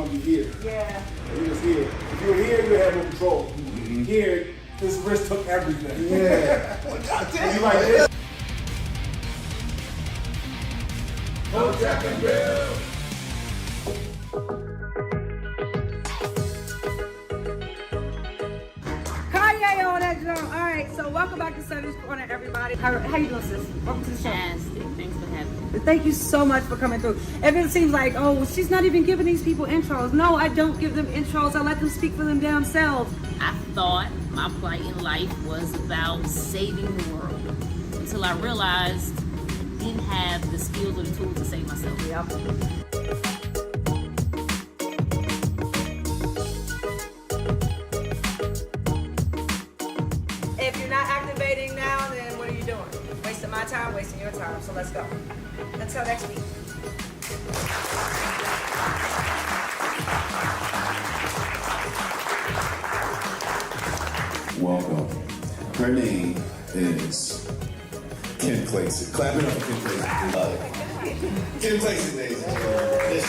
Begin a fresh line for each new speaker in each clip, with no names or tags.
want to be here.
Yeah.
You're just here. If you were here, you have no control. Here, this wrist took everything.
Yeah.
You like this?
Hotep and Grift.
Kanye on that drum. All right, so welcome back to Sunday's Corner, everybody. How you doing, sis? Welcome to the show.
Fantastic. Thanks for having me.
Thank you so much for coming through. If it seems like, oh, she's not even giving these people intros. No, I don't give them intros. I let them speak for them themselves.
I thought my plight in life was about saving the world until I realized I didn't have the skills or the tools to save myself.
Yep. If you're not activating now, then what are you doing? Wasting my time, wasting your time. So let's go. Until next week.
Welcome. Her name is Kim Clayson. Clap it up for Kim Clayson. We love it. Kim Clayson, ladies and gentlemen. There she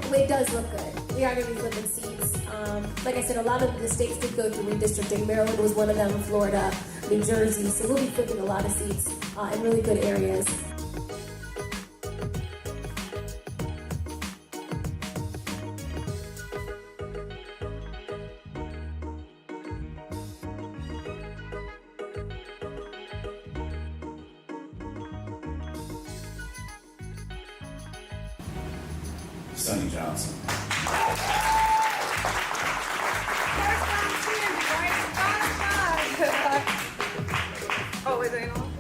is.
It does look good. We are going to be flipping seats. Like I said, a lot of the states did go through redistricting. Maryland was one of them, Florida, New Jersey. So we'll be flipping a lot of seats in really good areas.
Sonny Johnson.
Oh, is it on?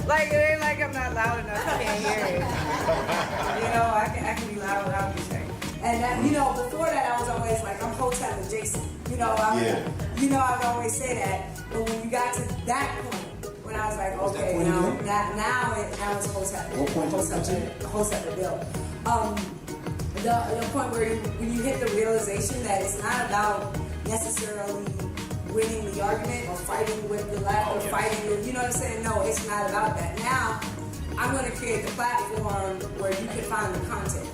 Like, it ain't like I'm not loud enough. You can't hear it. You know, I can be loud without anything. And that, you know, before that, I was always like, I'm Hotep adjacent. You know, I'd always say that. But when you got to that point, when I was like, okay, now it's Hotep.
What point did you get to?
Hotep Bill. The point where when you hit the realization that it's not about necessarily winning the argument or fighting with the left or fighting with, you know what I'm saying? No, it's not about that. Now, I'm going to create the platform where you can find the content.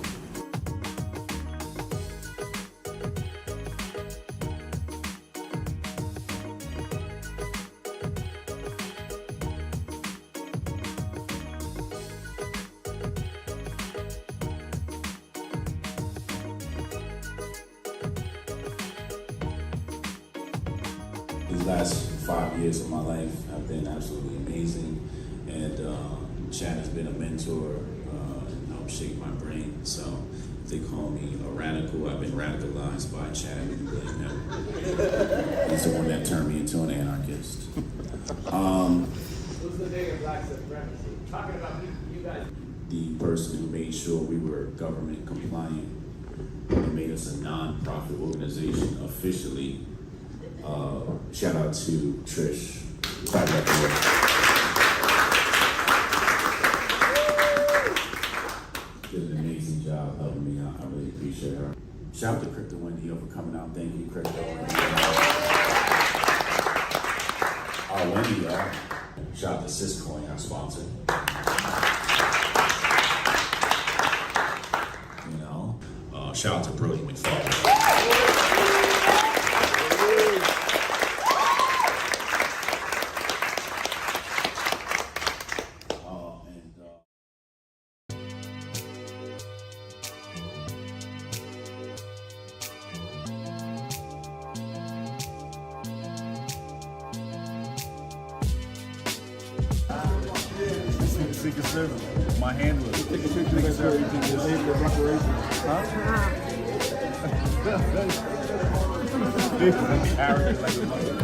These last 5 years of my life have been absolutely amazing, and Chad has been a mentor, helped shape my brain. So if they call me a radical, I've been radicalized by Chad. He's the one that turned me into an anarchist.
Who's the bigger black supremacy? Talking about you guys.
The person who made sure we were government compliant and made us a non-profit organization officially. Shout out to Trish. Clap that for her. Did an amazing job helping me out. I really appreciate her. Shout out to Crypto Wendy for coming out. Thank you, Crypto Wendy. Wendy, shout out to Syscoin, our sponsor. You know, shout out to Brody McFarland.
Secret Service, my handler. Secret Service. Huh? Arrogant like a mother.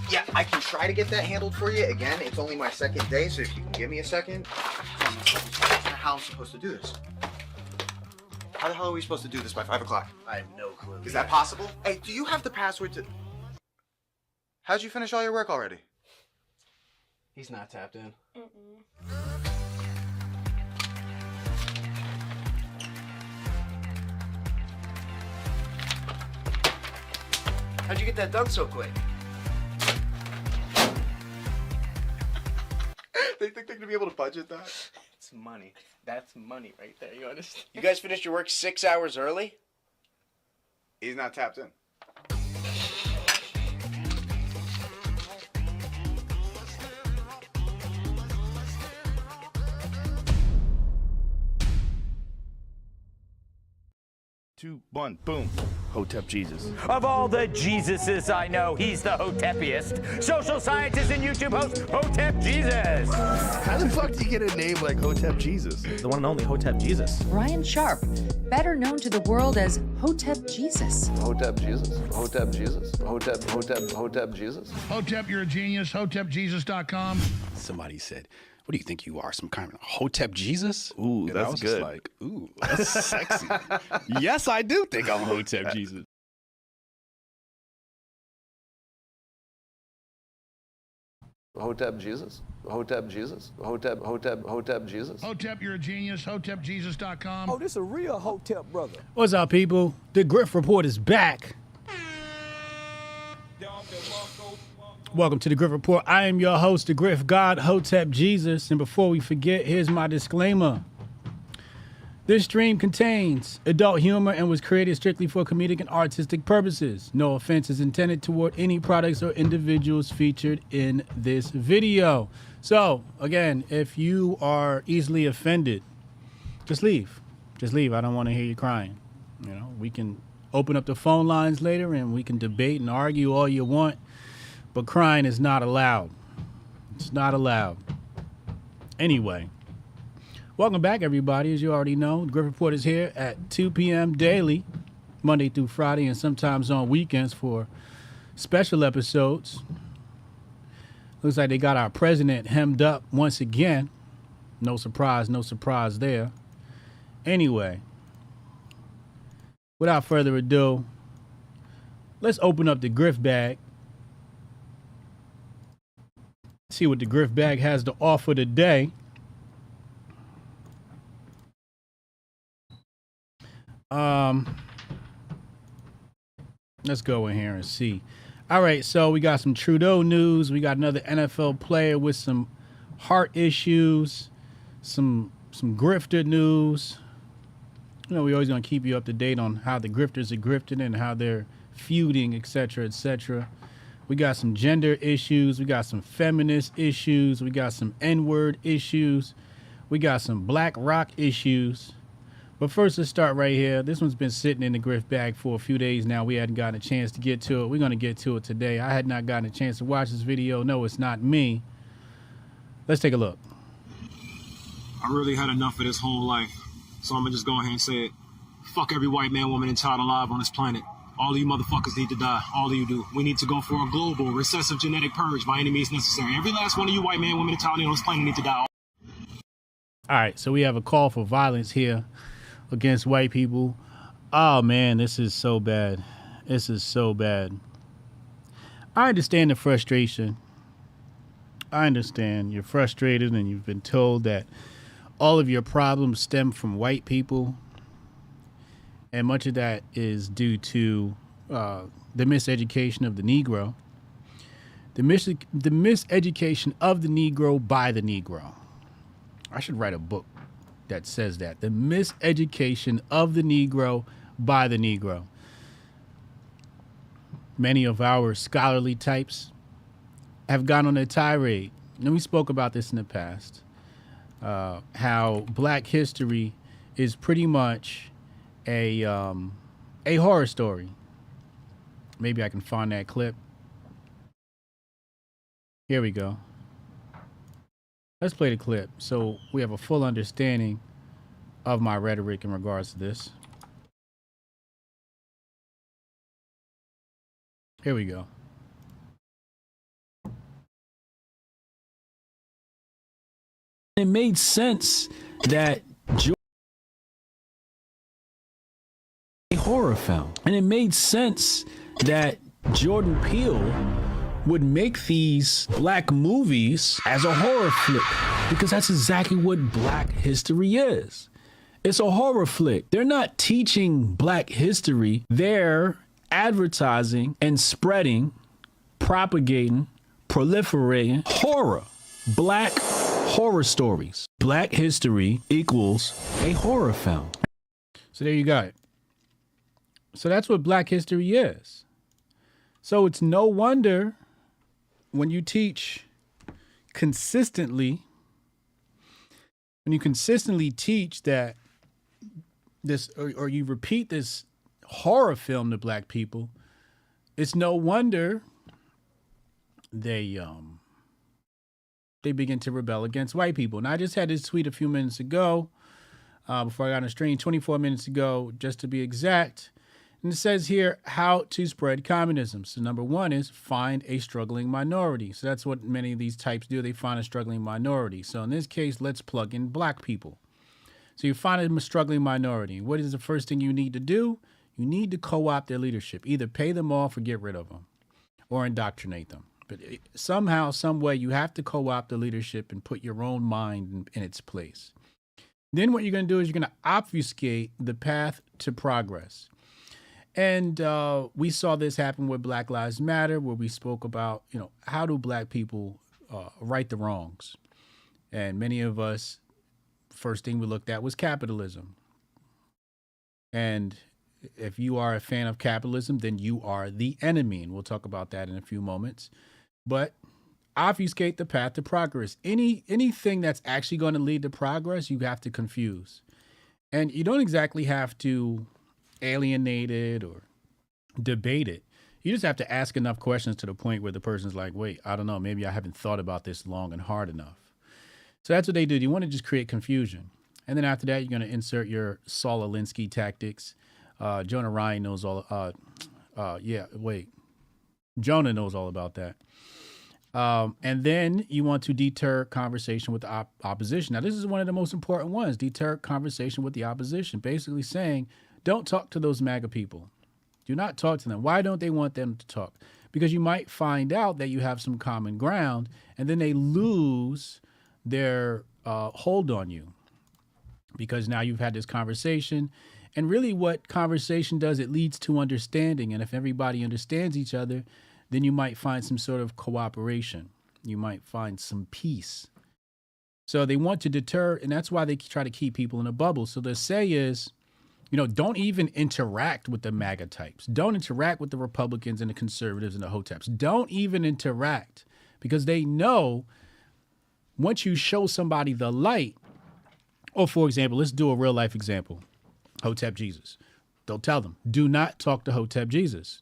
Yeah, I can try to get that handled for you. Again, it's only my second day, so if you can give me a second. How I'm supposed to do this? How the hell are we supposed to do this by 5 o'clock?
I have no clue.
Is that possible? Hey, do you have the password to... How'd you finish all your work already?
He's not tapped in. How'd you get that done so quick?
They think they're gonna be able to budget that?
It's money. That's money right there, you understand? You guys finished your work 6 hours early?
He's not tapped in.
Two, one, boom. Hotep Jesus.
Of all the Jesuses I know, he's the Hotepiest. Social scientist and YouTube host, Hotep Jesus.
How the fuck do you get a name like Hotep Jesus?
The one and only Hotep Jesus.
Ryan Sharp, better known to the world as Hotep Jesus.
Hotep Jesus. Hotep Jesus. Hotep Jesus.
Hotep, you're a genius. HotepJesus.com.
Somebody said, what do you think you are, some kind of Hotep Jesus?
Ooh,
and
that's
I was
good.
Just like, ooh, that's sexy. Yes, I do think I'm Hotep Jesus.
Hotep Jesus. Hotep Jesus. Hotep Jesus.
Hotep, you're a genius. HotepJesus.com.
Oh, this a real Hotep brother.
What's up, people? The Grift Report is back. Welcome to the Grift Report. I am your host, the Grift God, Hotep Jesus. And before we forget, here's my disclaimer. This stream contains adult humor and was created strictly for comedic and artistic purposes. No offense is intended toward any products or individuals featured in this video. So, again, if you are easily offended, just leave. Just leave. I don't want to hear you crying. You know, we can open up the phone lines later and we can debate and argue all you want. But crying is not allowed. It's not allowed. Anyway, welcome back, everybody. As you already know, the Grift Report is here at 2 p.m. daily, Monday through Friday, and sometimes on weekends for special episodes. Looks like they got our president hemmed up once again. No surprise there. Anyway, without further ado, let's open up the Grift bag. See what the Grift bag has to offer today. Let's go in here and see. All right, so we got some Trudeau news. We got another NFL player with some heart issues, some grifter news. You know, we always gonna keep you up to date on how the grifters are grifting and how they're feuding, etc., etc. We got some gender issues. We got some feminist issues. We got some N-word issues. We got some black rock issues. But first, let's start right here. This one's been sitting in the Grift bag for a few days now. We hadn't gotten a chance to get to it. We're going to get to it today. I had not gotten a chance to watch this video. No, it's not me. Let's take a look.
I really had enough of this whole life. So I'm going to just go ahead and say it. Fuck every white man, woman, and child alive on this planet. All of you motherfuckers need to die. All of you do. We need to go for a global, recessive genetic purge by any means necessary. Every last one of you white man, woman, and child on this planet need to die.
All right, so we have a call for violence here against white people. Oh, man, this is so bad. This is so bad. I understand the frustration. I understand you're frustrated and you've been told that all of your problems stem from white people. And much of that is due to the miseducation of the Negro. The miseducation of the Negro by the Negro. I should write a book that says that. The miseducation of the Negro by the Negro. Many of our scholarly types have gone on a tirade. And we spoke about this in the past. How black history is pretty much a horror story. Maybe I can find that clip. Here we go. Let's play the clip so we have a full understanding of my rhetoric in regards to this. Here we go. It made sense that a horror film. And it made sense that Jordan Peele would make these black movies as a horror flick, because that's exactly what black history is. It's a horror flick. They're not teaching black history. They're advertising and spreading, propagating, proliferating horror. Black horror stories. Black history equals a horror film. So there you got it. So that's what black history is. So it's no wonder when you teach consistently, when you consistently teach that this, or you repeat this horror film to black people, it's no wonder they begin to rebel against white people. And I just had this tweet a few minutes ago, before I got on the stream, 24 minutes ago, just to be exact. And it says here how to spread communism. So number one is find a struggling minority. So that's what many of these types do. They find a struggling minority. So in this case, let's plug in black people. So you find a struggling minority. What is the first thing you need to do? You need to co-opt their leadership. Either pay them off or get rid of them or indoctrinate them. But somehow, some way, you have to co-opt the leadership and put your own mind in its place. Then what you're going to do is you're going to obfuscate the path to progress. And we saw this happen with Black Lives Matter, where we spoke about, how do black people right the wrongs? And many of us, first thing we looked at was capitalism. And if you are a fan of capitalism, then you are the enemy. And we'll talk about that in a few moments. But obfuscate the path to progress. Anything that's actually going to lead to progress, you have to confuse. And you don't exactly have to alienate it or debate it. You just have to ask enough questions to the point where the person's like, wait, I don't know, maybe I haven't thought about this long and hard enough. So that's what they do. You want to just create confusion. And then after that, you're going to insert your Saul Alinsky tactics. Jonah Ryan knows all, Jonah knows all about that. And then you want to deter conversation with the opposition. Now, this is one of the most important ones, deter conversation with the opposition, basically saying, don't talk to those MAGA people. Do not talk to them. Why don't they want them to talk? Because you might find out that you have some common ground, and then they lose their hold on you. Because now you've had this conversation, and really what conversation does, it leads to understanding. And if everybody understands each other, then you might find some sort of cooperation. You might find some peace. So they want to deter, and that's why they try to keep people in a bubble. So the say is, don't even interact with the MAGA types. Don't interact with the Republicans and the conservatives and the Hoteps. Don't even interact, because they know once you show somebody the light, or for example, let's do a real life example. Hotep Jesus. They'll tell them, do not talk to Hotep Jesus.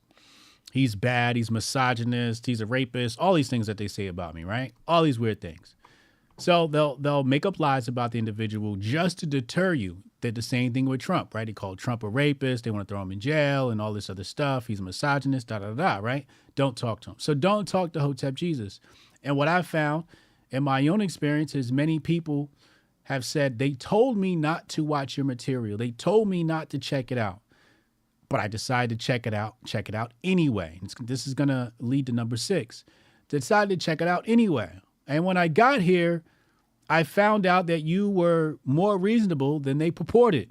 He's bad, he's misogynist, he's a rapist, all these things that they say about me, right? All these weird things. So they'll make up lies about the individual just to deter you. Did the same thing with Trump, right? They called Trump a rapist. They want to throw him in jail and all this other stuff. He's a misogynist, right? Don't talk to him. So don't talk to Hotep Jesus. And what I found in my own experience is many people have said, they told me not to watch your material. They told me not to check it out. But I decided to check it out anyway. This is going to lead to number 6. Decided to check it out anyway. And when I got here, I found out that you were more reasonable than they purported.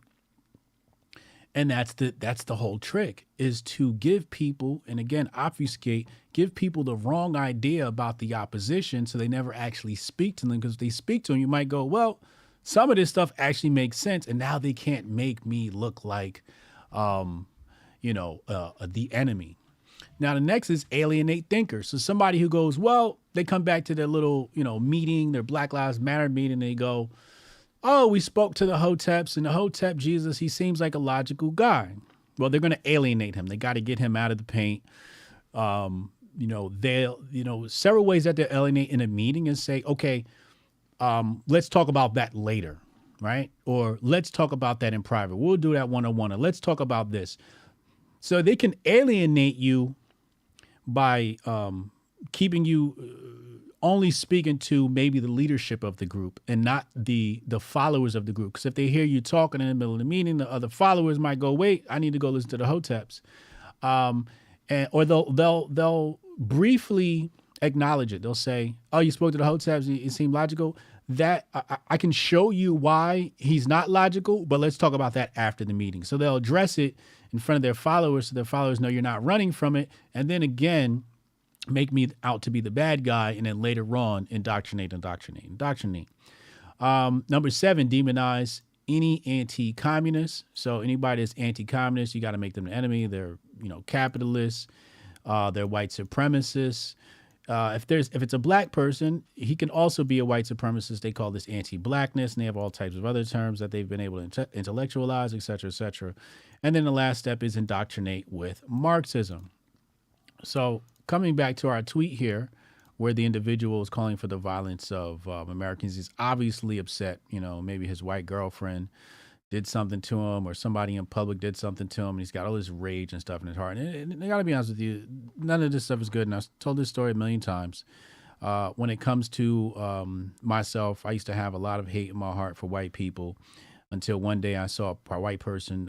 And that's the whole trick, is to give people, and again, obfuscate, give people the wrong idea about the opposition so they never actually speak to them. Because if they speak to them, you might go, well, some of this stuff actually makes sense. And now they can't make me look like, the enemy. Now, the next is alienate thinkers. So somebody who goes, well, they come back to their little, meeting, their Black Lives Matter meeting, and they go, oh, we spoke to the Hoteps, and the Hotep Jesus, he seems like a logical guy. Well, they're going to alienate him. They got to get him out of the paint. They'll, several ways that they'll alienate in a meeting and say, okay, let's talk about that later, right? Or let's talk about that in private. We'll do that one-on-one, or let's talk about this. So they can alienate you by keeping you only speaking to maybe the leadership of the group and not the followers of the group. Because if they hear you talking in the middle of the meeting, the other followers might go, "Wait, I need to go listen to the Hoteps," or they'll briefly acknowledge it. They'll say, "Oh, you spoke to the Hoteps. It seemed logical." That I can show you why he's not logical, but let's talk about that after the meeting. So they'll address it in front of their followers, so their followers know you're not running from it, and then again, make me out to be the bad guy, and then later on indoctrinate. Number 7, demonize any anti-communist. So anybody that's anti-communist, you got to make them the enemy. They're capitalists. They're white supremacists. If it's a black person, he can also be a white supremacist. They call this anti-blackness, and they have all types of other terms that they've been able to intellectualize, et cetera, et cetera. And then the last step is indoctrinate with Marxism. So coming back to our tweet here, where the individual is calling for the violence of Americans, he's obviously upset. Maybe his white girlfriend did something to him, or somebody in public did something to him, and he's got all this rage and stuff in his heart. And I gotta be honest with you, none of this stuff is good. And I've told this story a million times. When it comes to myself, I used to have a lot of hate in my heart for white people until one day I saw a white person,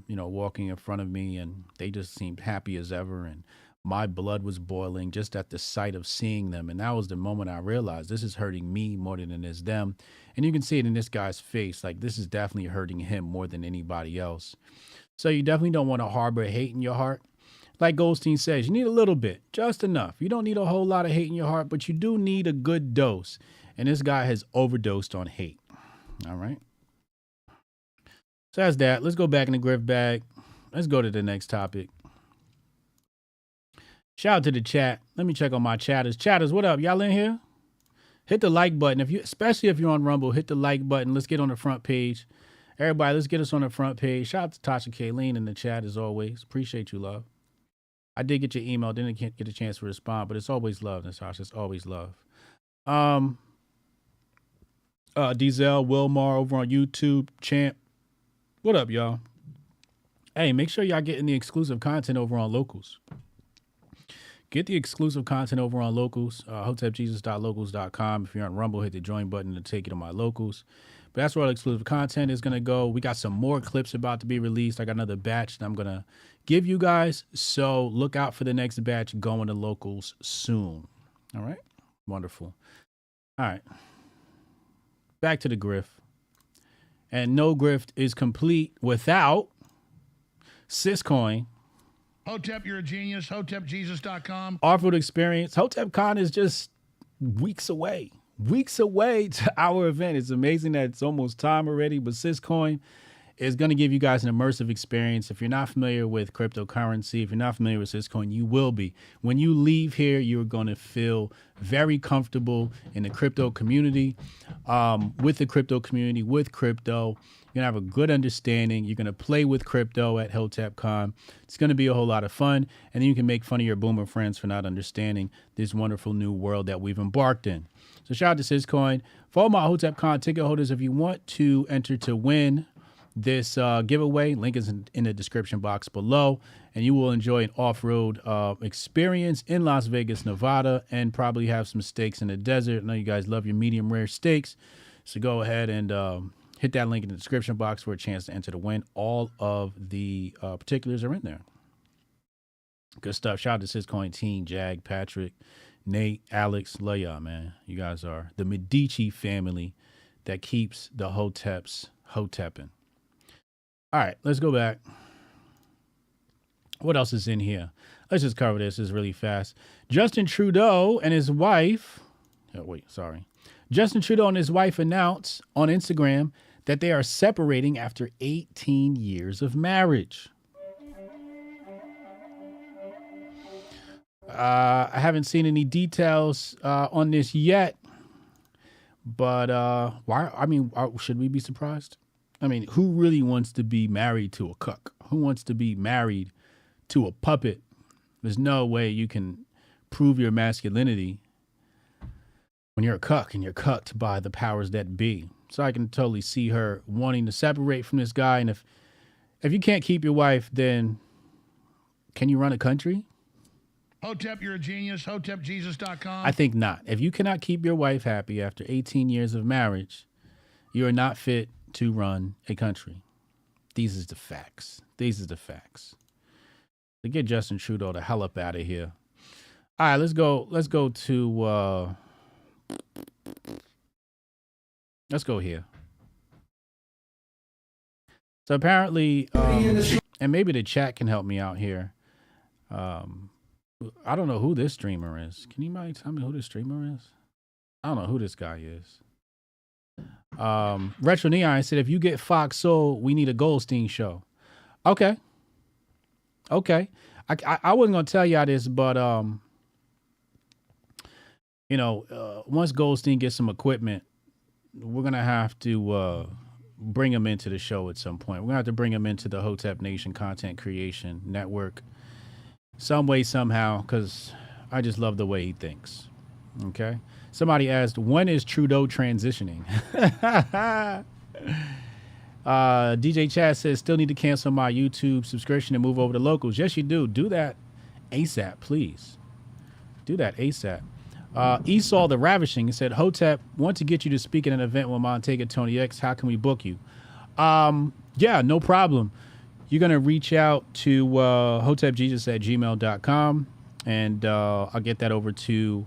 walking in front of me, and they just seemed happy as ever. And my blood was boiling just at the sight of seeing them. And that was the moment I realized this is hurting me more than it is them. And you can see it in this guy's face. Like, this is definitely hurting him more than anybody else. So you definitely don't want to harbor hate in your heart. Like Goldstein says, you need a little bit, just enough. You don't need a whole lot of hate in your heart, but you do need a good dose. And this guy has overdosed on hate. All right. So that's that. Let's go back in the Grift bag. Let's go to the next topic. Shout out to the chat. Let me check on my chatters. Chatters, what up? Y'all in here? Hit the like button. Especially if you're on Rumble, hit the like button. Let's get on the front page. Everybody, let's get us on the front page. Shout out to Tasha Kayleen in the chat as always. Appreciate you, love. I did get your email. Didn't get a chance to respond, but it's always love, Natasha. It's always love. Diesel, Wilmar over on YouTube, Champ. What up, y'all? Hey, make sure y'all getting the exclusive content over on Locals. Get the exclusive content over on Locals, HotepJesus.locals.com. If you're on Rumble, hit the join button to take you to my Locals. But that's where all the exclusive content is going to go. We got some more clips about to be released. I got another batch that I'm going to give you guys. So look out for the next batch going to Locals soon. All right? Wonderful. All right. Back to the Grift. And no Grift is complete without Syscoin.
Hotep, you're a genius. HotepJesus.com.
Off-road experience. HotepCon is just weeks away. Weeks away to our event. It's amazing that it's almost time already, but Syscoin is going to give you guys an immersive experience. If you're not familiar with cryptocurrency, if you're not familiar with Syscoin, you will be. When you leave here, you're going to feel very comfortable in the crypto community, with the crypto community, with crypto. You're going to have a good understanding. You're going to play with crypto at HotepCon. It's going to be a whole lot of fun. And then you can make fun of your boomer friends for not understanding this wonderful new world that we've embarked in. So shout out to Syscoin. For all my HotepCon ticket holders, if you want to enter to win this giveaway, link is in the description box below, and you will enjoy an off-road experience in Las Vegas, Nevada, and probably have some steaks in the desert. I know you guys love your medium rare steaks, so go ahead and hit that link in the description box for a chance to enter to win. All of the particulars are in there. Good stuff. Shout out to Syscoin team, Jag, Patrick, Nate, Alex, Leia, man. You guys are the Medici family that keeps the Hoteps Hotepping. All right, let's go back. What else is in here? Let's just cover this. This is really fast. Justin Trudeau and his wife. Justin Trudeau and his wife announced on Instagram that they are separating after 18 years of marriage. I haven't seen any details on this yet, but why? I mean, should we be surprised? I mean, who really wants to be married to a cuck? Who wants to be married to a puppet? There's no way you can prove your masculinity when you're a cuck and you're cucked by the powers that be. So I can totally see her wanting to separate from this guy. And if you can't keep your wife, then can you run a country?
Hotep, you're a genius. HotepJesus.com.
I think not. If you cannot keep your wife happy after 18 years of marriage, you are not fit to run a country. These is the facts. These is the facts. To get Justin Trudeau the hell up out of here. All right, let's go to let's go here. So apparently, and maybe the chat can help me out here. I don't know who this streamer is. Can anybody tell me who this streamer is? I don't know who this guy is. Retro Neon said, if you get Fox Soul, we need a Goldstein show. Okay. I wasn't gonna tell y'all this, but once Goldstein gets some equipment, we're gonna have to bring him into the show at some point. We're gonna have to bring him into the Hotep Nation Content Creation Network, some way, somehow, because I just love the way he thinks. Okay. Somebody asked, when is Trudeau transitioning? DJ Chad says, still need to cancel my YouTube subscription and move over to locals. Yes, you do. Do that ASAP, please. Do that ASAP. Esau the Ravishing said, Hotep, want to get you to speak at an event with Montega Tony X. How can we book you? Yeah, no problem. You're going to reach out to HotepJesus@gmail.com, and I'll get that over to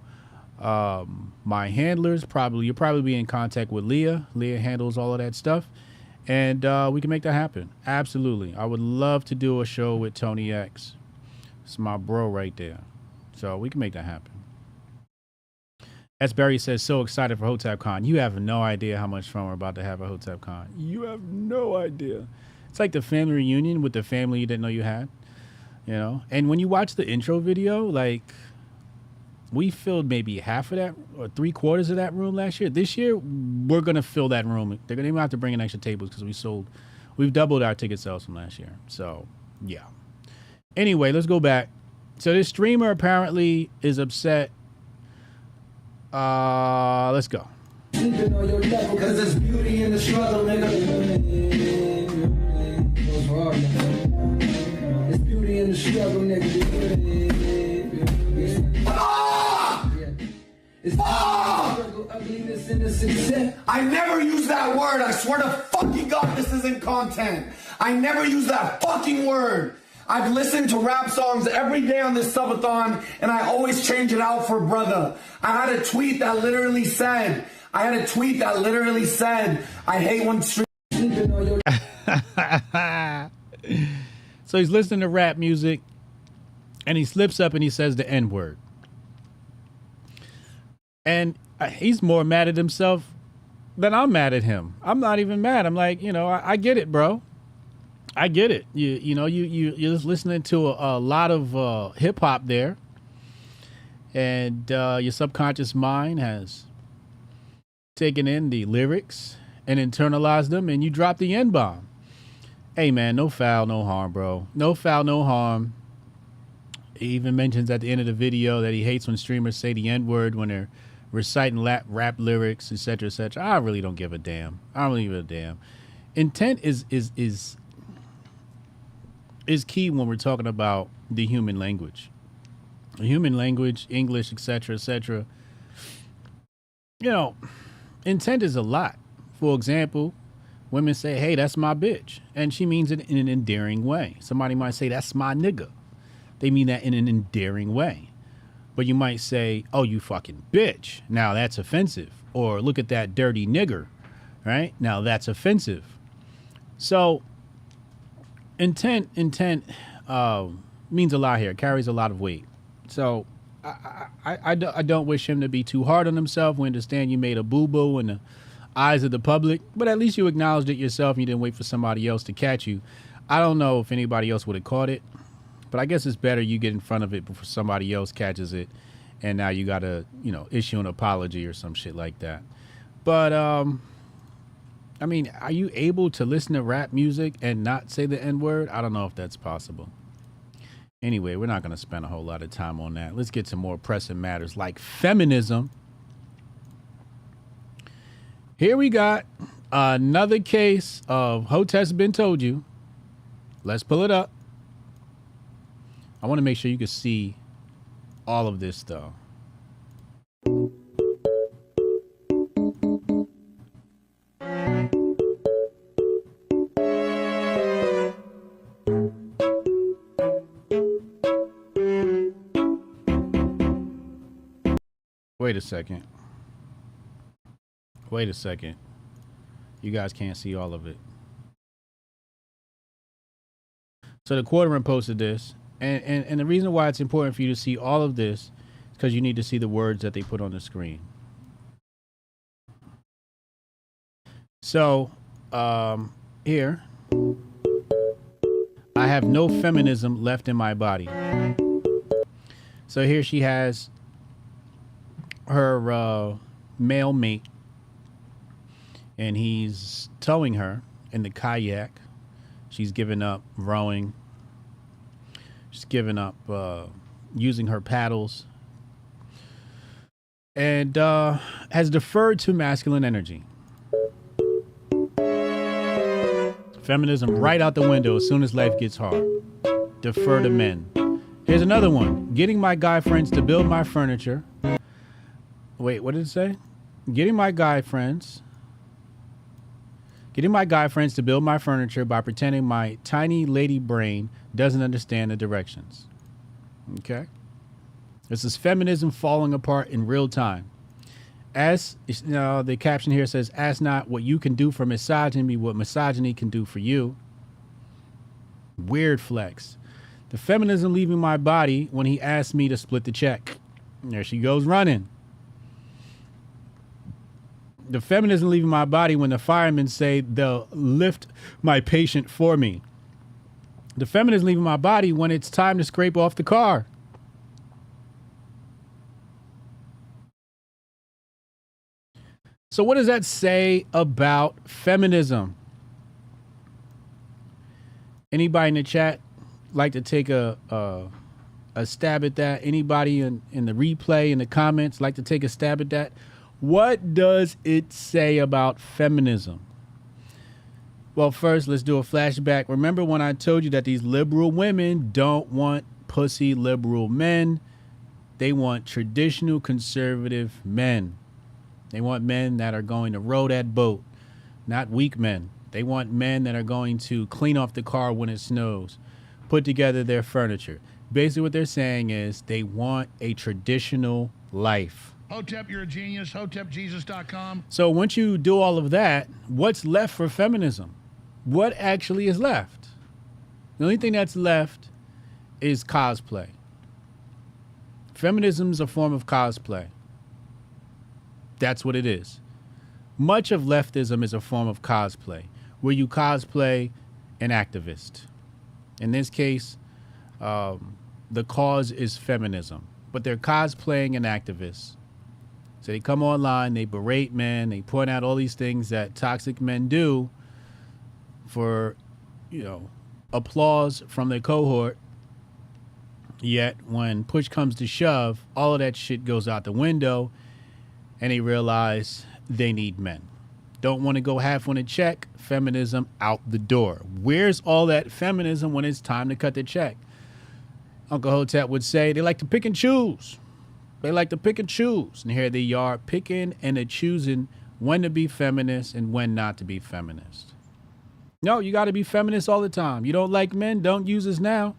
my handlers. You'll probably be in contact with Leah. Leah handles all of that stuff, and we can make that happen. Absolutely. I would love to do a show with Tony X. It's my bro right there. So we can make that happen. S. Berry says, so excited for HotepCon. You have no idea how much fun we're about to have at HotepCon. You have no idea. It's like the family reunion with the family you didn't know you had, you know? And when you watch the intro video, like, we filled maybe half of that or 3/4 of that room last year. This year, we're going to fill that room. They're going to have to bring in extra tables because we've doubled our ticket sales from last year. So, yeah. Anyway, let's go back. So this streamer apparently is upset. Let's go.
Because there's beauty in the struggle, nigga. There's beauty in the struggle, nigga. I never use that word. I swear to fucking God, this isn't content. I never use that fucking word. I've listened to rap songs every day on this subathon, and I always change it out for brother. I had a tweet that literally said, I hate when street.
So he's listening to rap music, and he slips up and he says the N-word. And he's more mad at himself than I'm mad at him. I'm not even mad. I'm like, I get it, bro. I get it. You're just listening to a lot of hip hop there, and your subconscious mind has taken in the lyrics and internalized them, and you drop the N-bomb. Hey man, no foul, no harm, bro. No foul, no harm. He even mentions at the end of the video that he hates when streamers say the N-word when they're reciting rap lyrics, etc., etc. I really don't give a damn. Intent is key when we're talking about the human language. The human language, English, etc., etc. Intent is a lot. For example, women say, hey, that's my bitch. And she means it in an endearing way. Somebody might say, that's my nigga. They mean that in an endearing way. But you might say, oh, you fucking bitch. Now that's offensive. Or look at that dirty nigger. Right? Now that's offensive. So intent means a lot here. It carries a lot of weight. So I don't wish him to be too hard on himself. We understand you made a boo-boo in the eyes of the public, but at least you acknowledged it yourself and you didn't wait for somebody else to catch you. I don't know if anybody else would have caught it, but I guess it's better you get in front of it before somebody else catches it, and now you got to, issue an apology or some shit like that. But, are you able to listen to rap music and not say the N-word? I don't know if that's possible. Anyway, we're not going to spend a whole lot of time on that. Let's get to more pressing matters like feminism. Here we got another case of Hotep's been told you. Let's pull it up. I want to make sure you can see all of this, though. Wait a second. Wait a second. You guys can't see all of it. So the Quarterman posted this, and the reason why it's important for you to see all of this is because you need to see the words that they put on the screen. So here, I have no feminism left in my body. So here she has her male mate, and he's towing her in the kayak. She's given up rowing. She's given up using her paddles, and has deferred to masculine energy. Feminism right out the window as soon as life gets hard. Defer to men. Here's another one. Getting my guy friends to build my furniture. Wait, what did it say? Getting my guy friends to build my furniture by pretending my tiny lady brain doesn't understand the directions. Okay? This is feminism falling apart in real time. As you know, the caption here says, ask not what you can do for misogyny, what misogyny can do for you. Weird flex. The feminism leaving my body when he asked me to split the check. There she goes running. The feminism leaving my body when the firemen say they'll lift my patient for me. The feminism leaving my body when it's time to scrape off the car. So what does that say about feminism? Anybody in the chat like to take a stab at that? Anybody in the replay, in the comments, like to take a stab at that? What does it say about feminism? Well, first, let's do a flashback. Remember when I told you that these liberal women don't want pussy liberal men? They want traditional conservative men. They want men that are going to row that boat, not weak men. They want men that are going to clean off the car when it snows, put together their furniture. Basically what they're saying is they want a traditional life.
Hotep, you're a genius. HotepJesus.com.
So once you do all of that, what's left for feminism? What actually is left? The only thing that's left is cosplay. Feminism is a form of cosplay. That's what it is. Much of leftism is a form of cosplay, where you cosplay an activist. In this case, the cause is feminism, but they're cosplaying an activist. So they come online, they berate men, they point out all these things that toxic men do for, applause from their cohort. Yet when push comes to shove, all of that shit goes out the window, and they realize they need men. Don't want to go half on a check, feminism out the door. Where's all that feminism when it's time to cut the check? Uncle Hotep would say they like to pick and choose. They like to pick and choose. And here they are picking and choosing when to be feminist and when not to be feminist. No, you got to be feminist all the time. You don't like men, don't use us now.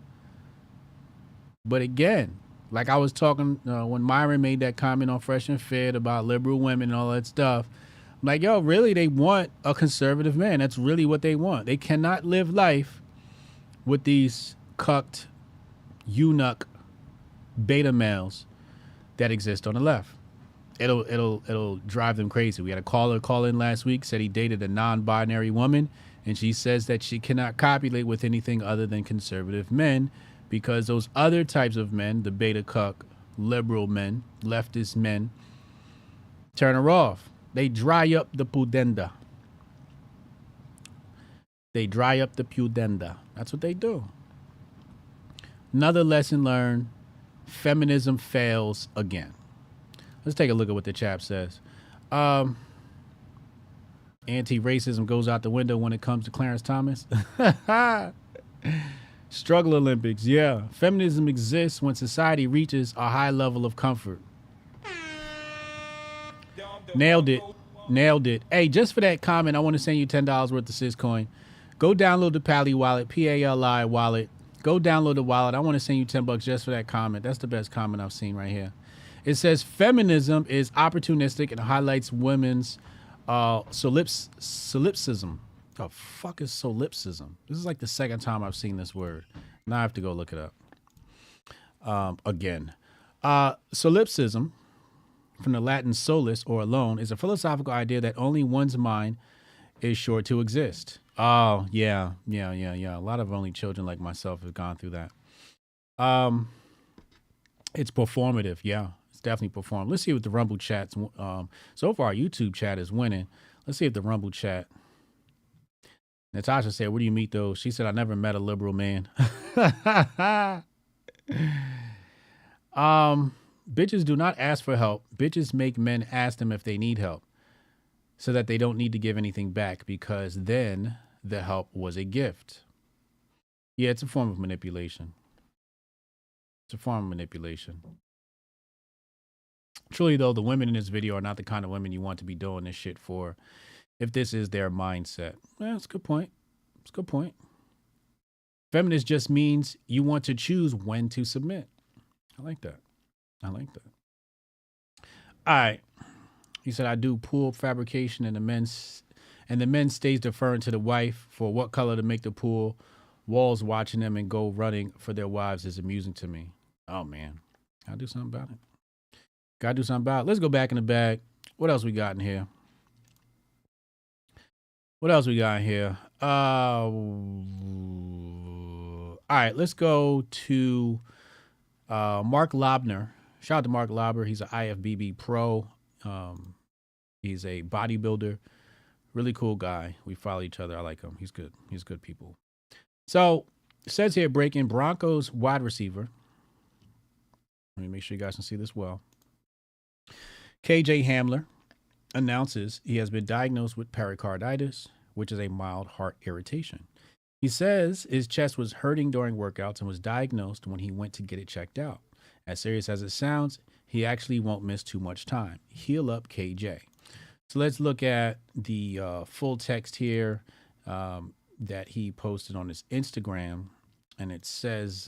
But again, like I was talking when Myron made that comment on Fresh and Fit about liberal women and all that stuff. I'm like, yo, really, they want a conservative man. That's really what they want. They cannot live life with these cucked eunuch beta males that exist on the left. It'll drive them crazy. We had a caller call in last week, said he dated a non-binary woman, and she says that she cannot copulate with anything other than conservative men because those other types of men, the beta cuck, liberal men, leftist men, turn her off. They dry up the pudenda. They dry up the pudenda. That's what they do. Another lesson learned. Feminism fails again. Let's take a look at what the chap says. Anti-racism goes out the window when it comes to Clarence Thomas. Struggle Olympics, yeah. Feminism exists when society reaches a high level of comfort. Nailed it. Nailed it. Hey, just for that comment, I want to send you $10 worth of Syscoin. Go download the Pally wallet, P-A-L-I wallet. Go download the wallet. I want to send you $10 just for that comment. That's the best comment I've seen right here. It says feminism is opportunistic and highlights women's solipsism. The fuck is solipsism? This is like the second time I've seen this word. Now I have to go look it up. Again. Solipsism, from the Latin solus or alone, is a philosophical idea that only one's mind is sure to exist. Oh, yeah. A lot of only children like myself have gone through that. It's performative, yeah. It's definitely performative. Let's see what the Rumble chat's. So far, our YouTube chat is winning. Let's see if the Rumble chat. Natasha said, "Where do you meet those?" She said, "I never met a liberal man." Bitches do not ask for help. Bitches make men ask them if they need help, so that they don't need to give anything back, because then the help was a gift. Yeah, it's a form of manipulation. It's a form of manipulation. Truly, though, the women in this video are not the kind of women you want to be doing this shit for, if this is their mindset. Yeah, that's a good point. It's a good point. Feminist just means you want to choose when to submit. I like that. I like that. All right. He said, I do pool fabrication, and the men stays deferring to the wife for what color to make the pool. Walls watching them and go running for their wives is amusing to me. Oh, man. Gotta do something about it. Gotta do something about it. Let's go back in the bag. What else we got in here? What else we got in here? All right, let's go to Mark Lobner. Shout out to Mark Lobner. He's an IFBB pro. He's a bodybuilder. Really cool guy. We follow each other. I like him. He's good. He's good people. So it says here, breaking Broncos wide receiver. Let me make sure you guys can see this well. KJ Hamler announces he has been diagnosed with pericarditis, which is a mild heart irritation. He says his chest was hurting during workouts and was diagnosed when he went to get it checked out. As serious as it sounds, he actually won't miss too much time. Heal up, KJ. So let's look at the full text here that he posted on his Instagram. And it says,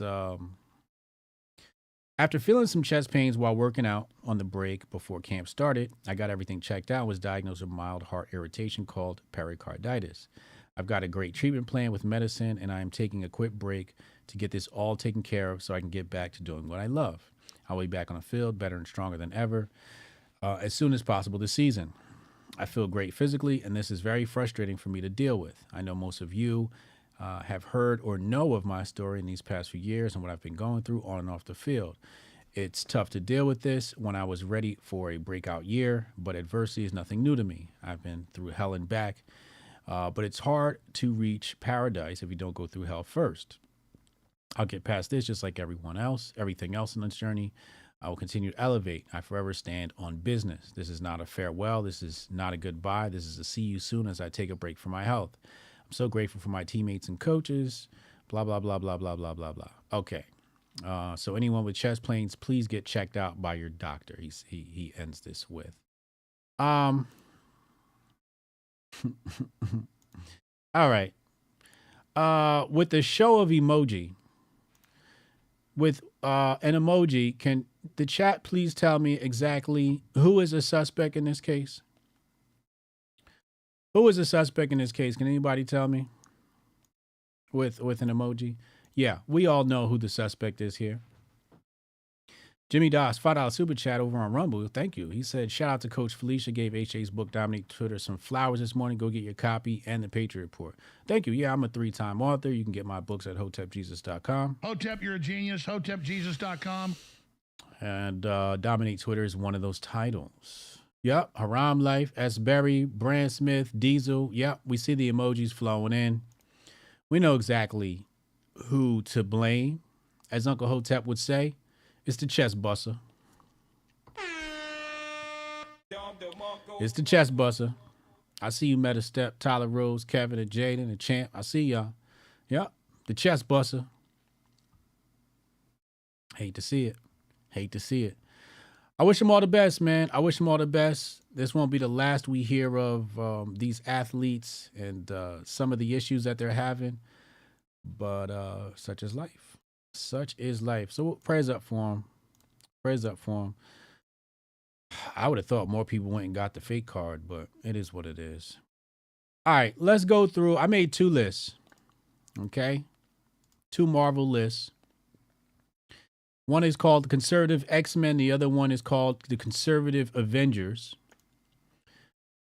after feeling some chest pains while working out on the break before camp started, I got everything checked out, was diagnosed with mild heart irritation called pericarditis. I've got a great treatment plan with medicine, and I am taking a quick break to get this all taken care of so I can get back to doing what I love. I'll be back on the field better and stronger than ever as soon as possible this season. I feel great physically, and this is very frustrating for me to deal with. I know most of you have heard or know of my story in these past few years and what I've been going through on and off the field. It's tough to deal with this when I was ready for a breakout year, but adversity is nothing new to me. I've been through hell and back, but it's hard to reach paradise if you don't go through hell first. I'll get past this just like everyone else, everything else in this journey. I will continue to elevate. I forever stand on business. This is not a farewell. This is not a goodbye. This is a see you soon as I take a break for my health. I'm so grateful for my teammates and coaches, blah, blah, blah, blah, blah, blah, blah, blah. Okay. So anyone with chest pains, please get checked out by your doctor. He ends this with. All right. With the show of emoji, with an emoji, can the chat please tell me exactly who is a suspect in this case? Who is a suspect in this case? Can anybody tell me? With an emoji? Yeah, we all know who the suspect is here. Jimmy Doss, $5 super chat over on Rumble. Thank you. He said, shout out to Coach Felicia, gave HA's book, Dominic Twitter, some flowers this morning. Go get your copy and the Patriot Report. Thank you. Yeah, I'm a 3-time author. You can get my books at HotepJesus.com.
Hotep, you're a genius. HotepJesus.com.
And Dominate Twitter is one of those titles. Yep. Haram Life, S. Berry, Brand Smith, Diesel. Yep. We see the emojis flowing in. We know exactly who to blame. As Uncle Hotep would say, it's the chest buster. It's the chest buster. I see you, Metastep, Tyler Rose, Kevin, and Jaden, and Champ. I see y'all. Yep. The chest buster. Hate to see it. Hate to see it. I wish them all the best, man. I wish them all the best. This won't be the last we hear of these athletes and some of the issues that they're having. But such is life. Such is life. So prayers up for them. Prayers up for them. I would have thought more people went and got the fake card, but it is what it is. All right, let's go through. I made 2 lists. Okay? 2 Marvel lists. One is called the Conservative X-Men. The other one is called the Conservative Avengers.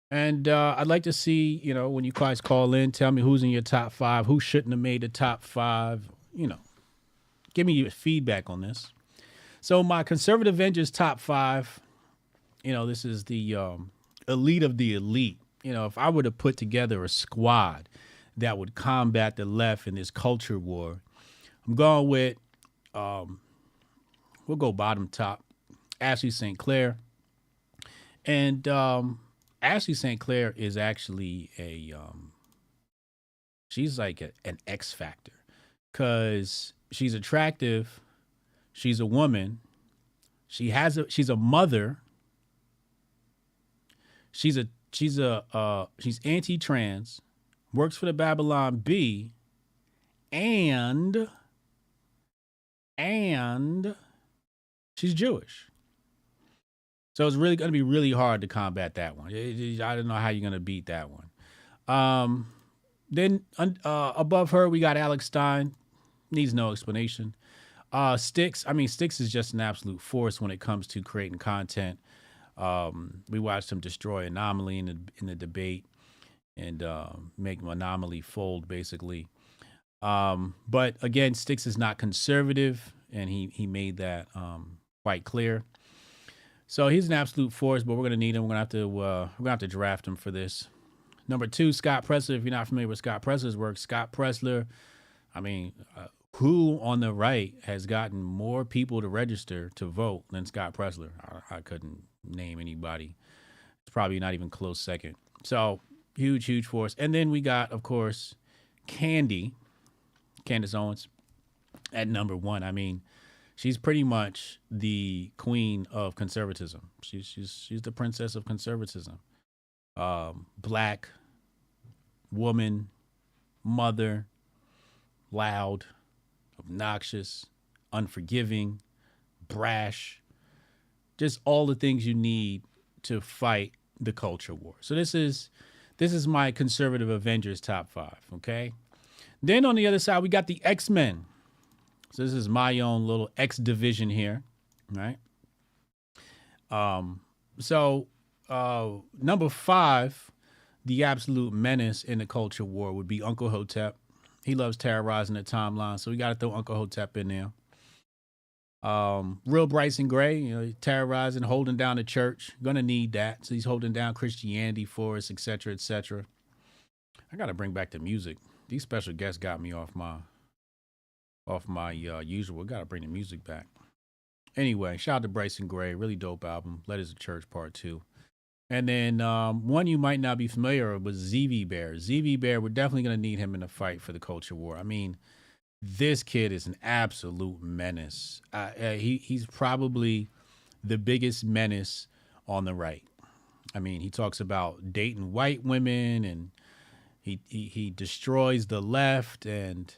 And I'd like to see, you know, when you guys call in, tell me who's in your top 5, who shouldn't have made the top 5. You know, give me your feedback on this. So my Conservative Avengers top 5, you know, this is the elite of the elite. You know, if I were to put together a squad that would combat the left in this culture war, I'm going with... we'll go bottom top, Ashley St. Clair. And Ashley St. Clair is actually she's like an X factor because she's attractive. She's a woman. She's a mother. She's anti-trans, works for the Babylon Bee, and she's Jewish. So it's really going to be really hard to combat that one. I don't know how you're going to beat that one. Then above her, we got Alex Stein. Needs no explanation. Styx is just an absolute force when it comes to creating content. We watched him destroy Anomaly in the debate and make Anomaly fold, basically. But again, Styx is not conservative, and he made that quite clear. So he's an absolute force, but we're gonna need him. We're gonna have to draft him for this. Number 2, Scott Presler. If you're not familiar with Scott Presler's work, Scott Presler, who on the right has gotten more people to register to vote than Scott Presler? I couldn't name anybody. It's probably not even close second. So huge force. And then we got, of course, Candace Owens at number 1. She's pretty much the queen of conservatism. She's the princess of conservatism. Black woman, mother, loud, obnoxious, unforgiving, brash, just all the things you need to fight the culture war. So this is my Conservative Avengers top 5, okay? Then on the other side, we got the X-Men. So this is my own little X division here, right? Number 5, the absolute menace in the culture war would be Uncle Hotep. He loves terrorizing the timeline, so we got to throw Uncle Hotep in there. Real Bryson Gray, terrorizing, holding down the church. Gonna need that. So he's holding down Christianity for us, etc., etc. I got to bring back the music. These special guests got me off my usual. Got to bring the music back. Anyway, shout out to Bryson Gray. Really dope album. Letters of Church Part 2. And then one you might not be familiar with was ZV Bear. ZV Bear, we're definitely going to need him in the fight for the culture war. This kid is an absolute menace. He's probably the biggest menace on the right. He talks about dating white women, and he destroys the left, and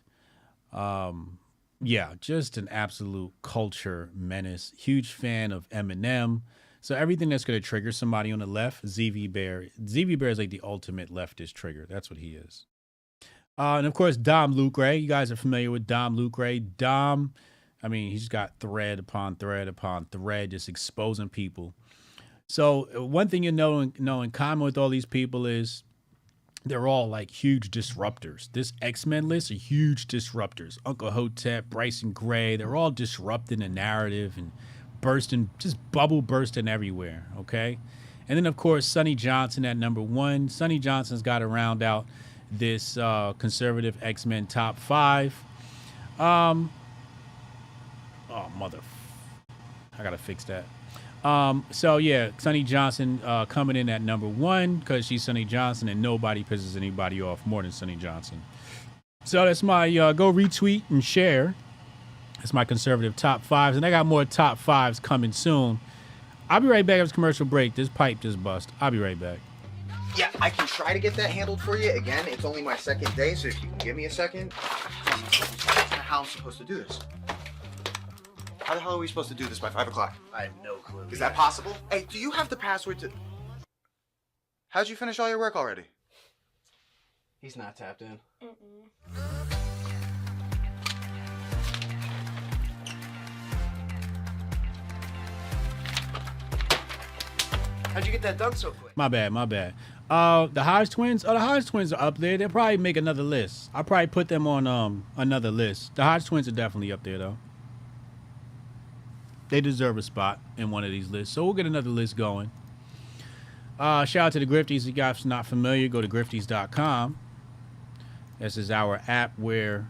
just an absolute culture menace. Huge fan of Eminem. So everything that's going to trigger somebody on the left, ZV Bear is like the ultimate leftist trigger. That's what he is. And of course, Dom Lucre. You guys are familiar with Dom Lucre. Dom, he's got thread upon thread upon thread, just exposing people. So one thing you know in common with all these people is they're all like huge disruptors. This X-Men list are huge disruptors. Uncle Hotep, Bryson Gray, they're all disrupting the narrative and bubble bursting everywhere, okay? And then, of course, Sonny Johnson at number 1. Sonny Johnson's got to round out this Conservative X-Men top 5. I got to fix that. Sonny Johnson coming in at number 1 because she's Sonny Johnson, and nobody pisses anybody off more than Sonny Johnson. So that's my go retweet and share. That's my conservative top fives, and I got more top fives coming soon. I'll be right back after this commercial break. This pipe just bust. I'll be right back.
Yeah, I can try to get that handled for you. Again, it's only my second day, so if you can give me a second. How I'm supposed to do this? How the hell are we supposed to do this by 5 o'clock?
I have no clue.
Is that possible? Hey, do you have the password to... How'd you finish all your work already?
He's not tapped in. How'd you get that done so quick?
My bad. The Hodge twins. Oh, the Hodge twins are up there. They'll probably make another list. I'll probably put them on another list. The Hodge twins are definitely up there though. They deserve a spot in one of these lists. So we'll get another list going. Shout out to the Grifties. If you guys are not familiar, go to grifties.com. This is our app where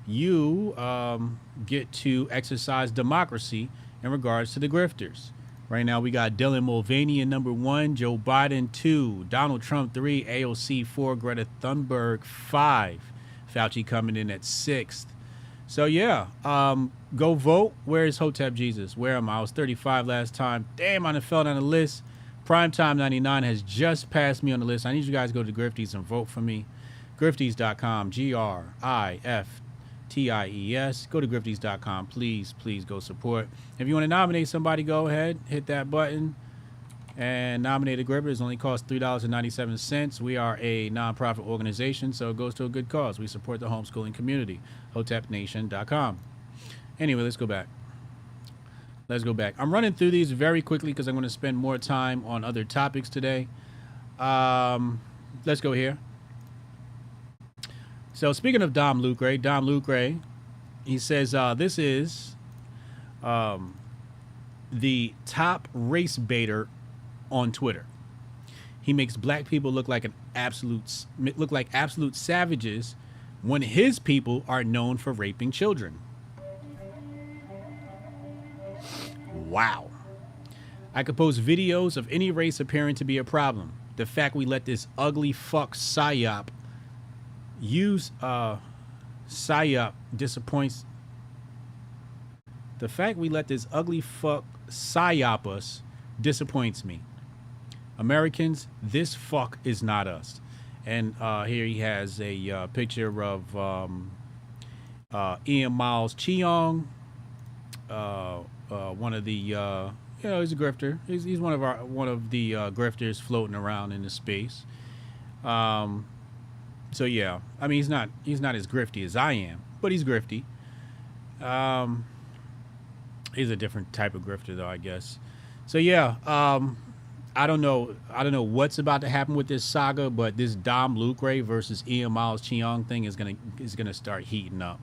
you get to exercise democracy in regards to the grifters. Right now, we got Dylan Mulvaney in number 1, Joe Biden 2, Donald Trump 3, AOC 4, Greta Thunberg 5, Fauci coming in at 6th. So yeah, go vote. Where is Hotep Jesus? Where am I? I was 35 last time. Damn, I done fell down the list. Primetime 99 has just passed me on the list. I need you guys to go to Grifties and vote for me. Grifties.com, GRIFTIES. Go to Grifties.com. Please go support. If you want to nominate somebody, go ahead, hit that button and nominate a grifter. It only costs $3.97. We are a nonprofit organization, so it goes to a good cause. We support the homeschooling community. HotepNation.com. Anyway, let's go back. I'm running through these very quickly because I'm going to spend more time on other topics today. Let's go here. So speaking of Dom Lucre, he says this is the top race baiter on Twitter. He makes black people look like absolute savages when his people are known for raping children. Wow. I could post videos of any race appearing to be a problem. The fact we let this ugly fuck psyop use psyop disappoints. The fact we let this ugly fuck psyop us disappoints me. Americans, this fuck is not us. And here he has a picture of Ian Miles Cheong, one of the he's a grifter. He's one of the grifters floating around in the space. So yeah, I mean he's not as grifty as I am, but he's grifty. He's a different type of grifter though, I guess. So yeah, I don't know what's about to happen with this saga, but this Dom Lucre versus Ian Miles Cheong thing is gonna start heating up.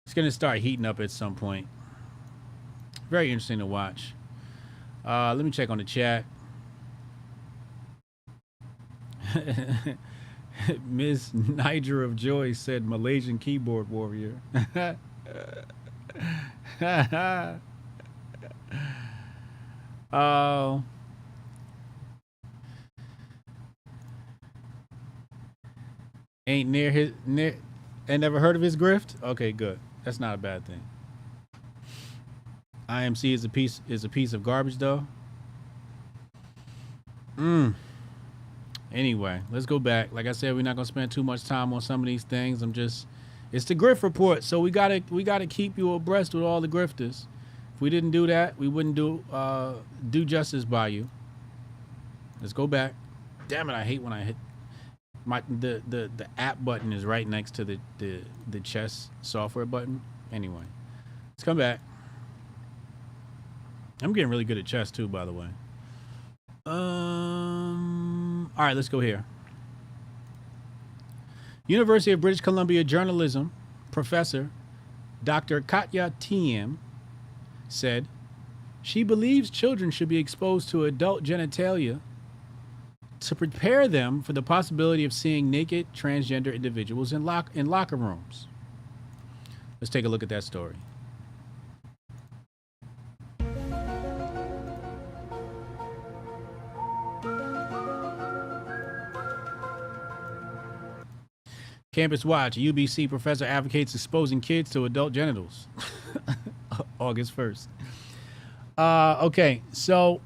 It's gonna start heating up at some point. Very interesting to watch. Let me check on the chat. Miss Niger of Joy said Malaysian keyboard warrior. Ain't never heard of his grift? Okay, good. That's not a bad thing. IMC is a piece of garbage though. Anyway, let's go back. Like I said, we're not gonna spend too much time on some of these things. It's the Grift Report, so we gotta keep you abreast with all the grifters. If we didn't do that, we wouldn't do justice by you. Let's go back. Damn it, I hate when I hit the app button is right next to the chess software button. Anyway, let's come back. I'm getting really good at chess too, by the way. All right, let's go here. University of British Columbia journalism professor Dr. Katya Tiem said she believes children should be exposed to adult genitalia to prepare them for the possibility of seeing naked transgender individuals in locker rooms. Let's take a look at that story. Campus Watch, UBC professor advocates exposing kids to adult genitals. August 1st. Okay, so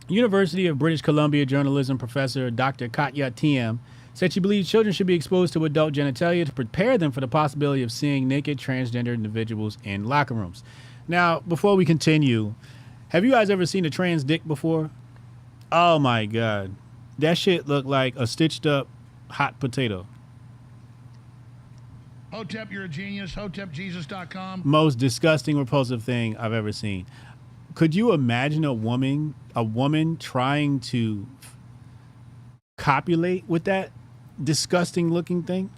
University of British Columbia journalism professor Dr. Katya TM said she believes children should be exposed to adult genitalia to prepare them for the possibility of seeing naked transgender individuals in locker rooms. Now, before we continue, have you guys ever seen a trans dick before? Oh my God. That shit looked like a stitched up hot potato.
Hotep, you're a genius. HotepJesus.com.
Most disgusting, repulsive thing I've ever seen. Could you imagine a woman trying to copulate with that disgusting looking thing?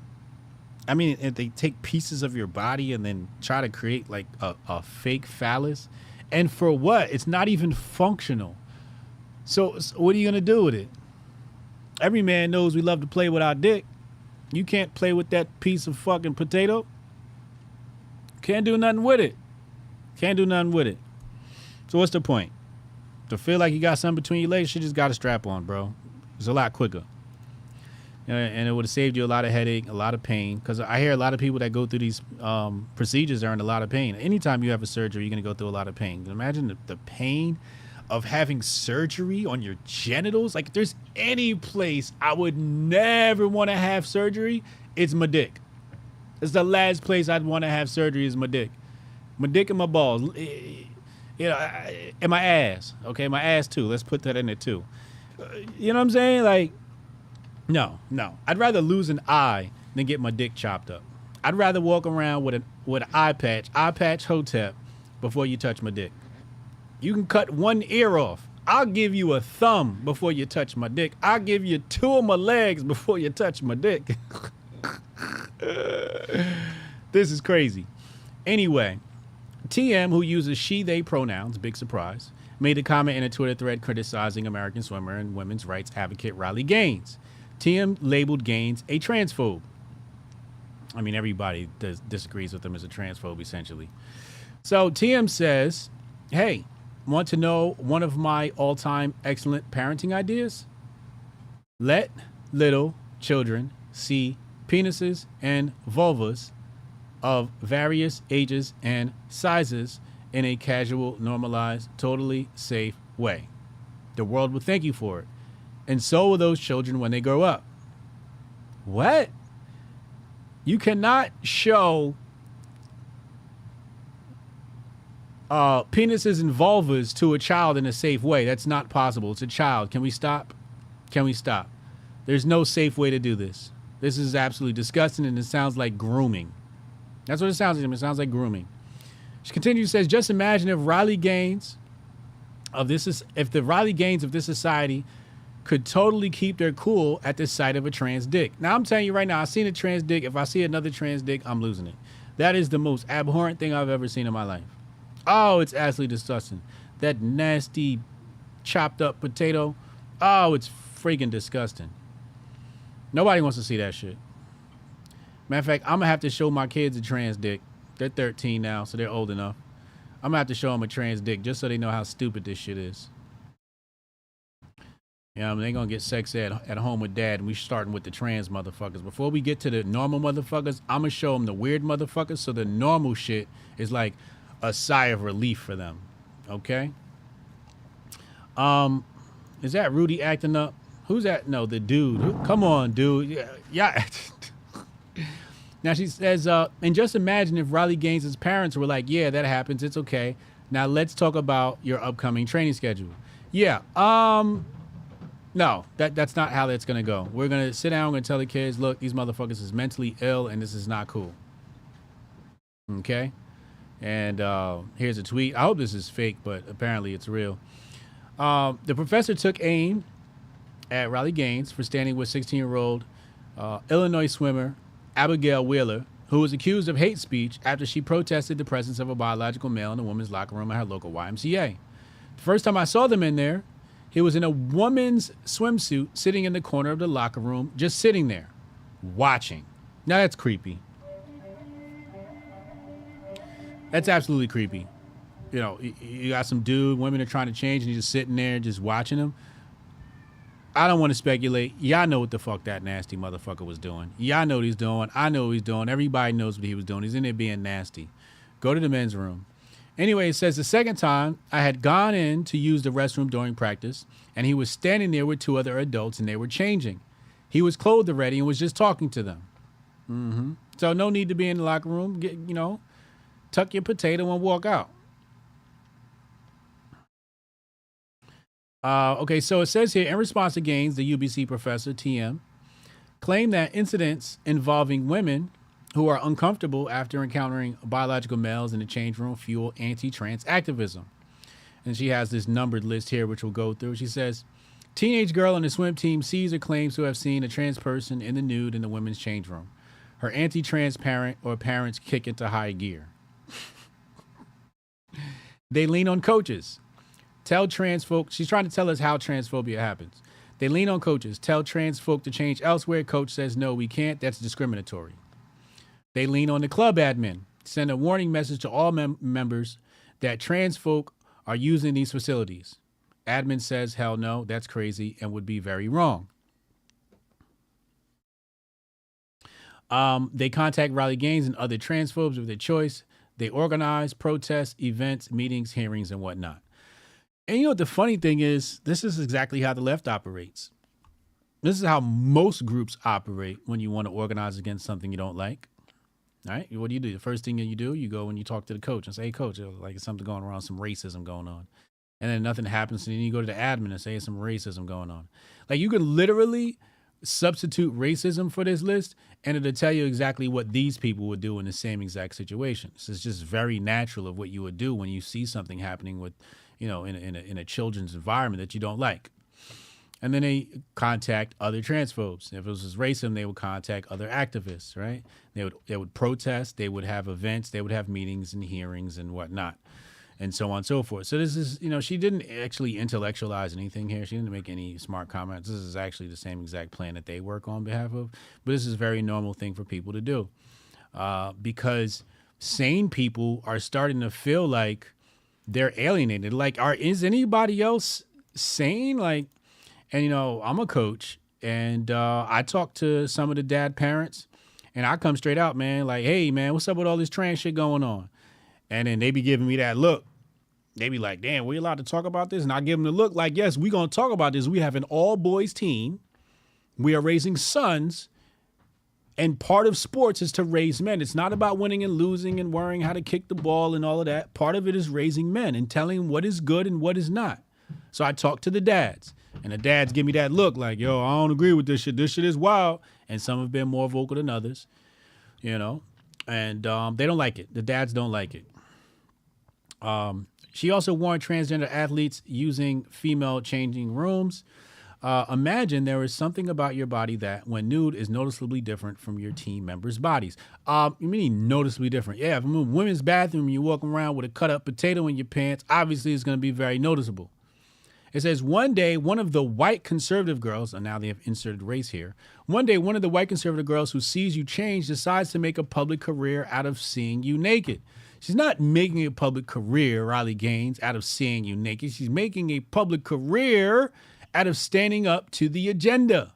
I mean, if they take pieces of your body and then try to create like a fake phallus, and for what? It's not even functional. So what are you gonna do with it? Every man knows we love to play with our dick. You can't play with that piece of fucking potato. Can't do nothing with it. Can't do nothing with it. So what's the point? To feel like you got something between your legs, you just got a strap on, bro. It's a lot quicker. And it would have saved you a lot of headache, a lot of pain. Because I hear a lot of people that go through these procedures are in a lot of pain. Anytime you have a surgery, you're going to go through a lot of pain. Imagine the pain of having surgery on your genitals. Like, if there's any place I would never want to have surgery, it's my dick. It's the last place I'd want to have surgery is my dick. My dick and my balls. You know, and my ass. Okay, my ass too. Let's put that in there too. You know what I'm saying? Like, no. I'd rather lose an eye than get my dick chopped up. I'd rather walk around with an eye patch Hotep, before you touch my dick. You can cut one ear off. I'll give you a thumb before you touch my dick. I'll give you 2 of my legs before you touch my dick. This is crazy. Anyway, TM, who uses she, they pronouns, big surprise, made a comment in a Twitter thread criticizing American swimmer and women's rights advocate Riley Gaines. TM labeled Gaines a transphobe. I mean, everybody disagrees with him as a transphobe, essentially. So TM says, hey, want to know one of my all-time excellent parenting ideas? Let little children see penises and vulvas of various ages and sizes in a casual, normalized, totally safe way. The world will thank you for it. And so will those children when they grow up. What? You cannot show penises and vulvas to a child in a safe way. That's not possible. It's a child. Can we stop? Can we stop? There's no safe way to do this. This is absolutely disgusting, and it sounds like grooming. That's what it sounds like. It sounds like grooming. She continues, says, just imagine if the Riley Gaines of this society could totally keep their cool at the sight of a trans dick. Now, I'm telling you right now, I've seen a trans dick. If I see another trans dick, I'm losing it. That is the most abhorrent thing I've ever seen in my life. Oh, it's absolutely disgusting. That nasty chopped up potato. Oh, it's freaking disgusting. Nobody wants to see that shit. Matter of fact, I'm going to have to show my kids a trans dick. They're 13 now, so they're old enough. I'm going to have to show them a trans dick just so they know how stupid this shit is. You know, they're going to get sex ed at home with dad, and we're starting with the trans motherfuckers. Before we get to the normal motherfuckers, I'm going to show them the weird motherfuckers so the normal shit is like a sigh of relief for them. Okay? Is that Rudy acting up? Who's that? No, the dude. Come on, dude. Yeah. Now she says, and just imagine if Riley Gaines' parents were like, yeah, that happens. It's okay. Now let's talk about your upcoming training schedule. Yeah. No, that's not how that's going to go. We're going to sit down and tell the kids, look, these motherfuckers is mentally ill and this is not cool. Okay? And here's a tweet. I hope this is fake, but apparently it's real. The professor took aim at Riley Gaines for standing with 16-year-old Illinois swimmer Abigail Wheeler, who was accused of hate speech after she protested the presence of a biological male in a woman's locker room at her local YMCA. The first time I saw them in there, he was in a woman's swimsuit sitting in the corner of the locker room, just sitting there, watching. Now that's creepy. That's absolutely creepy. You know, you got some dude, women are trying to change, and he's just sitting there just watching them. I don't want to speculate. Y'all know what the fuck that nasty motherfucker was doing. Y'all know what he's doing. I know what he's doing. Everybody knows what he was doing. He's in there being nasty. Go to the men's room. Anyway, it says the second time I had gone in to use the restroom during practice, and he was standing there with 2 other adults, and they were changing. He was clothed already and was just talking to them. Mm-hmm. So no need to be in the locker room. Get, tuck your potato and walk out. Okay, so it says here, in response to Gaines, the UBC professor, TM, claimed that incidents involving women who are uncomfortable after encountering biological males in the change room fuel anti-trans activism. And she has this numbered list here, which we'll go through. She says, teenage girl on the swim team sees or claims to have seen a trans person in the nude in the women's change room. Her anti-trans parent or parents kick into high gear. They lean on coaches. Tell trans folk, she's trying to tell us how transphobia happens. They lean on coaches. Tell trans folk to change elsewhere. Coach says, no, we can't. That's discriminatory. They lean on the club admin. Send a warning message to all members that trans folk are using these facilities. Admin says, hell no, that's crazy and would be very wrong. They contact Riley Gaines and other transphobes of their choice. They organize protests, events, meetings, hearings, and whatnot. And you know what the funny thing is? This is exactly how the left operates. This is how most groups operate when you want to organize against something you don't like. All right? What do? The first thing that you do, you go and you talk to the coach and say, hey, coach, like it's something going around, some racism going on. And then nothing happens. And then you go to the admin and say, there's some racism going on. Like you can literally substitute racism for this list and it'll tell you exactly what these people would do in the same exact situation. This is just very natural of what you would do when you see something happening with, in a children's environment that you don't like. And then they contact other transphobes. If it was racism, they would contact other activists, right? They would protest, they would have events, they would have meetings and hearings and whatnot, and so on and so forth. So this is, she didn't actually intellectualize anything here. She didn't make any smart comments. This is actually the same exact plan that they work on behalf of. But this is a very normal thing for people to do because sane people are starting to feel like they're alienated. Like, is anybody else sane? Like, and I'm a coach, and I talk to some of the dad parents, and I come straight out, man, like, hey, man, what's up with all this trans shit going on? And then they be giving me that look. They be like, damn, we allowed to talk about this? And I give them the look like, yes, we going to talk about this. We have an all-boys team. We are raising sons. And part of sports is to raise men. It's not about winning and losing and worrying how to kick the ball and all of that. Part of it is raising men and telling them what is good and what is not. So I talk to the dads. And the dads give me that look like, yo, I don't agree with this shit. This shit is wild. And some have been more vocal than others, and they don't like it. The dads don't like it. She also warned transgender athletes using female changing rooms. Imagine there is something about your body that, when nude, is noticeably different from your team members' bodies. You mean noticeably different? Yeah, if I'm in a women's bathroom, you walk around with a cut-up potato in your pants, obviously it's going to be very noticeable. It says, one day, one of the white conservative girls, and now they have inserted race here, one day, one of the white conservative girls who sees you change decides to make a public career out of seeing you naked. She's not making a public career, Riley Gaines, out of seeing you naked. She's making a public career out of standing up to the agenda.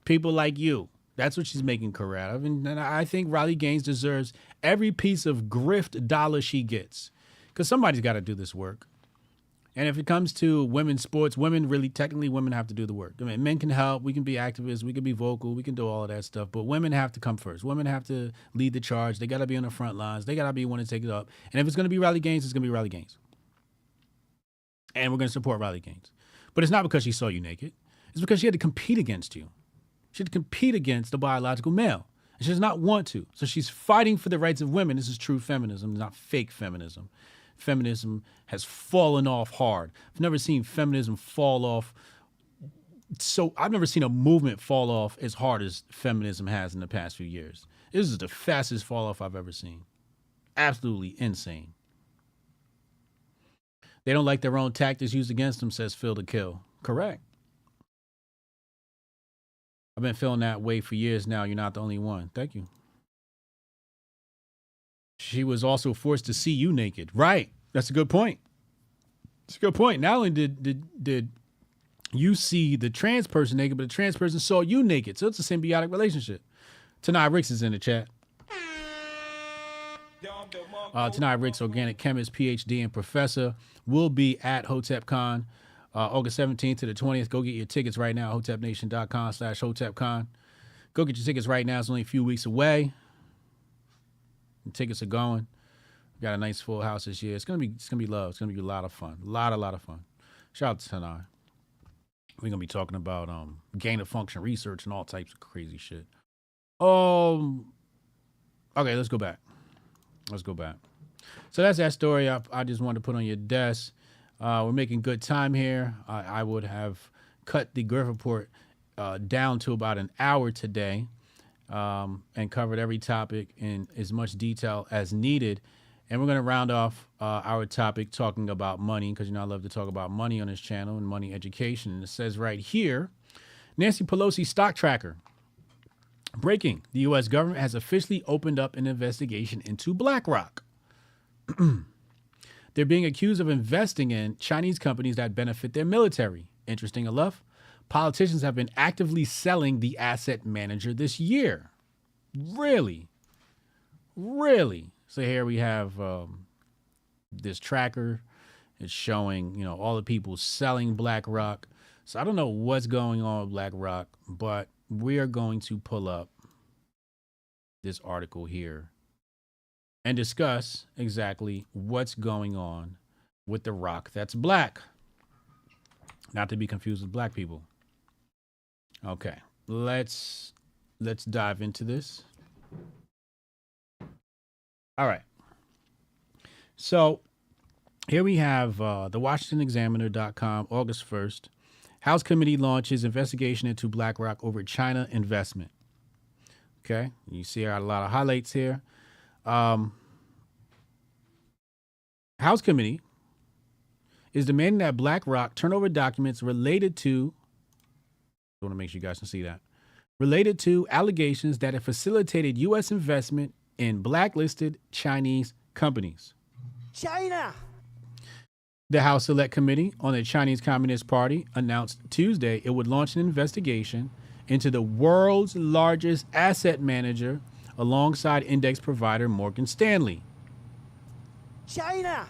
People like you. That's what she's making a career out of. And I think Riley Gaines deserves every piece of grift dollar she gets. Because somebody's got to do this work. And if it comes to women's sports, women have to do the work. I mean, men can help. We can be activists. We can be vocal. We can do all of that stuff. But women have to come first. Women have to lead the charge. They got to be on the front lines. They got to be one to take it up. And if it's going to be Riley Gaines, it's going to be Riley Gaines. And we're going to support Riley Gaines. But it's not because she saw you naked. It's because she had to compete against you. She had to compete against the biological male. And she does not want to. So she's fighting for the rights of women. This is true feminism, not fake feminism. Feminism has fallen off hard. I've never seen feminism fall off. So I've never seen a movement fall off as hard as feminism has in the past few years. This is the fastest fall off I've ever seen. Absolutely insane. They don't like their own tactics used against them, says Phil to Kill. Correct. I've been feeling that way for years now. You're not the only one. Thank you. She was also forced to see you naked. Right. That's a good point. It's a good point. Not only did you see the trans person naked, but the trans person saw you naked. So it's a symbiotic relationship. Tanai Ricks is in the chat. Tonight, Rick's organic chemist, PhD, and professor will be at HotepCon August 17th to the 20th. Go get your tickets right now, hotepnation.com/HotepCon. Go get your tickets right now. It's only a few weeks away. The tickets are going. We got a nice full house this year. It's gonna be love. It's gonna be a lot of fun. A lot of fun. Shout out to Tanai. We're gonna be talking about gain of function research and all types of crazy shit. Okay, let's go back. So that's that story I just wanted to put on your desk. We're making good time here. I would have cut the Grift Report down to about an hour today and covered every topic in as much detail as needed. And we're going to round off our topic talking about money, because I love to talk about money on this channel and money education. And it says right here, Nancy Pelosi stock tracker. Breaking, the U.S. government has officially opened up an investigation into BlackRock. They're being accused of investing in Chinese companies that benefit their military. Interesting enough, politicians have been actively selling the asset manager this year. Really? So here we have this tracker. It's showing, all the people selling BlackRock. So I don't know what's going on with BlackRock, but we are going to pull up this article here and discuss exactly what's going on with the rock that's black. Not to be confused with black people. Okay, let's dive into this. All right. So here we have the WashingtonExaminer.com, August 1st. House committee launches investigation into BlackRock over China investment. Okay, you see a lot of highlights here. House committee is demanding that BlackRock turn over documents related to, I want to make sure you guys can see that, related to allegations that it facilitated U.S. investment in blacklisted Chinese companies.
China!
The House Select Committee on the Chinese Communist Party announced Tuesday it would launch an investigation into the world's largest asset manager alongside index provider Morgan Stanley.
China!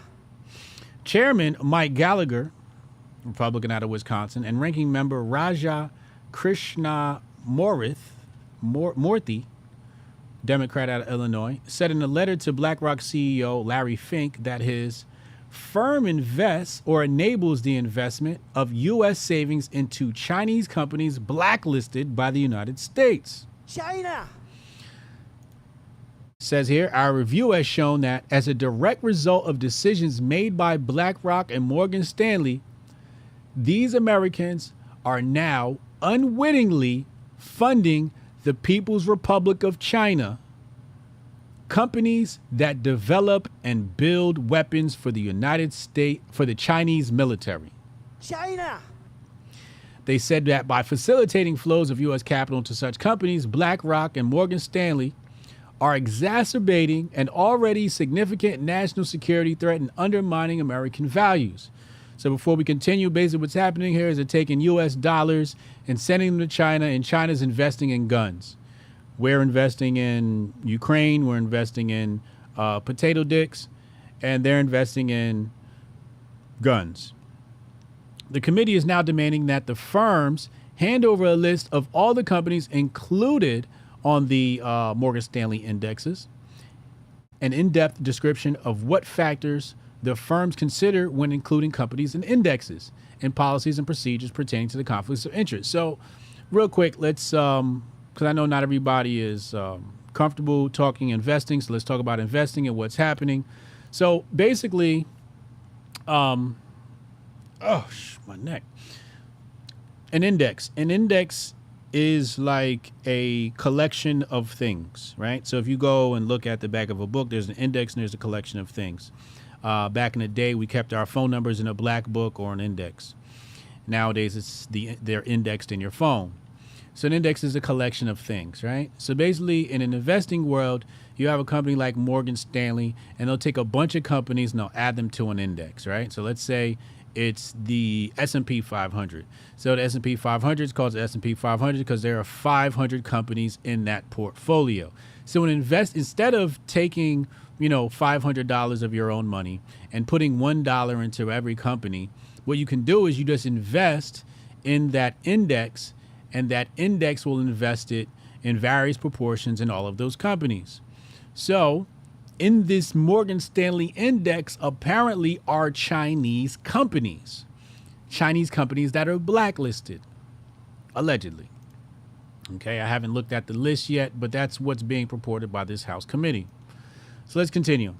Chairman Mike Gallagher, Republican out of Wisconsin, and ranking member Raja Krishnamoorthy, Democrat out of Illinois, said in a letter to BlackRock CEO Larry Fink that his firm invests or enables the investment of U.S. savings into Chinese companies blacklisted by the United States.
China!
Says here, our review has shown that as a direct result of decisions made by BlackRock and Morgan Stanley, these Americans are now unwittingly funding the People's Republic of China, companies that develop and build weapons for the United States, for the Chinese military.
China!
They said that by facilitating flows of U.S. capital to such companies, BlackRock and Morgan Stanley are exacerbating an already significant national security threat and undermining American values. So before we continue, basically what's happening here is they're taking U.S. dollars and sending them to China, and China's investing in guns. We're investing in Ukraine. We're investing in potato dicks, and they're investing in guns. The committee is now demanding that the firms hand over a list of all the companies included on the Morgan Stanley indexes, an in-depth description of what factors the firms consider when including companies in indexes, and policies and procedures pertaining to the conflicts of interest. So real quick, let's, because I know not everybody is comfortable talking investing, so let's talk about investing and what's happening. So basically, my neck. An index is like a collection of things, right? So if you go and look at the back of a book, there's an index and there's a collection of things. Back in the day, we kept our phone numbers in a black book or an index. Nowadays, they're indexed in your phone. So an index is a collection of things, right? So basically, in an investing world, you have a company like Morgan Stanley, and they'll take a bunch of companies and they'll add them to an index, right? So let's say it's the S&P 500. So the S&P 500 is called the S&P 500 because there are 500 companies in that portfolio. So instead of taking $500 of your own money and putting $1 into every company, what you can do is you just invest in that index, and that index will invest it in various proportions in all of those companies. So in this Morgan Stanley index apparently are Chinese companies that are blacklisted, allegedly. Okay, I haven't looked at the list yet, but that's what's being purported by this House committee. So let's continue.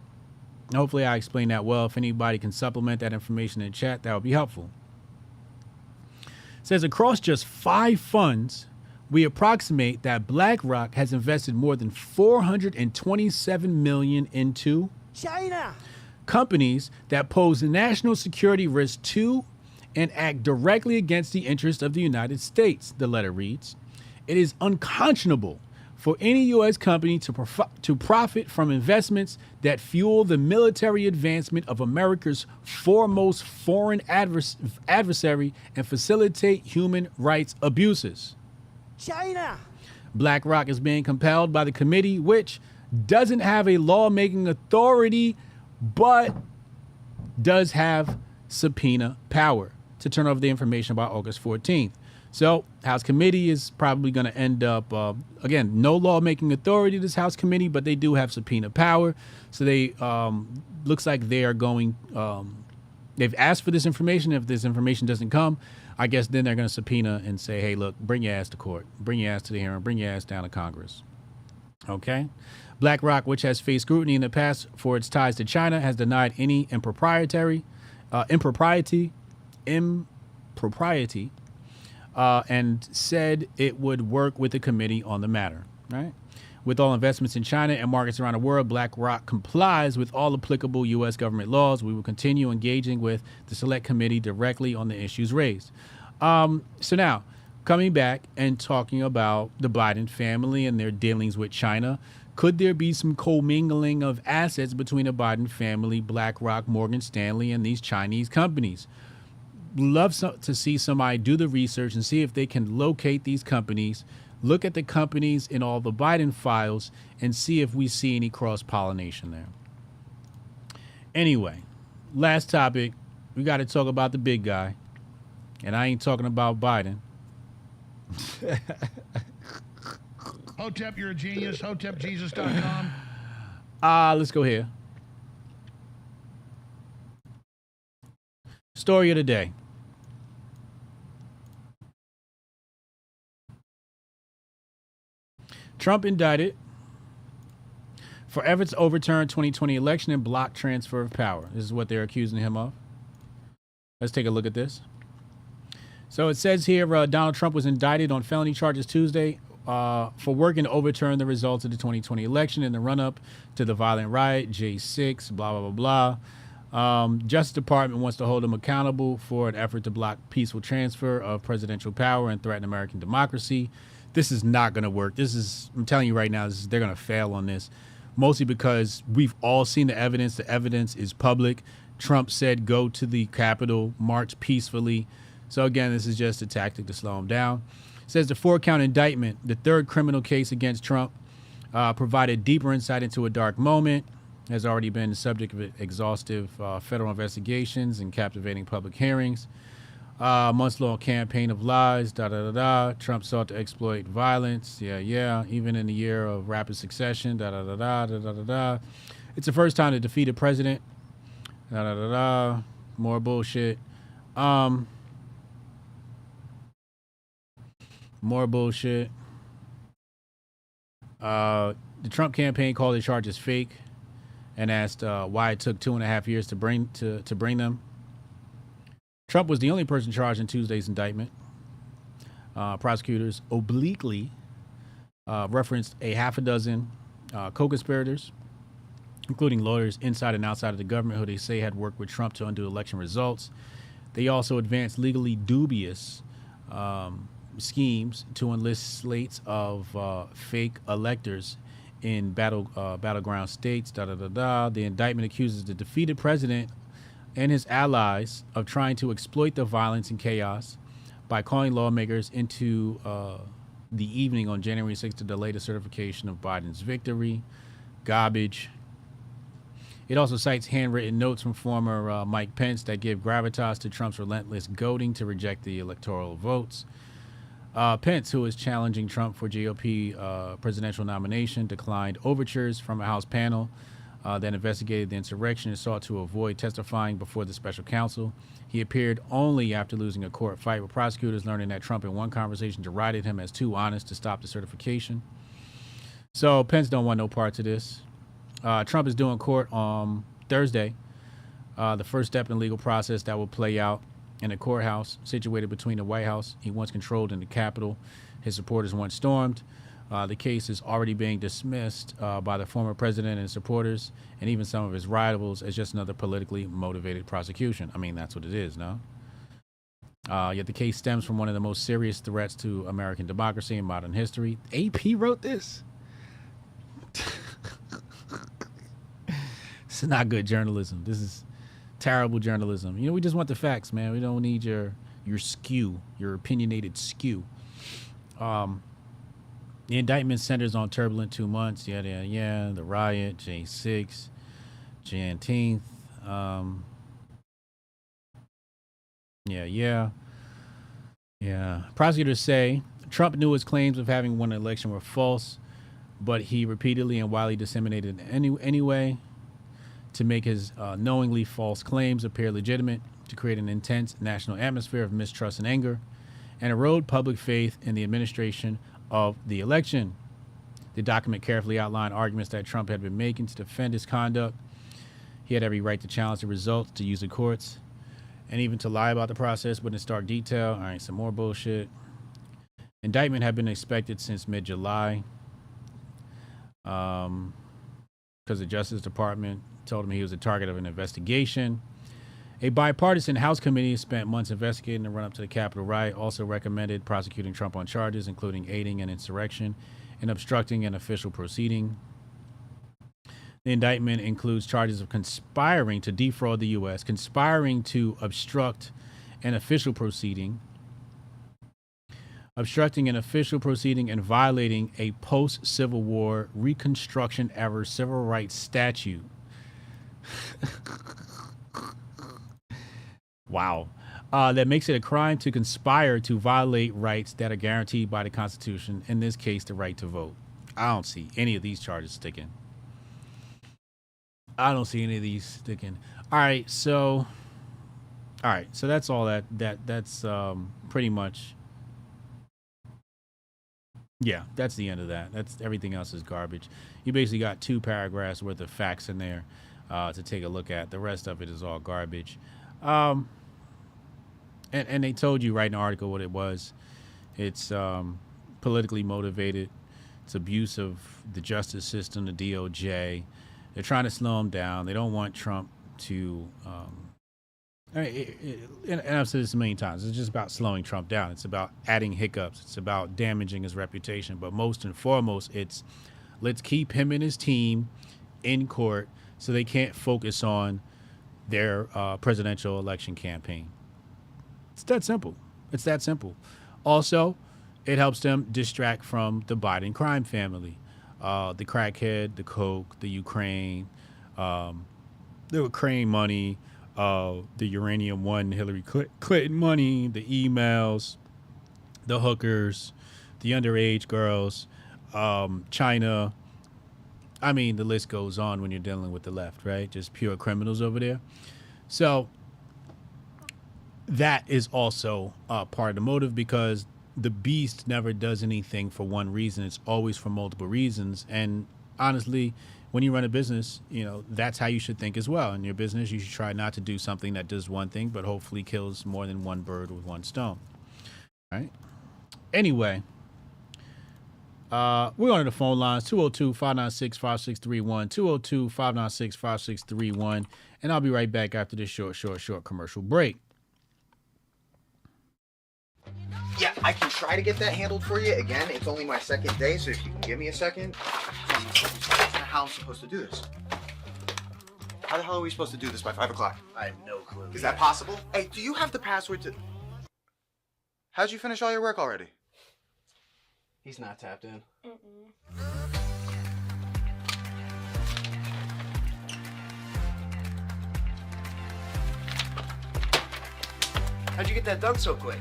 Hopefully I explained that well. If anybody can supplement that information in chat, that would be helpful. It says across just 5 funds, we approximate that BlackRock has invested more than $427 million into
China
companies that pose national security risks to and act directly against the interests of the United States, the letter reads. It is unconscionable for any U.S. company to profit from investments that fuel the military advancement of America's foremost foreign adversary and facilitate human rights abuses.
China.
BlackRock is being compelled by the committee, which doesn't have a lawmaking authority, but does have subpoena power to turn over the information by August 14th. So House committee is probably going to end up, again, no lawmaking authority, this House committee, but they do have subpoena power. So they looks like they are going, they've asked for this information. If this information doesn't come, I guess then they're going to subpoena and say, hey, look, bring your ass to court, bring your ass to the hearing, bring your ass down to Congress. Okay. BlackRock, which has faced scrutiny in the past for its ties to China, has denied any impropriety, and said it would work with the committee on the matter. Right. With all investments in China and markets around the world, BlackRock complies with all applicable U.S. government laws. We will continue engaging with the select committee directly on the issues raised. So now, coming back and talking about the Biden family and their dealings with China, could there be some commingling of assets between the Biden family, BlackRock, Morgan Stanley, and these Chinese companies? Love to see somebody do the research and see if they can locate these companies, look at the companies in all the Biden files, and see if we see any cross-pollination there. Anyway, last topic, we got to talk about the big guy, and I ain't talking about Biden.
Hotep, you're a genius. HotepJesus.com.
Let's go here. Story of the day. Trump indicted for efforts to overturn 2020 election and block transfer of power. This is what they're accusing him of. Let's take a look at this. So it says here, Donald Trump was indicted on felony charges Tuesday for working to overturn the results of the 2020 election in the run-up to the violent riot, J6, blah, blah, blah, blah. Justice Department wants to hold him accountable for an effort to block peaceful transfer of presidential power and threaten American democracy. This is not going to work. I'm telling you right now, they're going to fail on this, mostly because we've all seen the evidence. The evidence is public. Trump said, go to the Capitol, march peacefully. So again, this is just a tactic to slow him down. It says the 4-count indictment, the third criminal case against Trump, provided deeper insight into a dark moment, has already been the subject of exhaustive federal investigations and captivating public hearings. Months-long campaign of lies, Trump sought to exploit violence, even in the year of rapid succession, It's the first time the defeated president, more bullshit. More bullshit. The Trump campaign called the charges fake and asked why it took 2.5 years to bring them. Trump was the only person charged in Tuesday's indictment. Prosecutors obliquely referenced a half a dozen co-conspirators, including lawyers inside and outside of the government who they say had worked with Trump to undo election results. They also advanced legally dubious schemes to enlist slates of fake electors in battleground states. The indictment accuses the defeated president and his allies of trying to exploit the violence and chaos by calling lawmakers into the evening on January 6th to delay the certification of Biden's victory. Garbage. It also cites handwritten notes from former Mike Pence that give gravitas to Trump's relentless goading to reject the electoral votes. Pence, who is challenging Trump for GOP presidential nomination, declined overtures from a House panel that investigated the insurrection and sought to avoid testifying before the special counsel. He appeared only after losing a court fight with prosecutors, learning that Trump in one conversation derided him as too honest to stop the certification. So Pence don't want no parts of this. Trump is due in court on Thursday, the first step in the legal process that will play out in a courthouse situated between the White House he once controlled and the Capitol his supporters once stormed. The case is already being dismissed by the former president and supporters, and even some of his rivals, as just another politically motivated prosecution. I mean, that's what it is, no? Yet the case stems from one of the most serious threats to American democracy in modern history. AP wrote this. This is not good journalism. This is terrible journalism. You know, we just want the facts, man. We don't need your skew, your opinionated skew. The indictment centers on turbulent 2 months. The riot, J6, Juneteenth. Prosecutors say Trump knew his claims of having won an election were false, but he repeatedly and widely disseminated anyway to make his knowingly false claims appear legitimate, to create an intense national atmosphere of mistrust and anger, and erode public faith in the administration of the election. The document carefully outlined arguments that Trump had been making to defend his conduct. He had every right to challenge the results, to use the courts, and even to lie about the process, but in stark detail. All right, some more bullshit. Indictment had been expected since mid-July because the Justice Department told him he was the target of an investigation. A bipartisan House committee spent months investigating the run-up to the Capitol riot, also recommended prosecuting Trump on charges including aiding an insurrection and obstructing an official proceeding. The indictment includes charges of conspiring to defraud the U.S., conspiring to obstruct an official proceeding, obstructing an official proceeding, and violating a post-Civil War Reconstruction-era civil rights statute. Wow. That makes it a crime to conspire to violate rights that are guaranteed by the Constitution, in this case, the right to vote. I don't see any of these charges sticking. All right, so that's all that's pretty much, yeah, that's the end of that. That's everything else is garbage. You basically got 2 paragraphs worth of facts in there to take a look at. The rest of it is all garbage. And they told you right in the article what it was. It's politically motivated. It's abuse of the justice system, the DOJ. They're trying to slow him down. They don't want Trump to, and I've said this a million times, it's just about slowing Trump down. It's about adding hiccups. It's about damaging his reputation. But most and foremost, it's let's keep him and his team in court so they can't focus on their presidential election campaign. It's that simple. Also, it helps them distract from the Biden crime family. The crackhead, the coke, the Ukraine, the Ukraine money, the Uranium One, Hillary Clinton money, the emails, the hookers, the underage girls, China. I mean, the list goes on when you're dealing with the left, right? Just pure criminals over there. So that is also part of the motive, because the beast never does anything for one reason. It's always for multiple reasons. And honestly, when you run a business, you know, that's how you should think as well. In your business, you should try not to do something that does one thing, but hopefully kills more than one bird with one stone. All right. Anyway, we're on the phone lines, 202-596-5631, 202-596-5631. And I'll be right back after this short commercial break.
Yeah, I can try to get that handled for you. Again, it's only my second day, so if you can give me a second. How I'm supposed to do this? How the hell are we supposed to do this by 5 o'clock?
I have no clue.
Is that possible? Hey, do you have the password to... How'd you finish all your work already?
He's not tapped in. How'd you get that done so quick?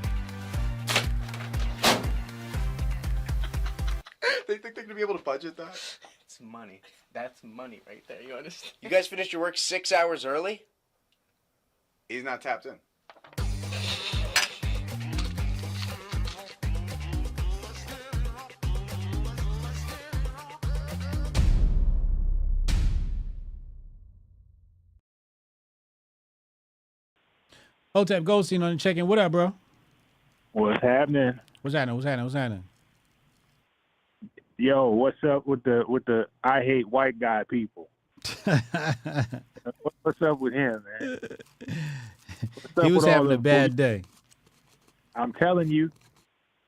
They think they're gonna be able to budget that?
It's money. That's money right there. You understand? You guys finished your work 6 hours early?
He's not tapped in.
Hotep Goldstein on the check-in. What up, bro?
What's happening?
What's happening?
Yo, what's up with the I hate white guy people? What's up with him, man?
He was having a bad day.
I'm telling you,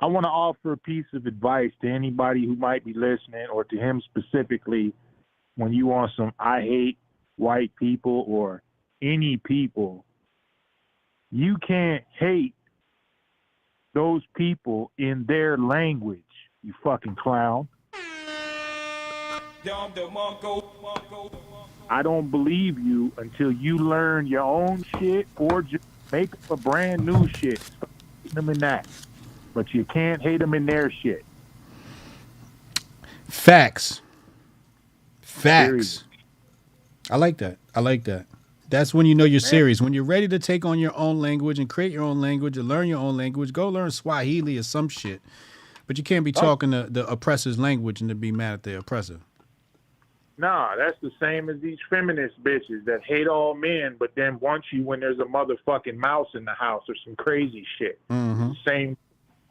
I want to offer a piece of advice to anybody who might be listening, or to him specifically, when you want some I hate white people or any people. You can't hate those people in their language, you fucking clown. I don't believe you until you learn your own shit or just make up a brand new shit. Stop hating them in that. But you can't hate them in their shit.
Facts.
Serious.
I like that. That's when you know you're serious. When you're ready to take on your own language and create your own language and learn your own language, go learn Swahili or some shit. But you can't be talking the oppressor's language and to be mad at the oppressor.
Nah, that's the same as these feminist bitches that hate all men, but then want you when there's a motherfucking mouse in the house or some crazy shit.
Mm-hmm.
Same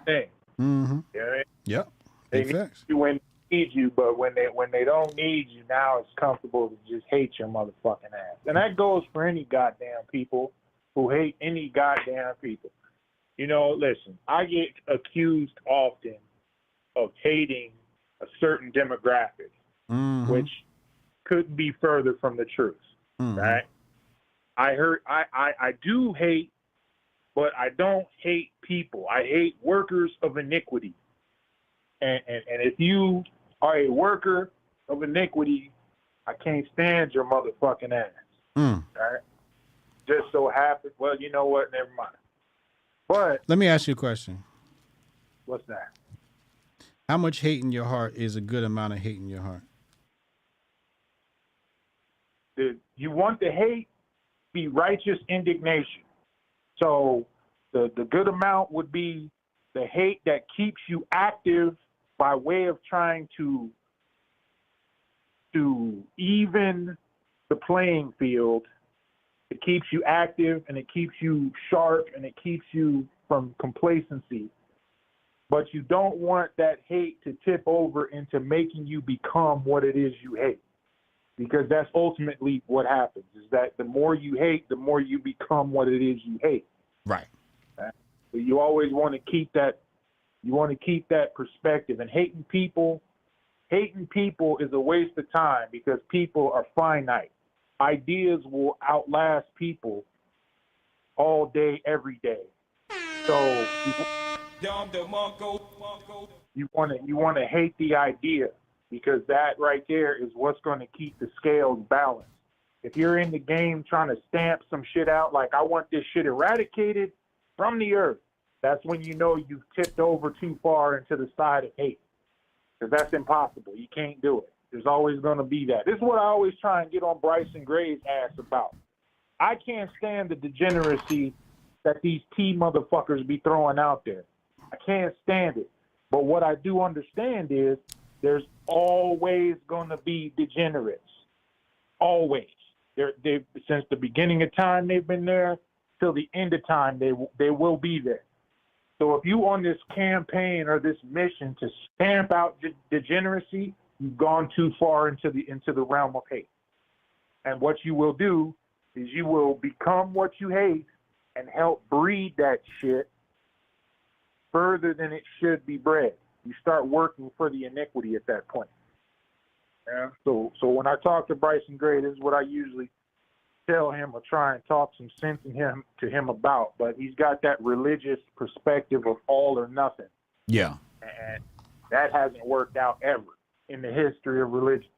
thing.
Mm-hmm.
You know what I mean?
Yep.
They
Big
need
facts.
you when they need you, but when they don't need you, now it's comfortable to just hate your motherfucking ass. And that goes for any goddamn people who hate any goddamn people. You know, listen, I get accused often of hating a certain demographic, which couldn't be further from the truth, right? I do hate, but I don't hate people. I hate workers of iniquity. And if you are a worker of iniquity, I can't stand your motherfucking ass. All right? Just so happens, well, you know what? Never mind. But
let me ask you a question.
What's that?
How much hate in your heart is a good amount of hate in your heart?
You want the hate, be righteous indignation. So the good amount would be the hate that keeps you active by way of trying to even the playing field. It keeps you active and it keeps you sharp and it keeps you from complacency. But you don't want that hate to tip over into making you become what it is you hate. Because that's ultimately what happens, is that the more you hate, the more you become what it is you hate.
Right.
So you always want to keep that, perspective. And hating people is a waste of time because people are finite. Ideas will outlast people all day, every day. So you want to hate the idea, because that right there is what's going to keep the scales balanced. If you're in the game trying to stamp some shit out, like I want this shit eradicated from the earth, that's when you know you've tipped over too far into the side of hate. Because that's impossible. You can't do it. There's always going to be that. This is what I always try and get on Bryson Gray's ass about. I can't stand the degeneracy that these T motherfuckers be throwing out there. I can't stand it. But what I do understand is there's always going to be degenerates. Always. They since the beginning of time they've been there till the end of time they will be there. So if you on this campaign or this mission to stamp out degeneracy, you've gone too far into the realm of hate. And what you will do is you will become what you hate and help breed that shit further than it should be bred. You start working for the iniquity at that point. Yeah. So when I talk to Bryson Gray, this is what I usually tell him or try and talk some sense to him about. But he's got that religious perspective of all or nothing.
Yeah.
And that hasn't worked out ever in the history of religion.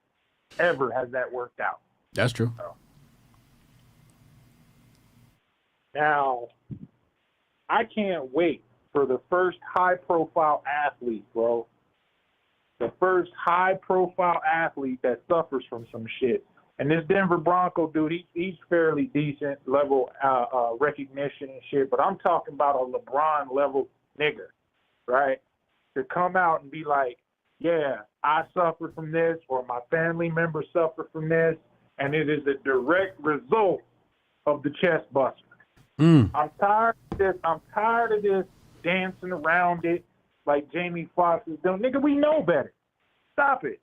Ever has that worked out.
That's true.
So, now, I can't wait for the first high-profile athlete, bro. The first high-profile athlete that suffers from some shit. And this Denver Bronco dude, he's fairly decent level recognition and shit, but I'm talking about a LeBron level nigga, right? To come out and be like, yeah, I suffered from this, or my family member suffered from this, and it is a direct result of the chest buster. I'm tired of this. I'm tired of this dancing around it like Jamie Foxx is doing. Nigga, we know better. Stop it.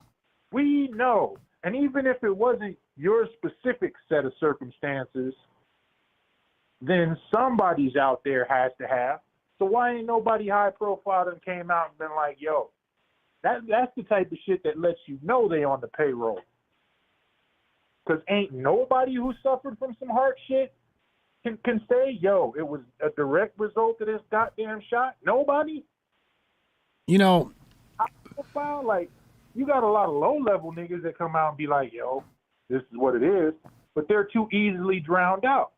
We know. And even if it wasn't your specific set of circumstances, then somebody's out there has to have. So why ain't nobody high profile that came out and been like, yo, that's the type of shit that lets you know they on the payroll. Because ain't nobody who suffered from some heart shit can say, yo, it was a direct result of this goddamn shot. Nobody?
You know,
high profile, like, you got a lot of low-level niggas that come out and be like, yo, this is what it is, but they're too easily drowned out.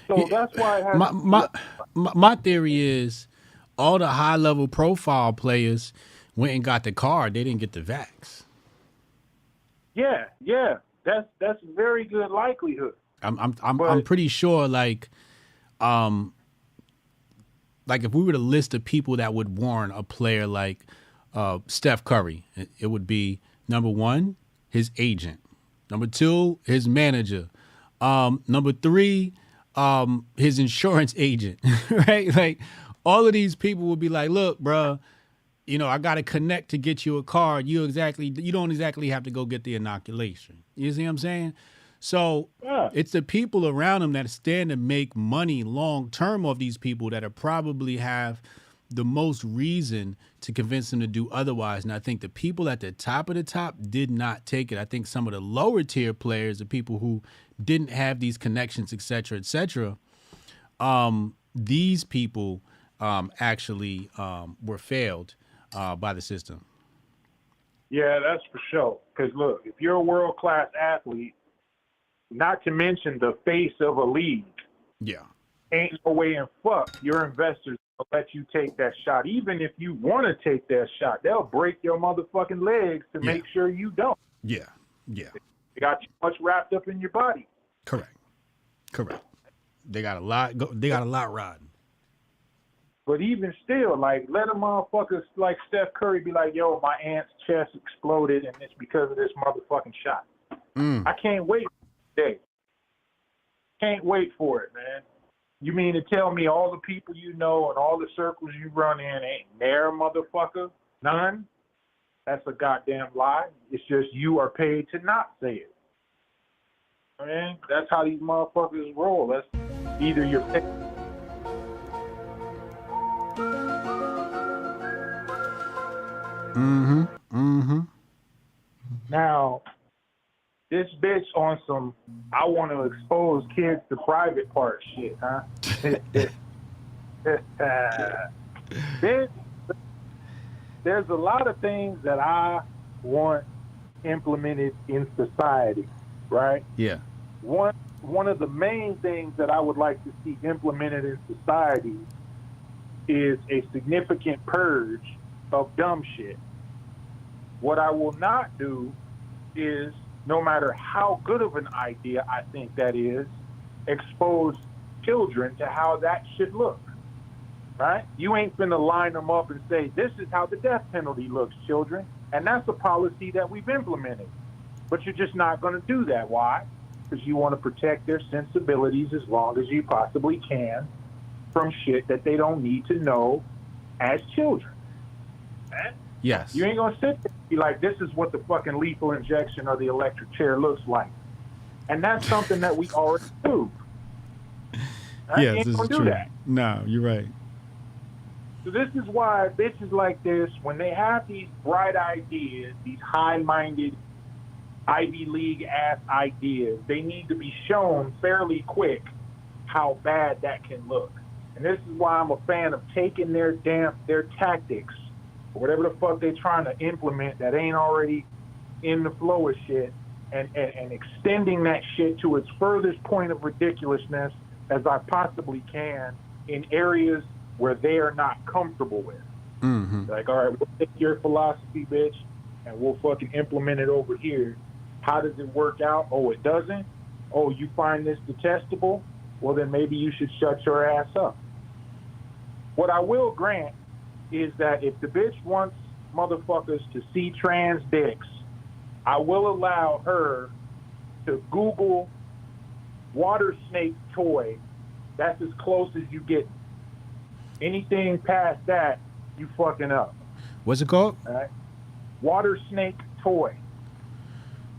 So that's why it has
my theory is all the high-level profile players went and got the card. They didn't get the vax.
Yeah. That's a very good likelihood.
I'm pretty sure, like if we were to list of people that would warrant a player like Steph Curry, it would be number 1, his agent, number 2, his manager, number 3, his insurance agent, right? Like all of these people would be like, look, bro, you know, I got to connect to get you a card. You don't exactly have to go get the inoculation. You see what I'm saying? So it's the people around him that stand to make money long term of these people that are probably have the most reason to convince them to do otherwise. And I think the people at the top of the top did not take it. I think some of the lower tier players, the people who didn't have these connections, et cetera, these people actually were failed by the system.
Yeah, that's for sure. Because look, if you're a world-class athlete, not to mention the face of a league, ain't no way in fuck your investors will let you take that shot. Even if you want to take that shot, they'll break your motherfucking legs to make sure you don't.
Yeah.
They got too much wrapped up in your body.
Correct. They got a lot. They got a lot riding.
But even still, like, let a motherfucker like Steph Curry be like, yo, my aunt's chest exploded and it's because of this motherfucking shot. I can't wait for the day. Can't wait for it, man. You mean to tell me all the people you know and all the circles you run in ain't there, motherfucker? None? That's a goddamn lie. It's just you are paid to not say it. I mean, that's how these motherfuckers roll. That's either you're paid. Now, this bitch on some, I want to expose kids to private part shit, huh? Bitch, there's a lot of things that I want implemented in society, right?
Yeah.
One of the main things that I would like to see implemented in society is a significant purge of dumb shit. What I will not do is, no matter how good of an idea I think that is, expose children to how that should look, right? You ain't finna line them up and say, this is how the death penalty looks, children. And that's a policy that we've implemented. But you're just not gonna do that. Why? Because you wanna protect their sensibilities as long as you possibly can from shit that they don't need to know as children. Right?
Yes.
You ain't gonna sit there and be like, this is what the fucking lethal injection or the electric chair looks like. And that's something that we already do. Right? You
Yes,
ain't
this
gonna
is
do
true.
that.
No, you're right.
So this is why bitches like this, when they have these bright ideas, these high-minded Ivy League-ass ideas, they need to be shown fairly quick how bad that can look. And this is why I'm a fan of taking their tactics, or whatever the fuck they trying to implement that ain't already in the flow of shit, and extending that shit to its furthest point of ridiculousness as I possibly can, in areas where they are not comfortable with.
Mm-hmm.
Like, all right, we'll take your philosophy, bitch, and we'll fucking implement it over here. How does it work out? Oh, it doesn't? Oh, you find this detestable? Well, then maybe you should shut your ass up. What I will grant is that if the bitch wants motherfuckers to see trans dicks, I will allow her to Google water snake toy. That's as close as you get. Anything past that, you fucking up.
What's it called?
All right. Water snake toy.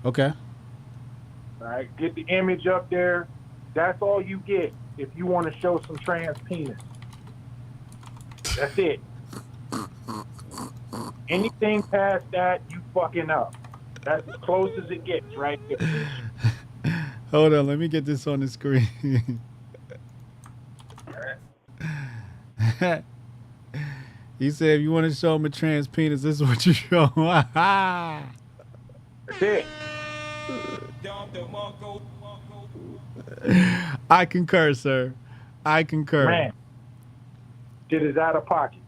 Okay.
All right. Get the image up there. That's all you get if you want to show some trans penis. That's it. Anything past that, you fucking up. That's as close as it gets right there.
Hold on, let me get this on the screen. He said if you want to show him a trans penis, this is what you show him.
That's it.
I concur, sir. I concur.
Man, shit is out of pocket.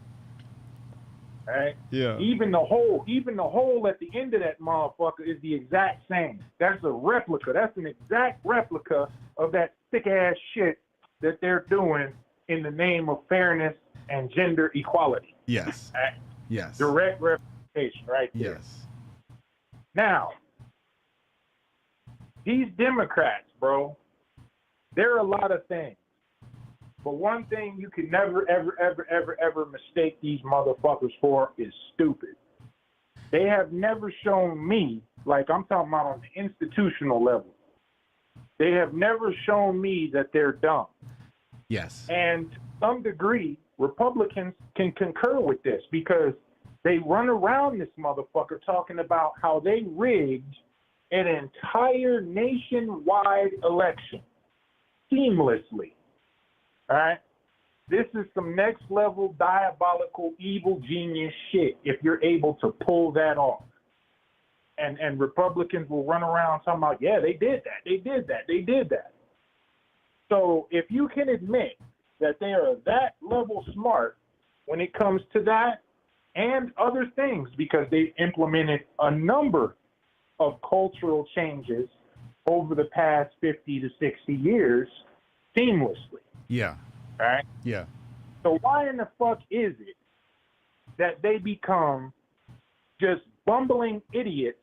All right?
Yeah.
Even the hole at the end of that motherfucker is the exact same. That's a replica. That's an exact replica of that thick ass shit that they're doing in the name of fairness and gender equality.
Yes.
All right?
Yes.
Direct representation right there.
Yes.
Now, these Democrats, bro, they're a lot of things. But one thing you can never, ever mistake these motherfuckers for is stupid. They have never shown me, like I'm talking about on the institutional level, they have never shown me that they're dumb.
Yes.
And to some degree, Republicans can concur with this because they run around this motherfucker talking about how they rigged an entire nationwide election seamlessly. All right? This is some next level diabolical evil genius shit if you're able to pull that off. And Republicans will run around talking about, yeah, they did that, they did that, they did that. So if you can admit that they are that level smart when it comes to that and other things, because they implemented a number of cultural changes over the past 50 to 60 years seamlessly.
Yeah.
All right?
Yeah.
So why in the fuck is it that they become just bumbling idiots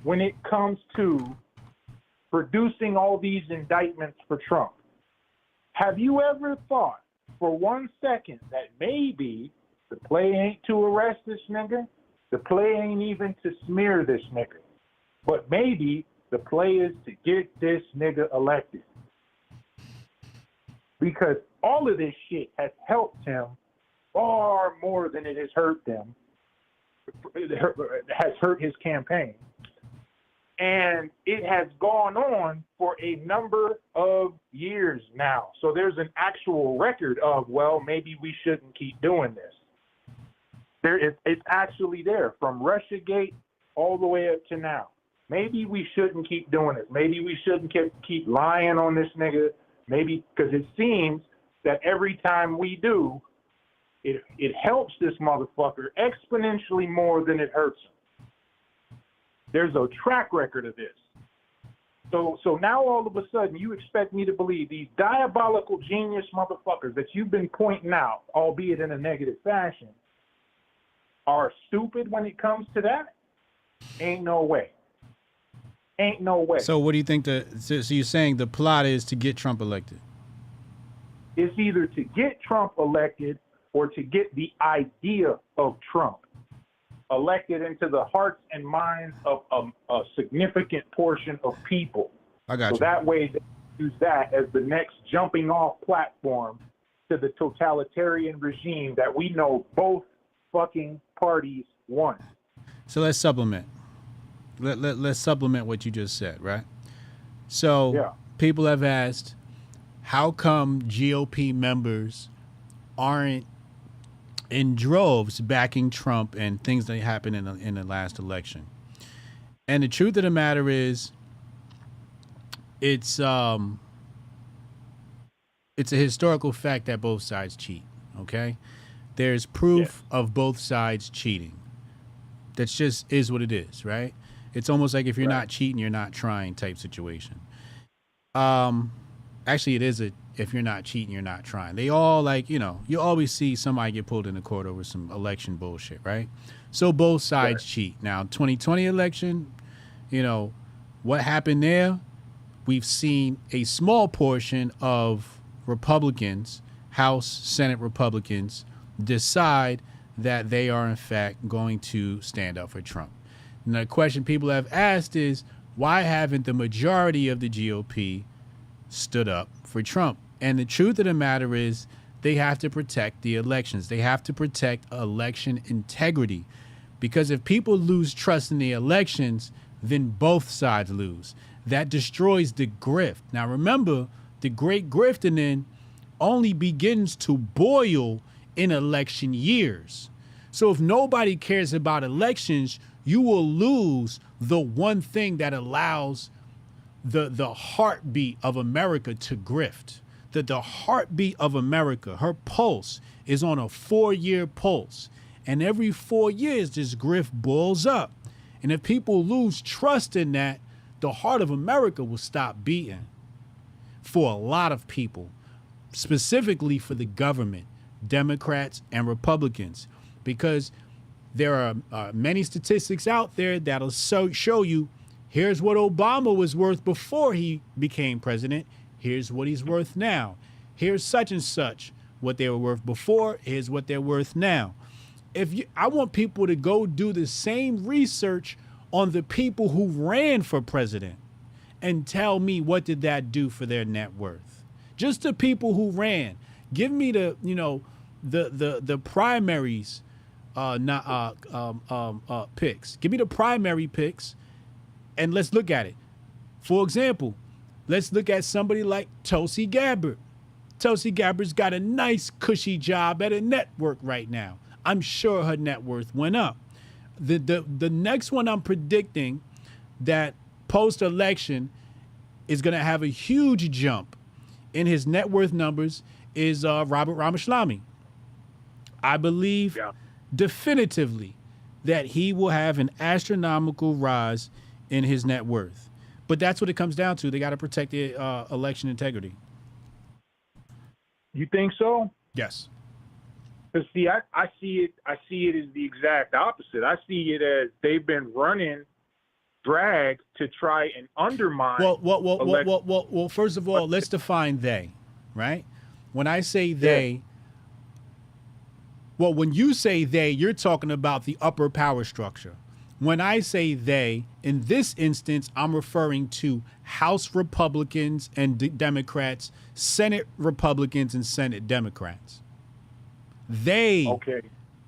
when it comes to producing all these indictments for Trump? Have you ever thought for 1 second that maybe the play ain't to arrest this nigga? The play ain't even to smear this nigga. But maybe the play is to get this nigga elected. Because all of this shit has helped him far more than it has hurt them. It has hurt his campaign. And it has gone on for a number of years now. So there's an actual record of, well, maybe we shouldn't keep doing this. It's actually there from Russiagate all the way up to now. Maybe we shouldn't keep doing this. Maybe we shouldn't keep lying on this nigga. Maybe because it seems that every time we do, it helps this motherfucker exponentially more than it hurts him. There's a track record of this. So now all of a sudden you expect me to believe these diabolical genius motherfuckers that you've been pointing out, albeit in a negative fashion, are stupid when it comes to that? Ain't no way. Ain't no way.
So what do you think so you're saying the plot is to get Trump elected?
It's either to get Trump elected or to get the idea of Trump elected into the hearts and minds of a significant portion of people.
I got you.
So that way they use that as the next jumping off platform to the totalitarian regime that we know both fucking parties want.
So let's supplement. Let's supplement what you just said, right? So people have asked, how come GOP members aren't in droves backing Trump and things that happened in the last election? And the truth of the matter is, it's it's a historical fact that both sides cheat. Okay, there's proof of both sides cheating. That's just is what it is, right? It's almost like if you're not cheating, you're not trying type situation. Actually, it is a if you're not cheating, you're not trying. They all like, you know, you always see somebody get pulled into court over some election bullshit, right? So both sides cheat. Now, 2020 election, you know, what happened there? We've seen a small portion of Republicans, House, Senate Republicans, decide that they are in fact going to stand up for Trump. Now, the question people have asked is, why haven't the majority of the GOP stood up for Trump? And the truth of the matter is, they have to protect the elections. They have to protect election integrity. Because if people lose trust in the elections, then both sides lose. That destroys the grift. Now remember, the great grifting only begins to boil in election years. So if nobody cares about elections, you will lose the one thing that allows the heartbeat of America to grift. The heartbeat of America, her pulse is on a 4-year pulse. And every 4 years, this grift boils up. And if people lose trust in that, the heart of America will stop beating for a lot of people, specifically for the government, Democrats and Republicans, because there are many statistics out there that'll show you, here's what Obama was worth before he became president. Here's what he's worth now. Here's such and such, what they were worth before. Here's what they're worth now. I want people to go do the same research on the people who ran for president and tell me what did that do for their net worth. Just the people who ran. Give me the, you know, the primaries picks. Give me the primary picks and let's look at it. For example, let's look at somebody like Tulsi Gabbard. Tulsi Gabbard's got a nice cushy job at a network right now. I'm sure her net worth went up. The next one I'm predicting that post-election is going to have a huge jump in his net worth numbers is Robert Ramaswamy. I believe definitively that he will have an astronomical rise in his net worth. But that's what it comes down to. They got to protect the election integrity.
You think so?
Yes.
Because see, I see it as the exact opposite. I see it as they've been running drag to try and undermine.
Well. First of all, let's define they, right? When I say they, well, when you say they, you're talking about the upper power structure. When I say they, in this instance, I'm referring to House Republicans and Democrats, Senate Republicans and Senate Democrats. They,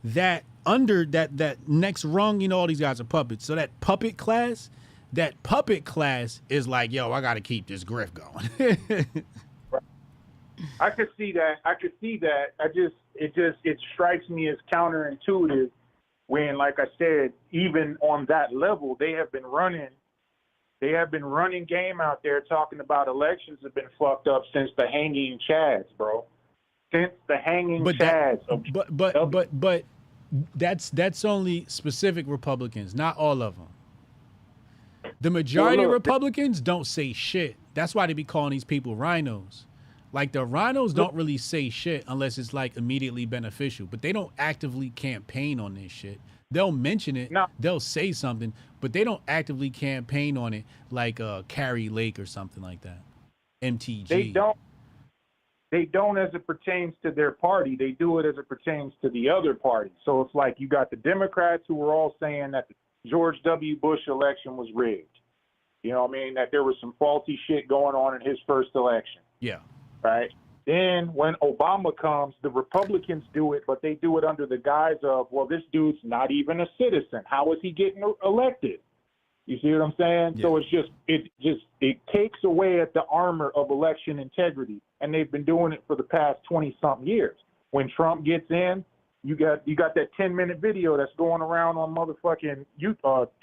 that under that next rung, you know, all these guys are puppets. So that puppet class is like, yo, I got to keep this grift going.
I could see that. It strikes me as counterintuitive when, like I said, even on that level, they have been running game out there talking about elections have been fucked up since the hanging chads, bro. Since the hanging chads.
But that's only specific Republicans, not all of them. The majority of Republicans don't say shit. That's why they be calling these people rhinos. Like the rhinos don't really say shit unless it's like immediately beneficial, but they don't actively campaign on this shit. They'll mention it, they'll say something, but they don't actively campaign on it like Carrie Lake or something like that. MTG.
They don't as it pertains to their party. They do it as it pertains to the other party. So it's like you got the Democrats who were all saying that the George W. Bush election was rigged. You know what I mean? That there was some faulty shit going on in his first election.
Yeah.
Right? Then when Obama comes, the Republicans do it, but they do it under the guise of, well, this dude's not even a citizen. How is he getting elected? You see what I'm saying? Yeah. So it takes away at the armor of election integrity, and they've been doing it for the past 20-something years. When Trump gets in, you got that 10-minute video that's going around on motherfucking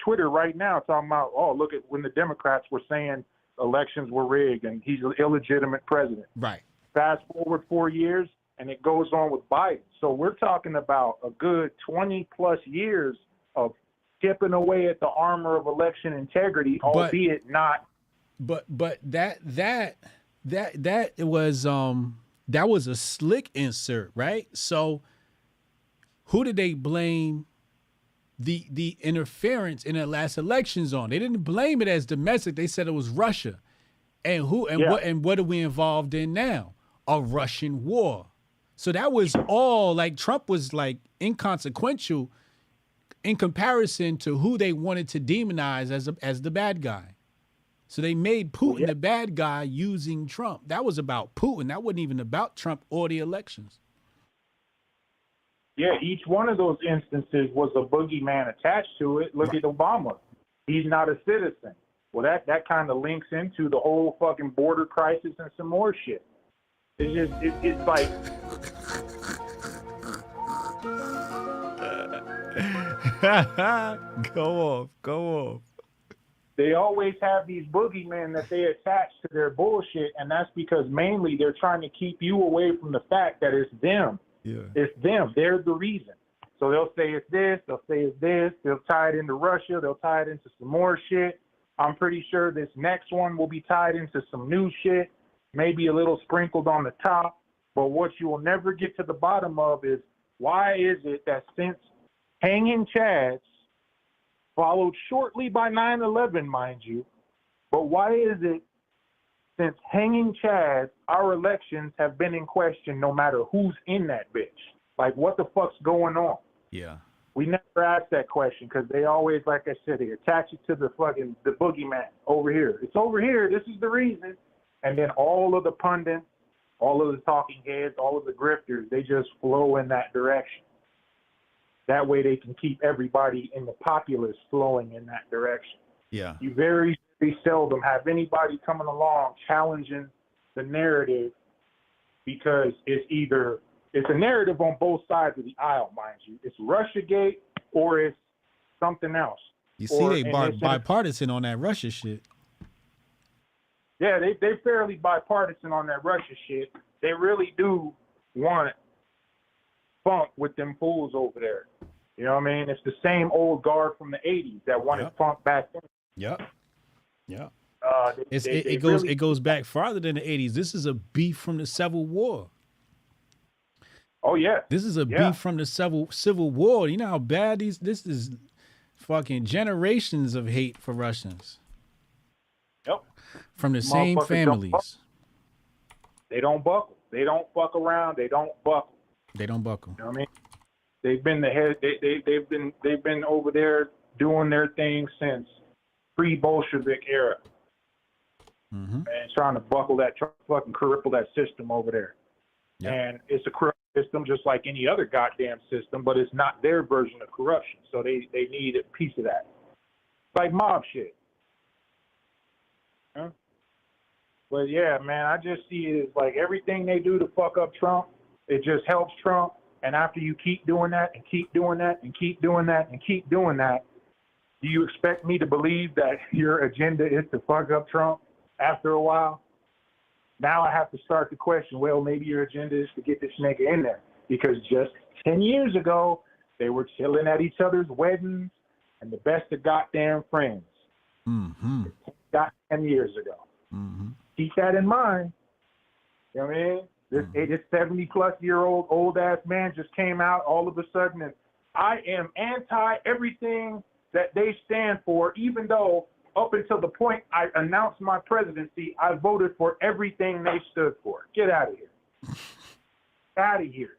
Twitter right now talking about, oh, look at when the Democrats were saying elections were rigged and he's an illegitimate president.
Right.
Fast forward 4 years, and it goes on with Biden. So we're talking about a good 20 plus years of chipping away at the armor of election integrity, albeit not.
But that was a slick insert, right? So who did they blame the interference in the last elections on? They didn't blame it as domestic. They said it was Russia. And what are we involved in now? A Russian war. So that was all, like, Trump was like inconsequential in comparison to who they wanted to demonize as the bad guy. So they made Putin the bad guy using Trump. That was about Putin. That wasn't even about Trump or the elections.
Yeah, each one of those instances was a boogeyman attached to it. Look at Obama. He's not a citizen. Well, that kind of links into the whole fucking border crisis and some more shit. It's just, it's like...
Go off.
They always have these boogeymen that they attach to their bullshit, and that's because mainly they're trying to keep you away from the fact that it's them.
Yeah.
It's them. They're the reason. So they'll say it's this, they'll say it's this, they'll tie it into Russia, they'll tie it into some more shit. I'm pretty sure this next one will be tied into some new shit, maybe a little sprinkled on the top. But what you will never get to the bottom of is, why is it that since hanging Chads, followed shortly by 9/11, mind you, but why is it since hanging Chads, our elections have been in question no matter who's in that bitch? Like, what the fuck's going on?
Yeah.
We never ask that question because they always, like I said, they attach it to the boogeyman over here. It's over here. This is the reason. And then all of the pundits, all of the talking heads, all of the grifters, they just flow in that direction. That way they can keep everybody in the populace flowing in that direction.
Yeah.
You very, very seldom have anybody coming along challenging the narrative, because it's a narrative on both sides of the aisle, mind you. It's Russiagate or it's something else.
You see, they bipartisan on that Russia shit.
Yeah, they fairly bipartisan on that Russia shit. They really do want funk with them fools over there. You know what I mean? It's the same old guard from the 80s that wanted funk back then.
Yep. It goes back farther than the 80s. This is a beef from the Civil War.
Oh yeah.
This is a beef from the Civil War. You know how bad this is. Fucking generations of hate for Russians.
Yep.
From the same families.
They don't buckle. They don't fuck around. They don't buckle.
They don't buckle.
You know what I mean? They've been the head. They've been over there doing their thing since pre-Bolshevik era, and trying to buckle that, fucking cripple that system over there.
Yep.
And it's a corrupt system just like any other goddamn system, but it's not their version of corruption. So they need a piece of that. It's like mob shit. Huh? But yeah, man, I just see it as like everything they do to fuck up Trump, it just helps Trump. And after you keep doing that and keep doing that and keep doing that and keep doing that, do you expect me to believe that your agenda is to fuck up Trump after a while? Now I have to start the question, well, maybe your agenda is to get this nigga in there. Because just 10 years ago, they were chilling at each other's weddings and the best of goddamn friends.
Mm-hmm.
10 years ago.
Mm-hmm.
Keep that in mind. You know what I mean? This 70-plus-year-old old-ass man just came out all of a sudden, and I am anti everything that they stand for, even though up until the point I announced my presidency, I voted for everything they stood for. Get out of here. Out of here.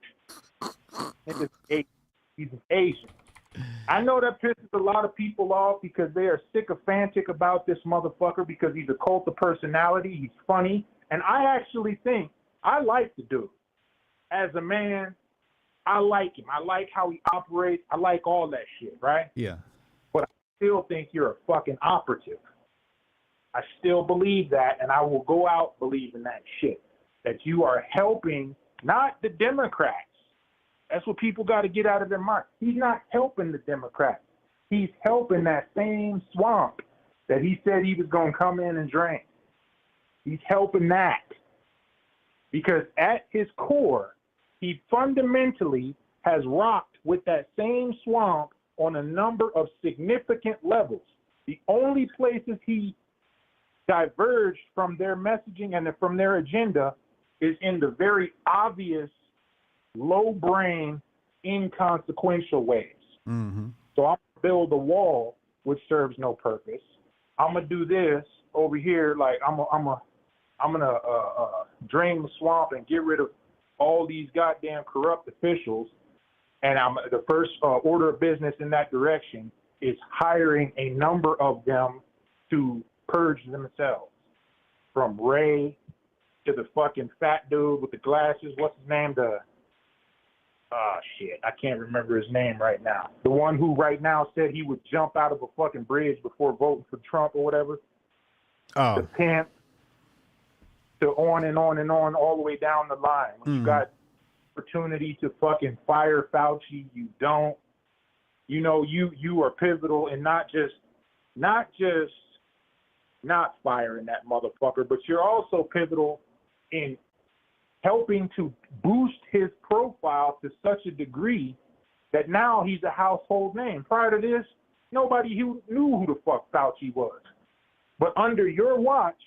He's an Asian. I know that pisses a lot of people off because they are sycophantic about this motherfucker because he's a cult of personality. He's funny. And I actually think I like the dude. As a man, I like him. I like how he operates. I like all that shit, right?
Yeah.
But I still think you're a fucking operative. I still believe that, and I will go out believing that shit. That you are helping, not the Democrats. That's what people got to get out of their mind. He's not helping the Democrats. He's helping that same swamp that he said he was going to come in and drain. He's helping that. Because at his core, he fundamentally has rocked with that same swamp on a number of significant levels. The only places he diverged from their messaging and from their agenda is in the very obvious, low brain, inconsequential ways.
Mm-hmm.
So I'm gonna build a wall which serves no purpose. I'm gonna do this over here, like I'm gonna drain the swamp and get rid of all these goddamn corrupt officials. And the first order of business in that direction is hiring a number of them to purge themselves. From Ray to the fucking fat dude with the glasses. What's his name? I can't remember his name right now. The one who right now said he would jump out of a fucking bridge before voting for Trump or whatever.
Oh.
The pimp. To on and on and on, all the way down the line. When you got opportunity to fucking fire Fauci, you don't. You know, you are pivotal in not just not firing that motherfucker, but you're also pivotal in helping to boost his profile to such a degree that now he's a household name. Prior to this, nobody knew who the fuck Fauci was. But under your watch,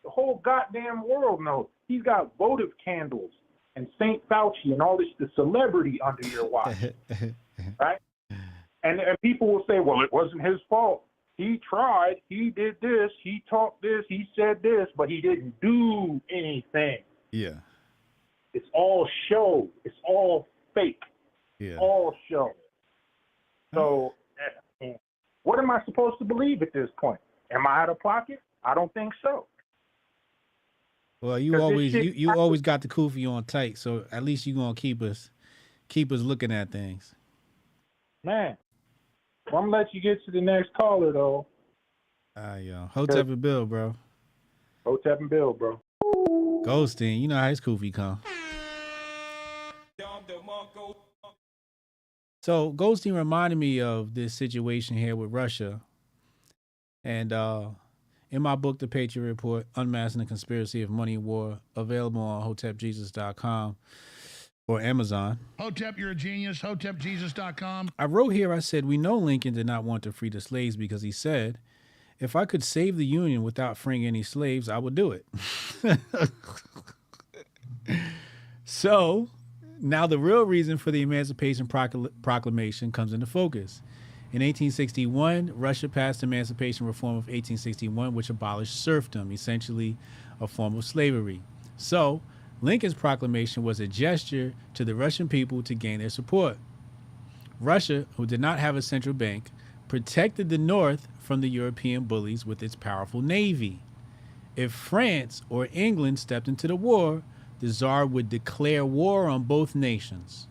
the whole goddamn world knows. He's got votive candles and St. Fauci and all this, the celebrity under your watch, right? And people will say, well, it wasn't his fault. He tried, he did this, he talked this, he said this, but he didn't do anything.
Yeah.
It's all show. It's all fake.
Yeah.
All show. So what am I supposed to believe at this point? Am I out of pocket? I don't think so.
Well, you always got the kufi on tight, so at least you're gonna keep us looking at things.
Man, well, I'm gonna let you get to the next caller though.
Hotep and Bill, bro.
Hotep and Bill, bro.
Goldstein, you know how his kufi come. So Goldstein reminded me of this situation here with Russia, and in my book, The Patriot Report, Unmasking the Conspiracy of Money and War, available on HotepJesus.com or Amazon.
Hotep, you're a genius. HotepJesus.com.
I wrote here, I said, we know Lincoln did not want to free the slaves because he said, if I could save the Union without freeing any slaves, I would do it. So now the real reason for the Emancipation Proclamation comes into focus. In 1861, Russia passed Emancipation Reform of 1861, which abolished serfdom, essentially a form of slavery. So Lincoln's proclamation was a gesture to the Russian people to gain their support. Russia, who did not have a central bank, protected the North from the European bullies with its powerful navy. If France or England stepped into the war, the Tsar would declare war on both nations.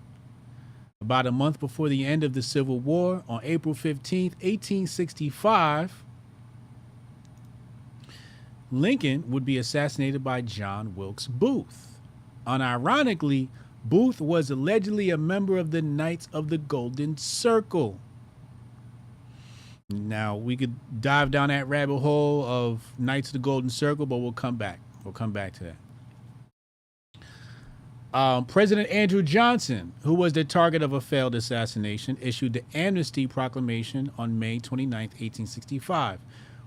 About a month before the end of the Civil War, on April 15th, 1865, Lincoln would be assassinated by John Wilkes Booth. Unironically, Booth was allegedly a member of the Knights of the Golden Circle. Now, we could dive down that rabbit hole of Knights of the Golden Circle, but we'll come back. We'll come back to that. President Andrew Johnson, who was the target of a failed assassination, issued the Amnesty Proclamation on May 29, 1865.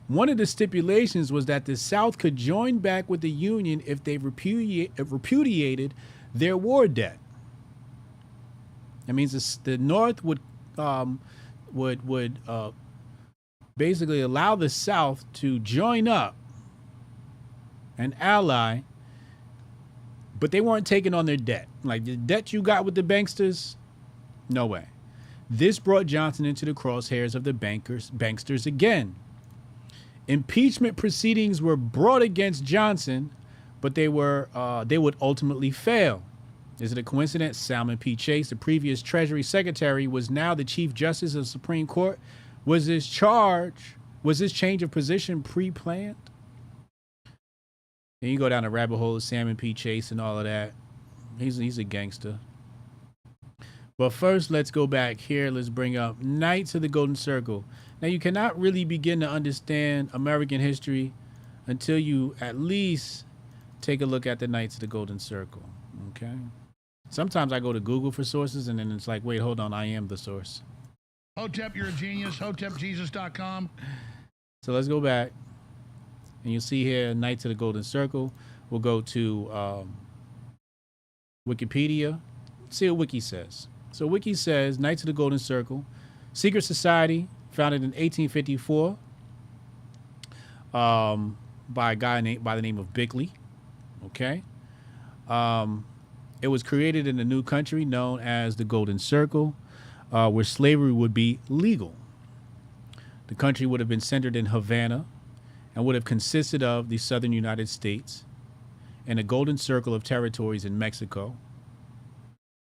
One of the stipulations was that the South could join back with the Union if they repudiated their war debt. That means the North would basically allow the South to join up and ally, but they weren't taking on their debt. Like the debt you got with the banksters, no way. This brought Johnson into the crosshairs of the banksters again. Impeachment proceedings were brought against Johnson, but they would ultimately fail. Is it a coincidence? Salmon P. Chase, the previous Treasury Secretary, was now the Chief Justice of the Supreme Court. Was this change of position pre-planned? And you go down the rabbit hole of Salmon P. Chase and all of that. He's a gangster. But first, let's go back here. Let's bring up Knights of the Golden Circle. Now, you cannot really begin to understand American history until you at least take a look at the Knights of the Golden Circle. Okay. Sometimes I go to Google for sources, and then it's like, wait, hold on, I am the source.
Hotep, you're a genius. HotepJesus.com.
So let's go back, and you'll see here Knights of the Golden Circle. We'll go to Wikipedia. See what Wiki says. So Wiki says Knights of the Golden Circle, secret society founded in 1854 by a guy named by the name of Bickley. Okay. It was created in a new country known as the Golden Circle, where slavery would be legal. The country would have been centered in Havana and would have consisted of the southern United States and a golden circle of territories in Mexico,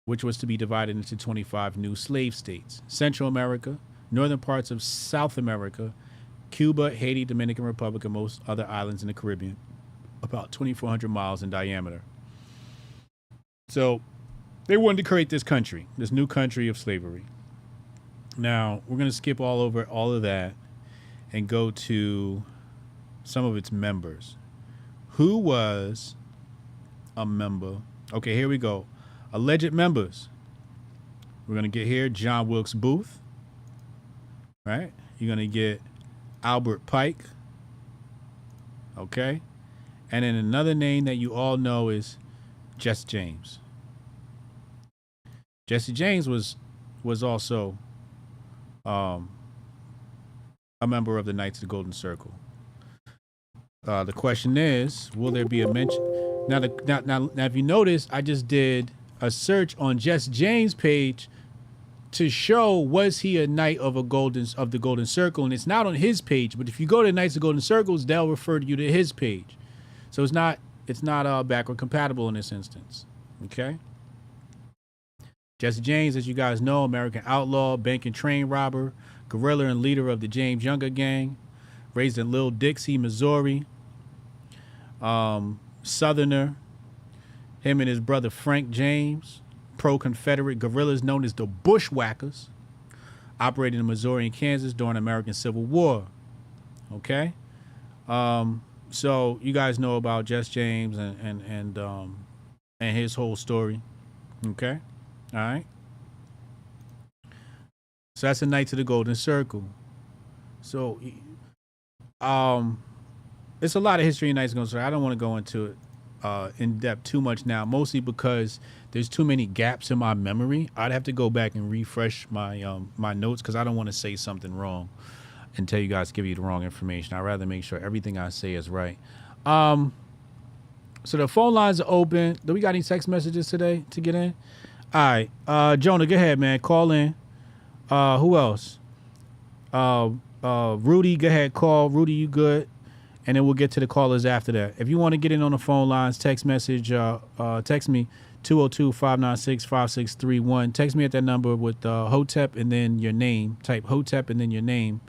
which was to be divided into 25 new slave states: Central America, northern parts of South America, Cuba, Haiti, Dominican Republic, and most other islands in the Caribbean, about 2,400 miles in diameter. So they wanted to create this country, this new country of slavery. Now, we're going to skip all over all of that and go to some of its members. Who was a member? Okay, here we go. Alleged members. We're going to get here John Wilkes Booth, right? You're going to get Albert Pike, okay? And then another name that you all know is Jesse James. Jesse James was also a member of the Knights of the Golden Circle. The question is, will there be a mention? Now, if you notice, I just did a search on Jesse James' page to show was he a knight of the Golden Circle, and it's not on his page. But if you go to Knights of Golden Circles, they'll refer you to his page. So it's not backward compatible in this instance. Okay. Jesse James, as you guys know, American outlaw, bank and train robber, guerrilla and leader of the James Younger gang, raised in Little Dixie, Missouri. Southerner. Him and his brother Frank James, pro-Confederate guerrillas known as the Bushwhackers, operated in Missouri and Kansas during the American Civil War. Okay, so you guys know about Jesse James and his whole story. Okay, all right. So that's the Knights of the Golden Circle. So, it's a lot of history in Knights of the Golden Circle. I don't want to go into it in depth too much now, mostly because there's too many gaps in my memory. I'd have to go back and refresh my my notes because I don't want to say something wrong and tell you guys, give you the wrong information. I'd rather make sure everything I say is right. So the phone lines are open. Do we got any text messages today to get in? All right, Jonah, go ahead, man. Call in. Who else? Rudy, go ahead. Call. Rudy, you good? And then we'll get to the callers after that. If you want to get in on the phone lines, text message, text me 202-596-5631. Text me at that number with Hotep and then your name. Type Hotep and then your name,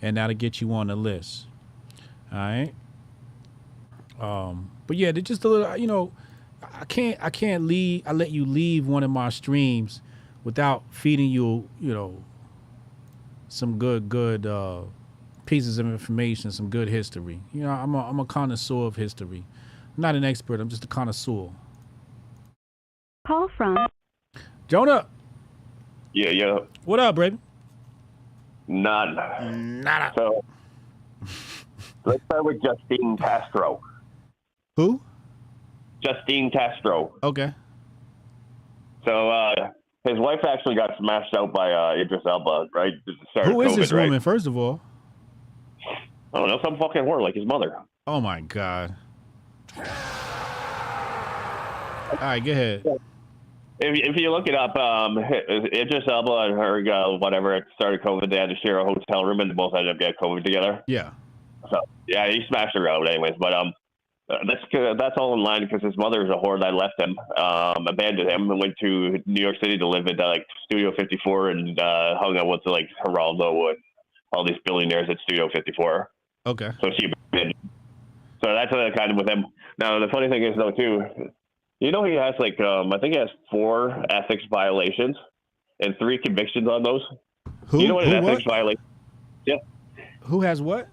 and that'll get you on the list. All right. But yeah, they're just a little, I can't leave. I let you leave one of my streams without feeding you, some good pieces of information, some good history. I'm a connoisseur of history. I'm not an expert. I'm just a connoisseur.
Call from
Jonah.
Yeah.
What up, baby?
Nada. So let's start with Justine Castro.
Who?
Justine Castro.
Okay.
So his wife actually got smashed out by Idris Elba, right?
Who is this woman,
right?
first of all?
I don't know, some fucking whore like his mother.
Oh my God. All right, go ahead.
If you look it up, Idris Elba and her, whatever, started COVID. They had to share a hotel room and they both ended up getting COVID together.
Yeah.
So, yeah, he smashed her out anyways. But that's all in line because his mother is a whore that left him, abandoned him, and went to New York City to live at Studio 54 and hung out with Geraldo and all these billionaires at Studio 54.
Okay.
So so that's kind of with him. Now the funny thing is though too, he has I think he has 4 ethics violations and 3 convictions on those.
Who?
You know what an ethics violation? Yeah.
Who has what?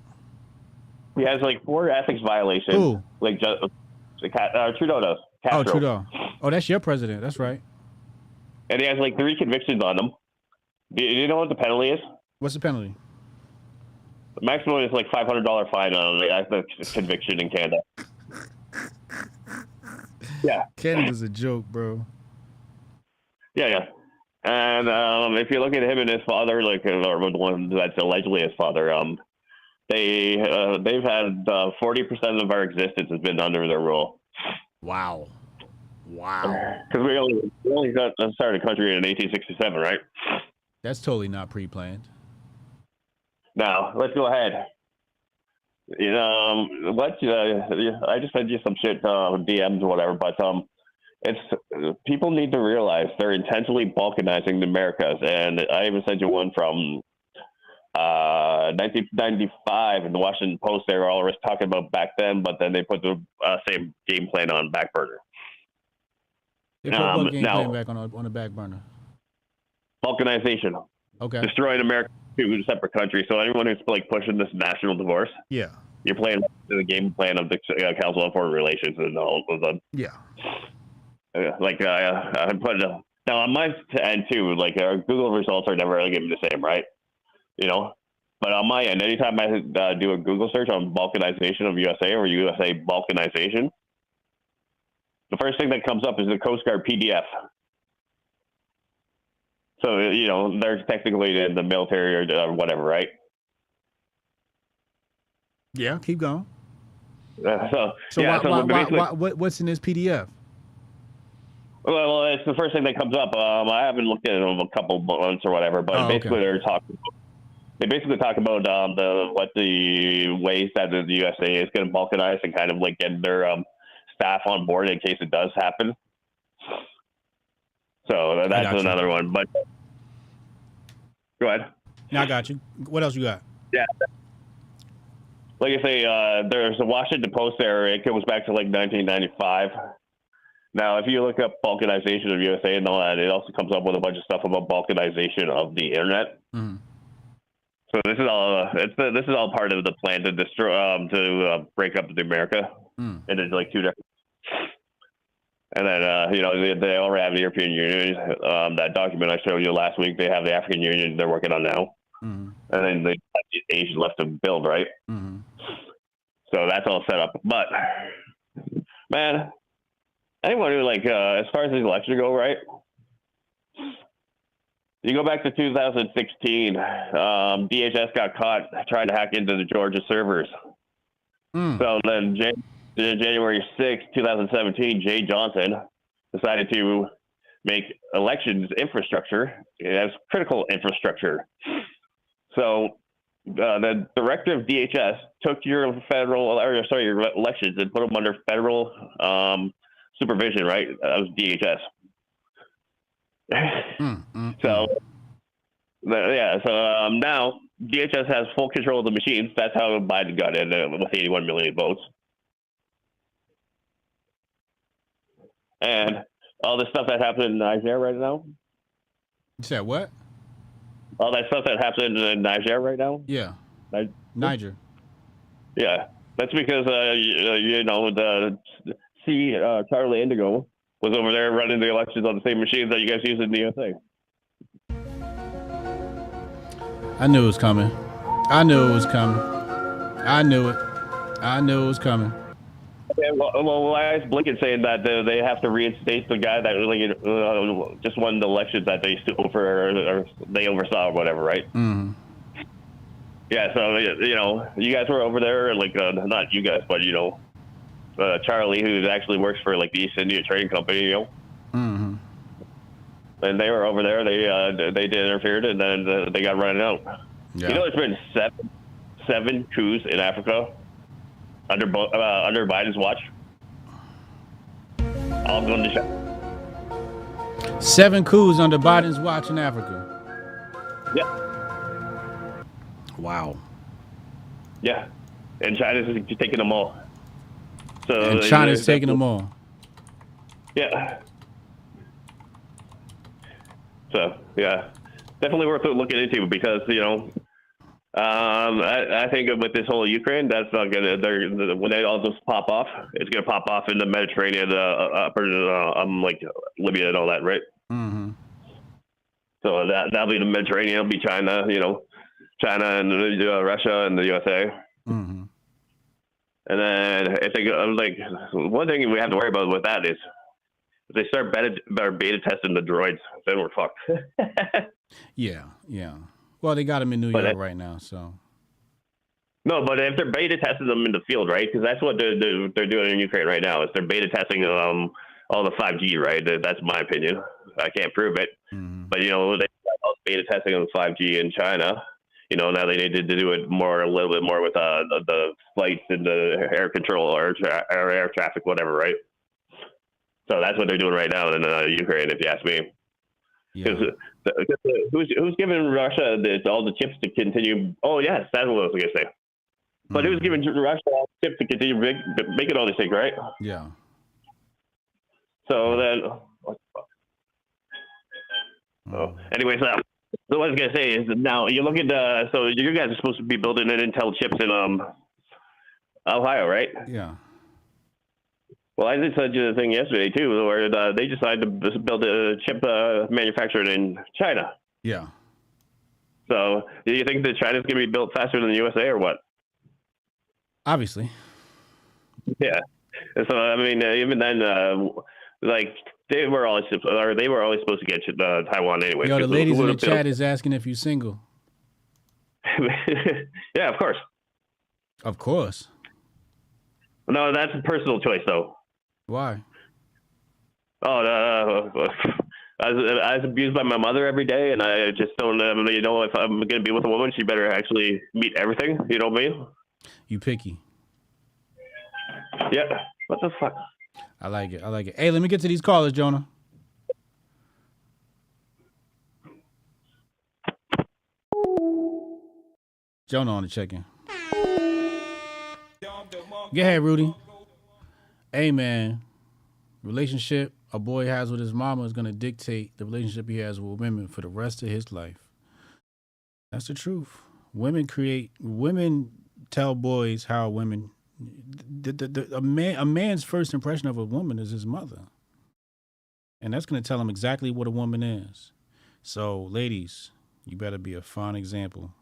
He has 4 ethics violations.
Who?
Trudeau does. Castro.
Oh, Trudeau. Oh, that's your president. That's right.
And he has like 3 convictions on him. Do you know what the penalty is?
What's the penalty?
The maximum is like $500 fine on the conviction in Canada. Yeah.
Canada's a joke, bro.
Yeah. And if you look at him and his father, like, or the one that's allegedly his father, they've had 40% of our existence has been under their rule.
Wow.
Because we only started a country in 1867, right?
That's totally not pre-planned.
Now let's go ahead. You know, I just sent you some shit, DMs or whatever, but it's people need to realize they're intentionally balkanizing the Americas, and I even sent you one from 1995 in the Washington Post. They were always talking about back then, but then they put the same game plan on back burner.
They put what game plan back on the back burner?
Balkanization.
Okay.
Destroying America to separate countries. So anyone who's like pushing this national divorce,
yeah,
you're playing the game plan of the Council on Foreign Relations and all of them.
Yeah.
I put now on my end too. Like our Google results are never going to be the same, right? You know. But on my end, anytime I do a Google search on balkanization of USA or USA balkanization, the first thing that comes up is the Coast Guard PDF. So, you know, they're technically in the military or whatever, right?
Yeah, keep going.
What's
in this PDF?
Well, it's the first thing that comes up. I haven't looked at it in a couple months or whatever, but basically they basically talk about the ways that the USA is going to balkanize and kind of like get their staff on board in case it does happen. So that's another one. But go ahead.
Now I got you. What else you got?
Yeah. Like I say, there's a Washington Post there. It goes back to like 1995. Now, if you look up balkanization of USA and all that, it also comes up with a bunch of stuff about balkanization of the internet.
Mm-hmm.
So this is all part of the plan to destroy, break up America into like 2 different. And then, you know, they already have the European Union. That document I showed you last week, they have the African Union they're working on now.
Mm-hmm.
And then they have the Asian left to build, right?
Mm-hmm.
So that's all set up. But, man, anyone who, like, as far as the election go, right? You go back to 2016, DHS got caught trying to hack into the Georgia servers. So then January 6, 2017, Jay Johnson decided to make elections infrastructure as critical infrastructure. So the director of DHS took your your elections and put them under federal supervision, right? That was DHS. So now DHS has full control of the machines. That's how Biden got in with 81 million votes. And all the stuff that happened in Niger right now.
You said what?
All that stuff that happened in Niger right now.
Yeah. Niger.
Yeah, that's because you know Charlie Indigo was over there running the elections on the same machines that you guys use in the USA.
I knew it was coming. I knew it was coming. I knew it. I knew it was coming.
Okay, well, why is Blinken saying that they have to reinstate the guy that really just won the elections that they they oversaw or whatever, right?
Mm-hmm.
Yeah, so you know, you guys were over there, like not you guys, but you know, Charlie, who actually works for like the East India Trading Company, you know.
Mm-hmm.
And they were over there. They did interfered, and then they got run out.
Yeah.
You know, there's been seven coups in Africa under Biden's watch. All going to show.
7 coups under Biden's watch in Africa.
Yeah.
Wow.
Yeah, and China's taking them all. So
and China's taking them all.
Yeah. So yeah, definitely worth looking into because you know I think with this whole Ukraine, that's not gonna. When they all just pop off, it's gonna pop off in the Mediterranean, like Libya and all that, right?
Mm-hmm.
So that'll be the Mediterranean. It'll be China, China and Russia and the USA.
Mm-hmm.
And then I think like one thing we have to worry about with that is if they start beta testing the droids, then we're fucked.
Yeah. Well, they got them in New York right now, so.
No, but if they're beta testing them in the field, right? Because that's what they're doing in Ukraine right now. Is they're beta testing all the 5G, right? That's my opinion. I can't prove it, but they got beta testing on 5G in China. Now they need to do it a little bit more with the flights and the air control or air traffic, whatever, right? So that's what they're doing right now in Ukraine, if you ask me. Because who's giving Russia all the chips to continue? Oh yes, that's what I was going to say. But who's giving Russia all the chips to continue making all these things, right?
Yeah.
So then, anyways, so what I was going to say is now you look at so you guys are supposed to be building an Intel chips in Ohio, right?
Yeah.
Well, I did send you the thing yesterday too, where they decided to build a chip manufactured in China.
Yeah.
So, do you think that China's going to be built faster than the USA, or what?
Obviously.
Yeah. So, I mean, even then, like they were always supposed to get Taiwan anyway.
Yo, the ladies in the chat is asking if you're single.
Yeah, of course.
Of course.
No, that's a personal choice, though.
Why?
Oh, I was abused by my mother every day, and I just don't, if I'm going to be with a woman, she better actually meet everything. You know what I mean?
You picky.
Yeah. What the fuck?
I like it. Hey, let me get to these callers, Jonah. Jonah on the check-in. Go ahead, Rudy. Hey, man. Relationship a boy has with his mama is going to dictate the relationship he has with women for the rest of his life. That's the truth. Women tell boys how women... A man's first impression of a woman is his mother. And that's going to tell him exactly what a woman is. So, ladies, you better be a fine example.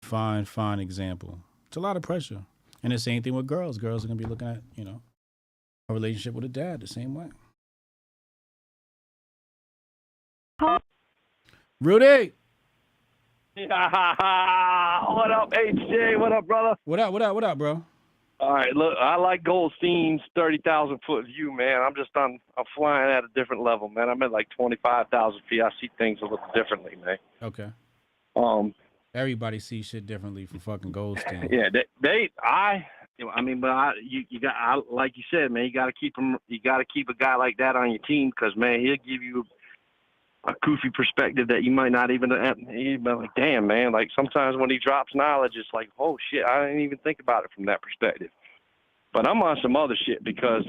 Fine example. It's a lot of pressure. And the same thing with girls. Girls are going to be looking at, a relationship with a dad the same way. Rudy!
What up, HJ? What up, brother?
What up, bro?
All right, look, I like Goldstein's 30,000 foot view, man. I'm flying at a different level, man. I'm at like 25,000 feet. I see things a little differently, man.
Okay. Everybody sees shit differently from fucking Goldstein.
Yeah, like you said, man, you got to keep a guy like that on your team because, man, he'll give you a goofy perspective that you might not even you'd be like, damn, man. Like sometimes when he drops knowledge, it's like, oh shit, I didn't even think about it from that perspective. But I'm on some other shit because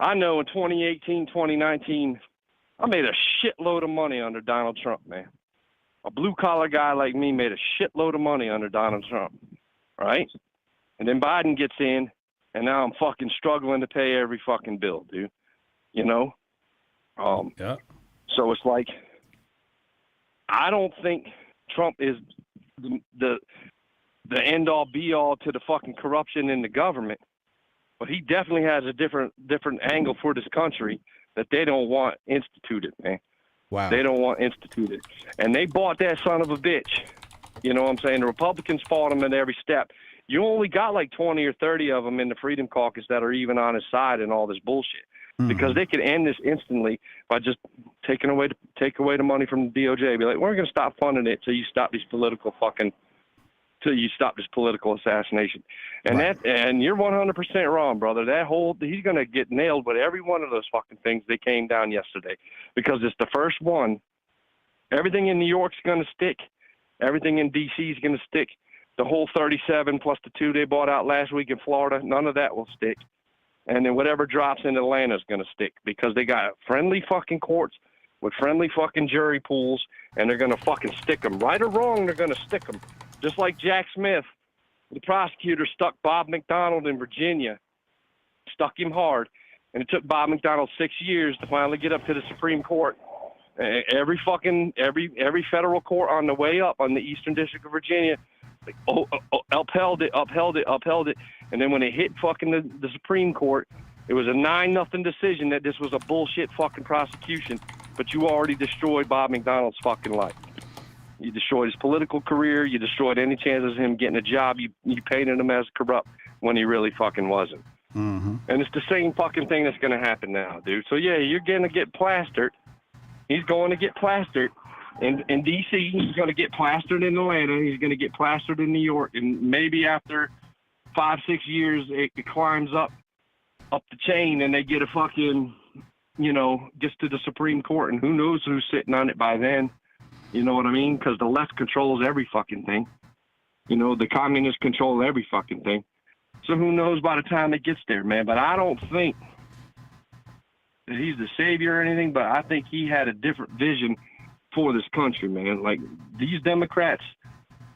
I know in 2018, 2019, I made a shitload of money under Donald Trump, man. A blue collar guy like me made a shitload of money under Donald Trump, right? And then Biden gets in, and now I'm fucking struggling to pay every fucking bill, dude. Yeah. So it's like, I don't think Trump is the end all be all to the fucking corruption in the government, but he definitely has a different angle for this country that they don't want instituted, man.
Wow.
They don't want instituted. And they bought that son of a bitch. You know what I'm saying? The Republicans fought him at every step. You only got like 20 or 30 of them in the Freedom Caucus that are even on his side and all this bullshit. Because they could end this instantly by just take away the money from the DOJ. Be like, we're going to stop funding it till you stop this political assassination. And and you're 100% wrong, brother. He's going to get nailed with every one of those fucking things that came down yesterday because it's the first one. Everything in New York's going to stick. Everything in D.C. is going to stick. The whole 37 plus the 2 they bought out last week in Florida, none of that will stick. And then whatever drops in Atlanta is going to stick because they got friendly fucking courts with friendly fucking jury pools, and they're going to fucking stick them. Right or wrong, they're going to stick them. Just like Jack Smith, the prosecutor stuck Bob McDonald in Virginia, stuck him hard, and it took Bob McDonald 6 years to finally get up to the Supreme Court. Every federal court on the way up on the Eastern District of Virginia upheld it, and then when it hit fucking the Supreme Court, it was a 9-0 decision that this was a bullshit fucking prosecution, but you already destroyed Bob McDonald's fucking life. You destroyed his political career. You destroyed any chances of him getting a job. You painted him as corrupt when he really fucking wasn't.
Mm-hmm.
And it's the same fucking thing that's going to happen now, dude. So, yeah, you're going to get plastered. He's going to get plastered in D.C. He's going to get plastered in Atlanta. He's going to get plastered in New York. And maybe after 5-6 years, it climbs up the chain and they get a fucking, gets to the Supreme Court. And who knows who's sitting on it by then. You know what I mean? Because the left controls every fucking thing. The communists control every fucking thing. So who knows by the time it gets there, man. But I don't think that he's the savior or anything, but I think he had a different vision for this country, man. Like, these Democrats,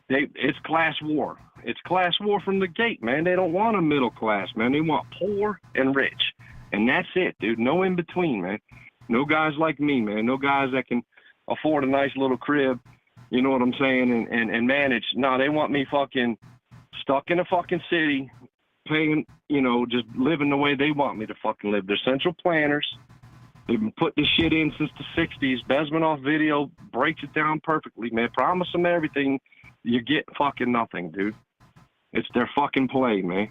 it's class war. It's class war from the gate, man. They don't want a middle class, man. They want poor and rich. And that's it, dude. No in between, man. No guys like me, man. No guys that can afford a nice little crib, you know what I'm saying, and manage. No, they want me fucking stuck in a fucking city, paying, just living the way they want me to fucking live. They're central planners. They've been putting this shit in since the 60s. Besmanoff video breaks it down perfectly, man. Promise them everything. You get fucking nothing, dude. It's their fucking play, man.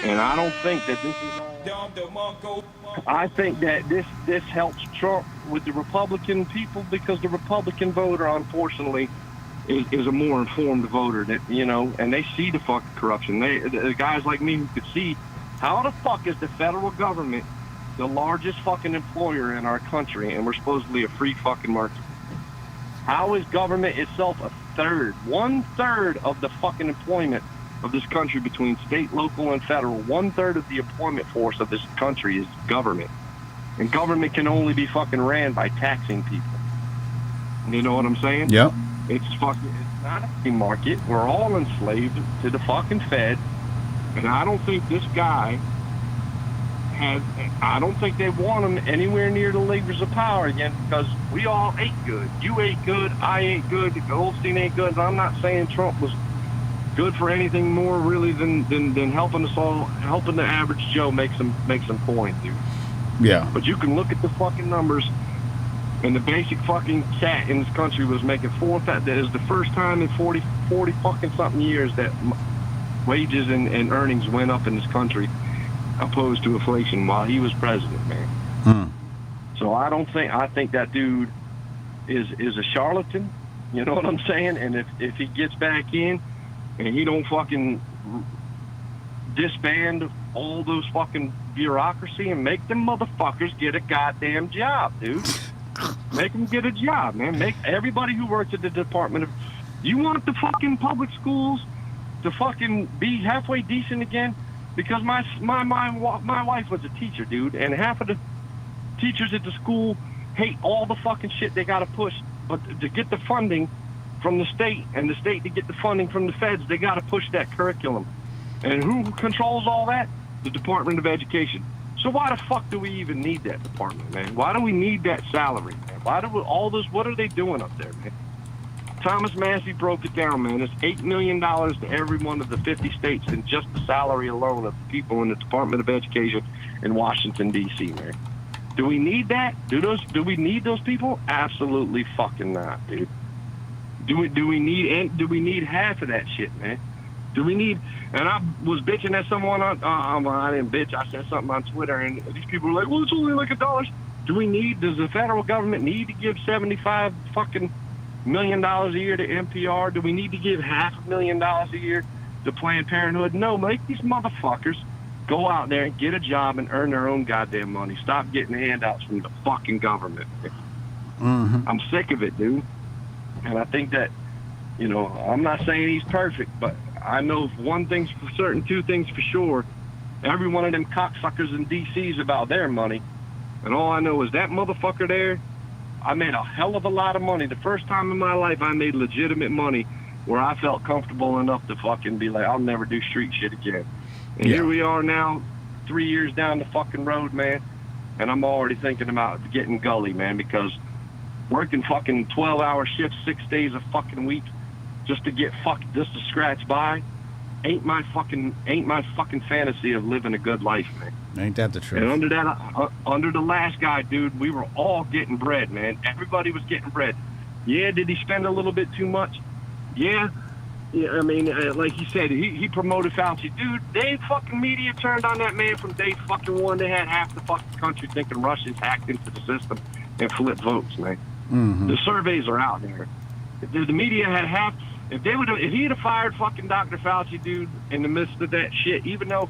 And I don't think that this is all... I think that this helps Trump with the Republican people, because the Republican voter, unfortunately, is a more informed voter that, and they see the fucking corruption. The guys like me who could see, how the fuck is the federal government the largest fucking employer in our country, and we're supposedly a free fucking market? How is government itself a third, 1/3 of the fucking employment of this country between state, local, and federal? 1/3 of the employment force of this country is government. And government can only be fucking ran by taxing people. You know what I'm saying?
Yep.
It's not a free market. We're all enslaved to the fucking Fed. And I don't think this guy I don't think they want him anywhere near the levers of power again, because we all ate good. You ate good, I ate good, Goldstein ate good. And I'm not saying Trump was good for anything more really than helping us all, helping the average Joe make some coin, dude.
Yeah.
But you can look at the fucking numbers, and the basic fucking cat in this country was making $4,000. That is the first time in 40 fucking something years that wages and earnings went up in this country, opposed to inflation, while he was president, man. So I think that dude is a charlatan. You know what I'm saying? And if he gets back in and he don't fucking disband all those fucking bureaucracy and make them motherfuckers get a goddamn job, dude. Make them get a job, man. Make everybody who works at the Department of... You want the fucking public schools to fucking be halfway decent again? Because my wife was a teacher, dude, and half of the teachers at the school hate all the fucking shit they got to push. But to get the funding from the state, and the state to get the funding from the feds, they got to push that curriculum. And who controls all that? The Department of Education. So why the fuck do we even need that department, man? Why do we need that salary, man? Why do all those? What are they doing up there, man? Thomas Massey broke it down, man. It's $8 million to every one of the 50 states in just the salary alone of the people in the Department of Education in Washington, D.C., man. Do we need that? Do we need those people? Absolutely fucking not, dude. Do we need half of that shit, man? Do we need? And I was bitching at someone on. I didn't bitch. I said something on Twitter, and these people were like, "Well, it's only like $1." Does the federal government need to give $75 fucking million a year to NPR? Do we need to give $500,000 a year to Planned Parenthood? No, make these motherfuckers go out there and get a job and earn their own goddamn money. Stop getting handouts from the fucking government. I'm sick of it, dude. And I think that, I'm not saying he's perfect, but I know one thing's for certain, two things for sure. Every one of them cocksuckers in D.C. is about their money. And all I know is that motherfucker there, I made a hell of a lot of money. The first time in my life I made legitimate money where I felt comfortable enough to fucking be like, I'll never do street shit again. And here we are now, 3 years down the fucking road, man, and I'm already thinking about getting gully, man, because working fucking 12-hour shifts 6 days a fucking week just to scratch by ain't my fucking fantasy of living a good life, man.
Ain't that the truth?
And under the last guy, dude, we were all getting bread, man. Everybody was getting bread. Yeah, did he spend a little bit too much? Yeah, I mean, like he said, he promoted Fauci. Dude, they fucking media turned on that man from day fucking one. They had half the fucking country thinking Russians hacked into the system and flipped votes, man.
Mm-hmm.
The surveys are out there. If the media had half, if he'd have fired fucking Dr. Fauci, dude, in the midst of that shit, even though,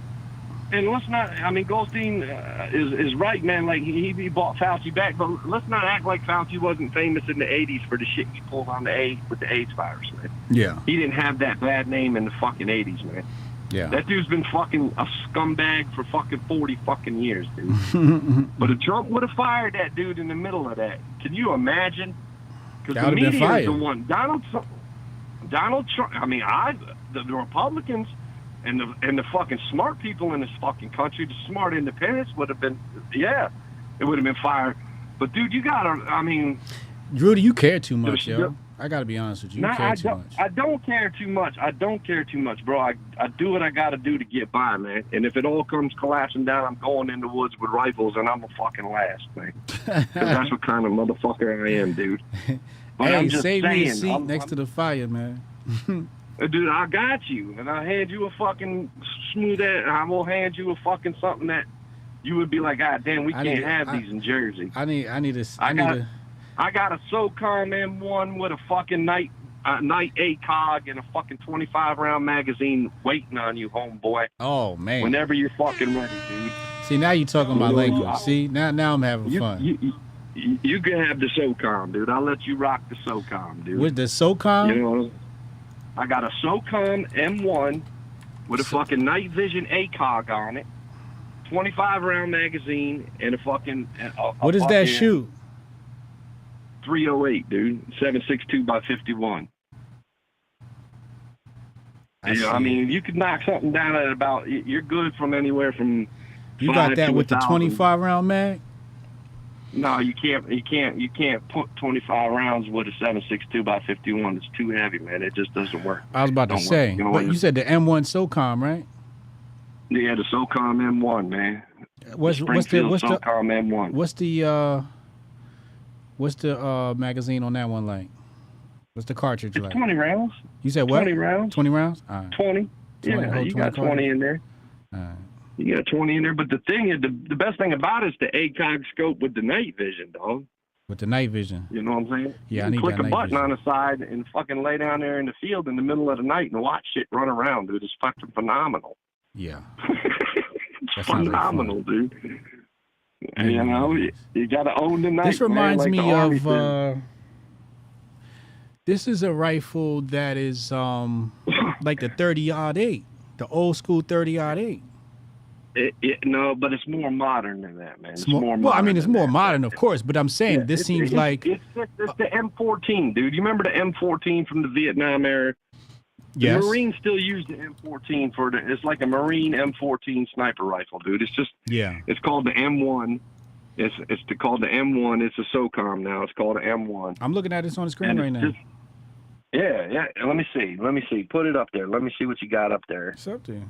and let's not, I mean, Goldstein is right, man, like he bought Fauci back, but let's not act like Fauci wasn't famous in the 80s for the shit he pulled on with the AIDS virus, man.
Yeah.
He didn't have that bad name in the fucking 80s, man.
Yeah.
That dude's been fucking a scumbag for fucking 40 fucking years, dude. But if Trump would have fired that dude in the middle of that, can you imagine? Because the media is the one. Donald Trump, I mean, the Republicans and the fucking smart people in this fucking country, the smart independents would have been, it would have been fired. But dude, you gotta, I mean,
Rudy, you care too much, yo. I gotta be honest with you. You care too much.
I don't care too much. I don't care too much, bro. I do what I gotta do to get by, man. And if it all comes collapsing down, I'm going in the woods with rifles, and I'm a fucking last, man. 'Cause that's what kind of motherfucker I am, dude. But
hey,
I'm just
save me a
saying,
seat next to the fire, man.
Dude, I got you, and I'll hand you a fucking smooth ass. I will hand you a fucking something that you would be like, God damn, we can't have these in Jersey.
I got
a SOCOM M1 with a fucking night ACOG and a fucking 25-round magazine waiting on you, homeboy.
Oh man!
Whenever you're fucking ready, dude.
See, now you're talking about language. See, now I'm having fun.
You can have the SOCOM, dude. I'll let you rock the SOCOM, dude.
With the SOCOM?
You know, I got a SOCOM M1 with a fucking night vision ACOG on it, 25-round magazine, and a fucking.
What does that shoot?
308, dude. 7.62 by 51. I mean, you could knock something down at about. You're good from anywhere from.
You got that with the 25-round mag?
No, you can't. You can't put 25 rounds with a 7.62 by 51. It's too heavy, man. It just doesn't work.
I was about to say, but you said the M1 SOCOM, right?
Yeah, the SOCOM M1, man.
What's the
SOCOM M1?
What's the magazine on that one like? What's the cartridge like?
20 rounds.
You said what?
20 rounds.
20 rounds? All right.
20. Yeah, you got 20 in there.
All right.
You got 20 in there, but the thing is, the best thing about it is the ACOG scope with the night vision, dog.
With the night vision.
You know what I'm saying?
Yeah,
I need click a button on the side and fucking lay down there in the field in the middle of the night and watch shit run around, dude. It's fucking phenomenal.
Yeah.
It's phenomenal, dude. And, you know, you got to own the night.
This reminds
me
of. This is a rifle that is like the 30-08, the old school 30-08.
No, but it's more modern than that, man.
It's more well, I mean, it's more modern, of course, but I'm saying this seems like...
It's the M14, dude. You remember the M14 from the Vietnam era?
Yes.
The Marines still use the M14 for it's like a Marine M14 sniper rifle, dude. It's just...
Yeah.
It's called the M1. It's called the M1. It's a SOCOM now. It's called an M1.
I'm looking at this on the screen right now.
Yeah. Let me see. Put it up there. Let me see what you got up there.
It's up there.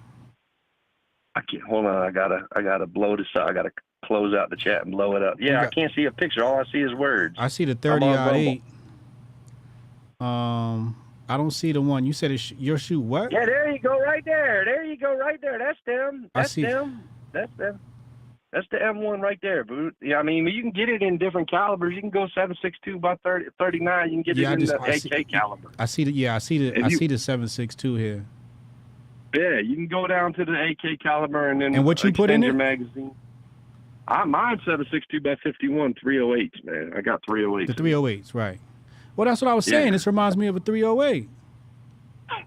I can't. Hold on. I gotta blow this up. I gotta close out the chat and blow it up. Yeah, I can't see a picture. All I see is words.
I see the 30-08. I don't see the one. You said it's your shoot what?
Yeah, there you go, right there. That's them. That's them. That's them. That's the M1 right there, boo. Yeah, I mean, you can get it in different calibers. You can go 7.62 by 39. You can get it in the AK caliber.
I see the 7.62 here.
Yeah, you can go down to the AK caliber and then.
And what you put in
your
it?
Magazine. Mine's 7.62 by 51, 308s, man. I got 308s.
The 308s, right? Well, that's what I was saying. This reminds me of a 308.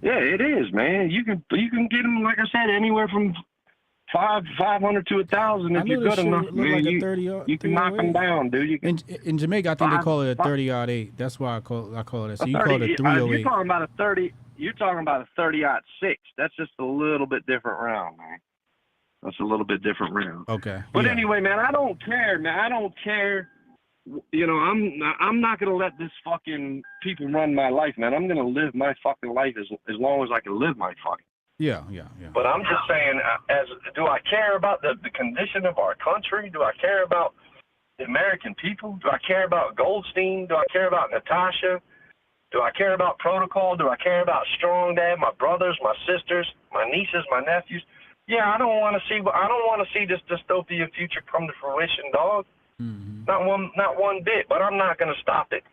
Yeah, it is, man. You can get them, like I said, anywhere from 500 to 1,000 if you're good enough. Man, you can knock them down, dude. You can,
in Jamaica, I think they call it a 30-yard 8. That's why I call it that. So you call it a 308.
You're talking about a 30. You're talking about a 30-06. That's just a little bit different round, man. That's a little bit different round.
Okay.
But anyway, man, I don't care, man. I don't care. You know, I'm not gonna let this fucking people run my life, man. I'm gonna live my fucking life as long as I can live my fucking.
Yeah.
But I'm just saying, do I care about the condition of our country? Do I care about the American people? Do I care about Goldstein? Do I care about Natasha? Do I care about protocol? Do I care about Strong Dad, my brothers, my sisters, my nieces, my nephews? Yeah, I don't want to see this dystopian future come to fruition, dog.
Mm-hmm.
Not one bit. But I'm not going to stop it.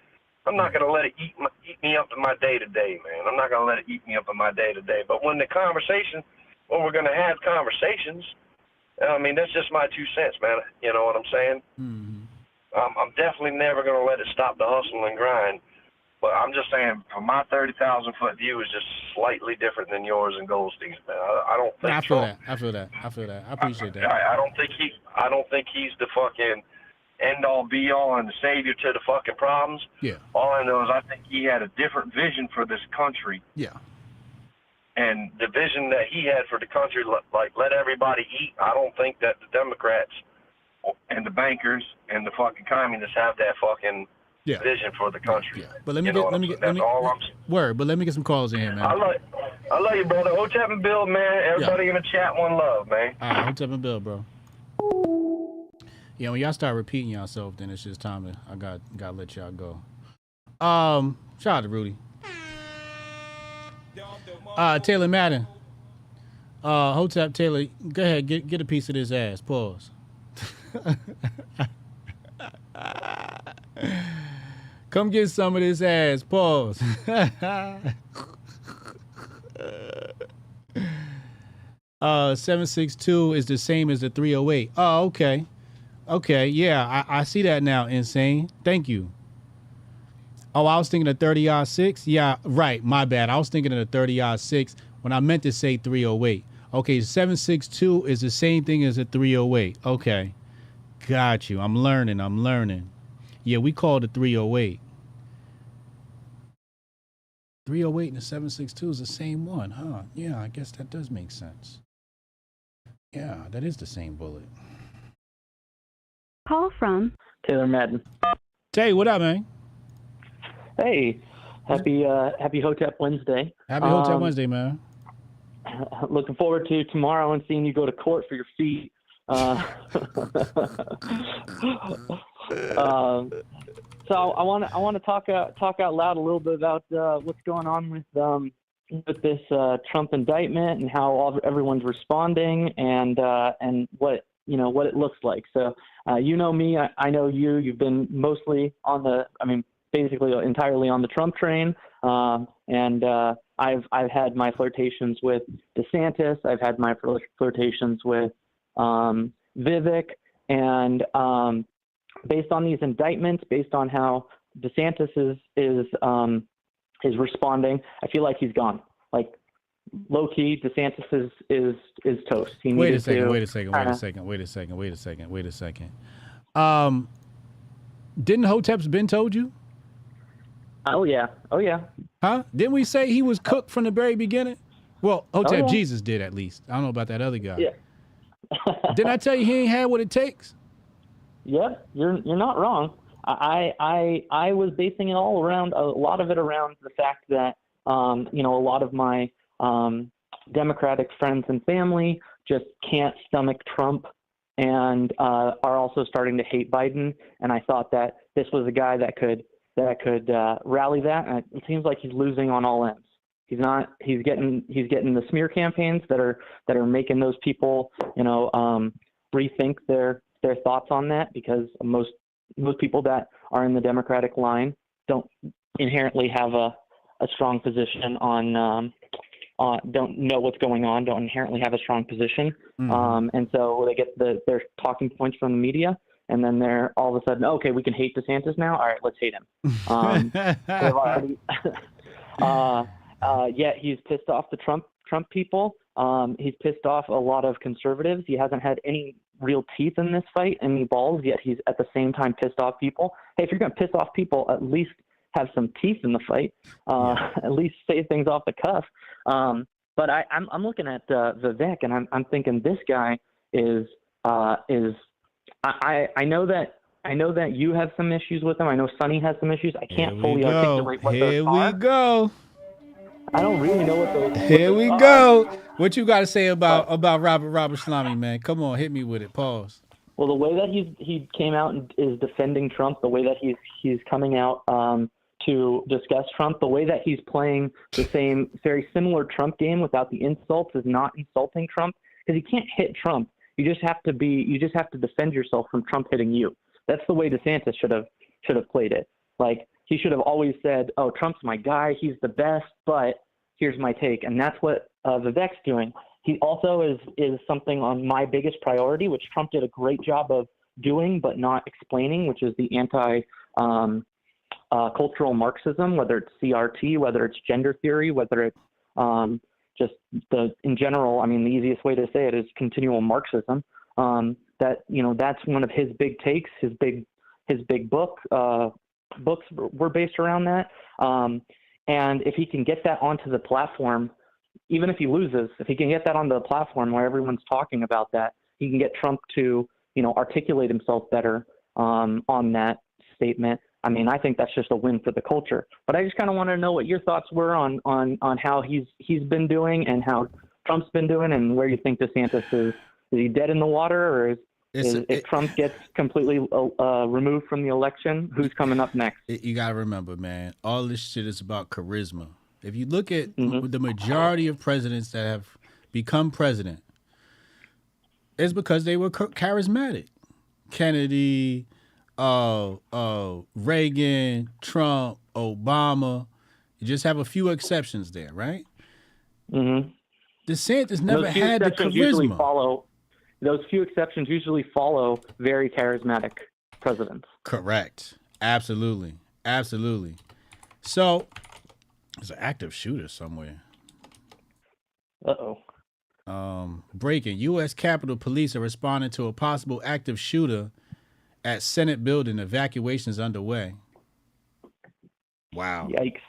I'm not going to let it eat me up in my day-to-day, man. I'm not going to let it eat me up in my day-to-day. But when we're going to have conversations, I mean, that's just my 2 cents, man. You know what I'm saying?
Mm-hmm.
I'm definitely never going to let it stop the hustle and grind. But I'm just saying, from my 30,000-foot view, is just slightly different than yours and Goldstein's, man. I don't think.
I feel that. I appreciate that.
I don't think he's the fucking end-all, be-all, and the savior to the fucking problems.
Yeah.
All I know is I think he had a different vision for this country.
Yeah.
And the vision that he had for the country, like let everybody eat, I don't think that the Democrats and the bankers and the fucking communists have that fucking vision for the country.
Yeah. But let me get some calls in here, man.
I love you, brother. Hotep and Bill, man. Everybody in the chat, one love, man.
All right, Hotep and Bill, bro. Yeah, when y'all start repeating yourself, then it's just time to I got to let y'all go. Shout out to Rudy. Taylor Madden. Hotep Taylor, go ahead, get a piece of this ass. Pause. Come get some of this ass. Pause. 762 is the same as the 308. Oh, okay. Okay, yeah, I see that now, Insane. Thank you. Oh, I was thinking of 30-6. Yeah, right, my bad. I was thinking of the 30-6 when I meant to say 308. Okay, 762 is the same thing as a 308. Okay, got you. I'm learning. Yeah, we called it 308. 308 and the 762 is the same one, huh? Yeah, I guess that does make sense. Yeah, that is the same bullet.
Call from
Taylor Madden.
Tay, what up, man?
Hey, happy Hotep Wednesday.
Happy Hotep Wednesday, man.
Looking forward to tomorrow and seeing you go to court for your feet. So I want to talk out loud a little bit about what's going on with this Trump indictment and how everyone's responding and what what it looks like. So you know me, I know you. You've been mostly basically entirely on the Trump train, and I've had my flirtations with DeSantis. I've had my flirtations with Vivek, and based on these indictments, based on how DeSantis is responding, I feel like he's gone. Like low key, DeSantis is toast.
Wait a second. Didn't Hotep's been told you?
Oh yeah.
Huh? Didn't we say he was cooked from the very beginning? Well, Hotep Jesus did, at least. I don't know about that other guy.
Yeah.
Didn't I tell you he ain't had what it takes?
Yeah, you're not wrong. I was basing it all around a lot of it around the fact that a lot of my Democratic friends and family just can't stomach Trump and are also starting to hate Biden. And I thought that this was a guy that could rally that. And it seems like he's losing on all ends. He's not. He's getting the smear campaigns that are making those people rethink their thoughts on that, because most people that are in the Democratic line don't inherently have a strong position on don't know what's going on, don't inherently have a strong position.
Mm-hmm.
And so they get their talking points from the media, and then they're all of a sudden, okay, we can hate DeSantis now. All right, let's hate him. They've already, he's pissed off the Trump people. He's pissed off a lot of conservatives. He hasn't had any real teeth in this fight, any balls, yet he's at the same time pissed off people. Hey, if you're going to piss off people, at least have some teeth in the fight. At least say things off the cuff. But I'm looking at Vivek, and I'm thinking this guy is I know that you have some issues with him. I know Sonny has some issues. I can't fully articulate what those are.
Here we go.
I don't really know what those.
Here we go. What you got to say about Robert Salami, man? Come on, hit me with it. Pause.
Well, the way that he came out and is defending Trump, the way that he's coming out to discuss Trump, the way that he's playing the same very similar Trump game without the insults is not insulting Trump, because you can't hit Trump. You just have to defend yourself from Trump hitting you. That's the way DeSantis should have played it. Like, he should have always said, "Oh, Trump's my guy. He's the best, but here's my take." And that's what Vivek's doing. He also is something on my biggest priority, which Trump did a great job of doing but not explaining, which is the cultural Marxism, whether it's CRT, whether it's gender theory, whether it's in general. I mean, the easiest way to say it is continual Marxism. That's one of his big takes. His big books were based around that. And if he can get that onto the platform, even if he loses, if he can get that onto the platform where everyone's talking about that, he can get Trump to, articulate himself better on that statement. I mean, I think that's just a win for the culture. But I just kind of want to know what your thoughts were on how he's been doing and how Trump's been doing, and where you think DeSantis is. Is he dead in the water, or if Trump gets completely removed from the election, who's coming up next?
You got to remember, man, all this shit is about charisma. If you look at the majority of presidents that have become president, it's because they were charismatic. Kennedy, Reagan, Trump, Obama. You just have a few exceptions there, right? Mm-hmm. DeSantis never had the charisma.
Those few exceptions usually follow very charismatic presidents.
Correct. Absolutely. Absolutely. So there's an active shooter somewhere.
Uh-oh.
Breaking. U.S. Capitol Police are responding to a possible active shooter at Senate building. Evacuation is underway. Wow.
Yikes.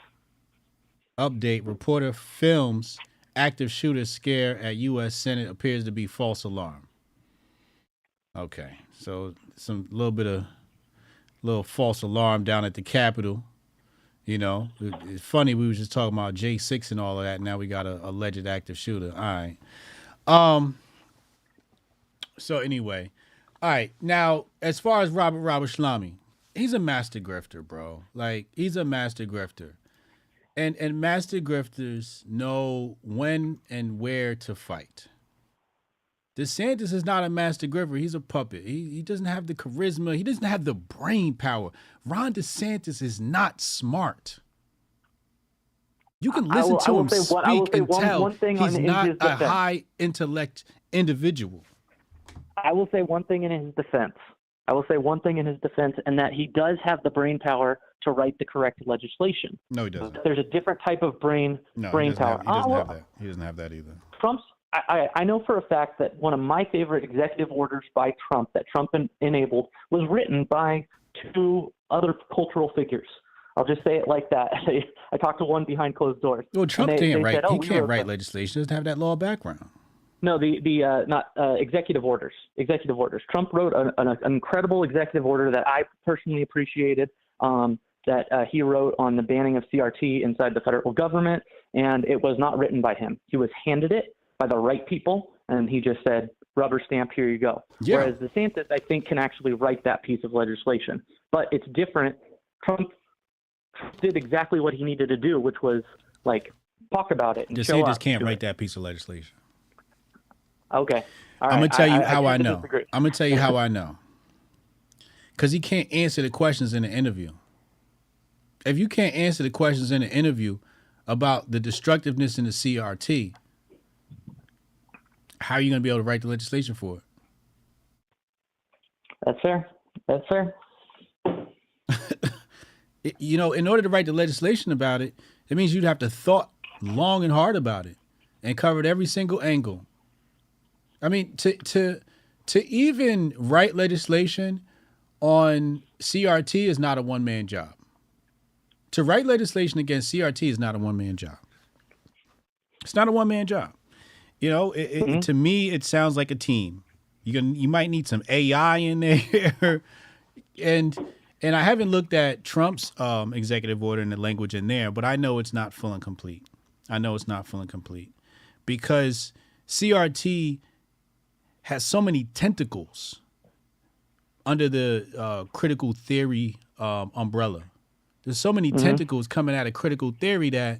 Update. Reporter films active shooter scare at U.S. Senate appears to be false alarm. Okay. So little false alarm down at the Capitol. It's funny. We were just talking about J6 and all of that. Now we got a alleged active shooter. All right. So anyway, all right. Now, as far as Robert Shalami, he's a master grifter, bro. Like, he's a master grifter, and master grifters know when and where to fight. DeSantis is not a master grifter. He's a puppet. He doesn't have the charisma. He doesn't have the brain power. Ron DeSantis is not smart. You can listen to him speak and tell he's not a high intellect individual.
I will say one thing in his defense. And that he does have the brain power to write the correct legislation.
No, he doesn't.
There's a different type of brain power.
He doesn't have that. He doesn't have that either.
I know for a fact that one of my favorite executive orders by Trump that Trump enabled was written by two other cultural figures. I'll just say it like that. I talked to one behind closed doors.
Well, Trump can't write. He can't write legislation. He doesn't have that law background.
No, not executive orders. Executive orders. Trump wrote an incredible executive order that I personally appreciated. That he wrote on the banning of CRT inside the federal government, and it was not written by him. He was handed it by the right people, and he just said, "Rubber stamp, here you go." Yeah. Whereas DeSantis, I think, can actually write that piece of legislation, but it's different. Trump did exactly what he needed to do, which was talk about it. And
DeSantis can't write that piece of legislation.
Okay. All right.
I'm gonna tell you how I know. I'm gonna tell you how I know. Because he can't answer the questions in the interview. If you can't answer the questions in the interview about the destructiveness in the CRT, how are you going to be able to write the legislation for it?
That's fair.
In order to write the legislation about it, it means you'd have to thought long and hard about it. and covered every single angle. I mean, to even write legislation on CRT is not a one-man job. To write legislation against CRT is not a one-man job. It's not a one-man job. You know, to me, it sounds like a team. You might need some AI in there, and I haven't looked at Trump's executive order and the language in there, but I know it's not full and complete. Because CRT has so many tentacles under the critical theory umbrella. There's so many tentacles coming out of critical theory that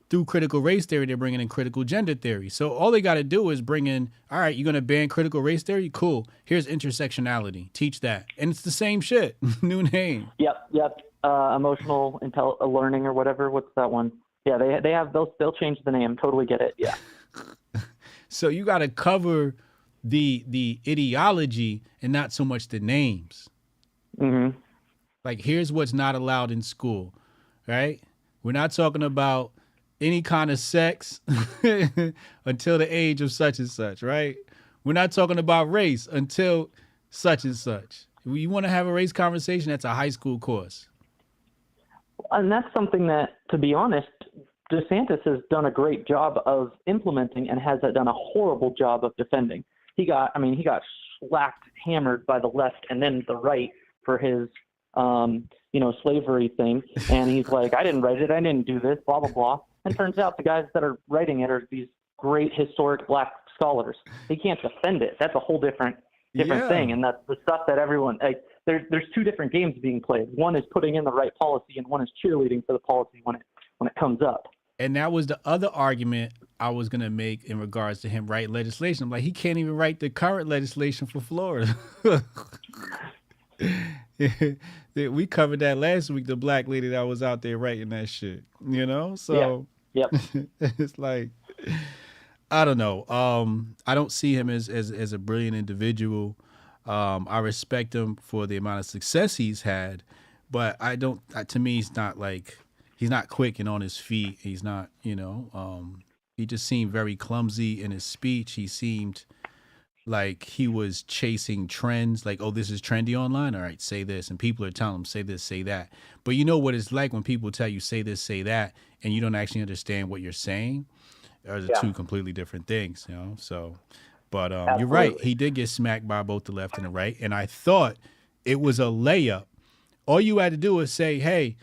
through critical race theory, they're bringing in critical gender theory. So all they got to do is bring in, all right, you're going to ban critical race theory? Cool. Here's intersectionality. Teach that. And it's the same shit. New name.
Yep. Emotional learning or whatever. What's that one? Yeah, they have they'll change the name. Totally get it. Yeah.
So you got to cover the ideology and not so much the names.
Mm-hmm.
Like, here's what's not allowed in school, right? We're not talking about any kind of sex until the age of such and such, right? We're not talking about race until such and such. You want to have a race conversation, that's a high school course.
And that's something that, to be honest, DeSantis has done a great job of implementing and has done a horrible job of defending. He got slacked, hammered by the left and then the right for his slavery thing. And he's like, I didn't write it. I didn't do this, blah, blah, blah. And it turns out the guys that are writing it are these great historic black scholars. He can't defend it. That's a whole different thing. And that's the stuff that everyone, there's two different games being played. One is putting in the right policy and one is cheerleading for the policy when it comes up.
And that was the other argument I was going to make in regards to him writing legislation. I'm like, he can't even write the current legislation for Florida. We covered that last week, the black lady that was out there writing that shit, you know? So
yep.
It's like, I don't know. I don't see him as a brilliant individual. I respect him for the amount of success he's had, but to me, he's not like, he's not quick and on his feet. He's not, he just seemed very clumsy in his speech. He seemed like he was chasing trends, like, oh, this is trendy online. All right, say this. And people are telling him, say this, say that. But you know what it's like when people tell you, say this, say that, and you don't actually understand what you're saying. Those are two completely different things, So, but you're right. He did get smacked by both the left and the right. And I thought it was a layup. All you had to do is say, hey,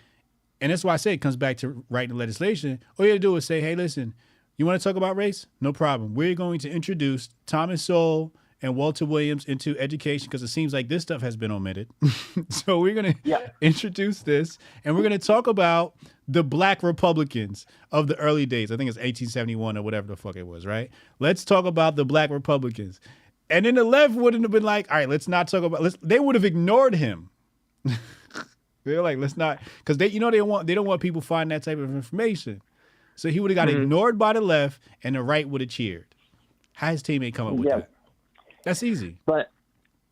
and that's why I say it comes back to writing legislation. All you had to do is say, hey, listen, you want to talk about race? No problem. We're going to introduce Thomas Sowell and Walter Williams into education because it seems like this stuff has been omitted. So we're going to introduce this, and we're going to talk about the black Republicans of the early days. I think it's 1871 or whatever the fuck it was, right? Let's talk about the black Republicans. And then the left wouldn't have been like, all right, let's not talk about, they would have ignored him. They're like, let's not, because they don't want people finding that type of information. So he would have got ignored by the left, and the right would have cheered. How his teammate come up with that? That's easy.
But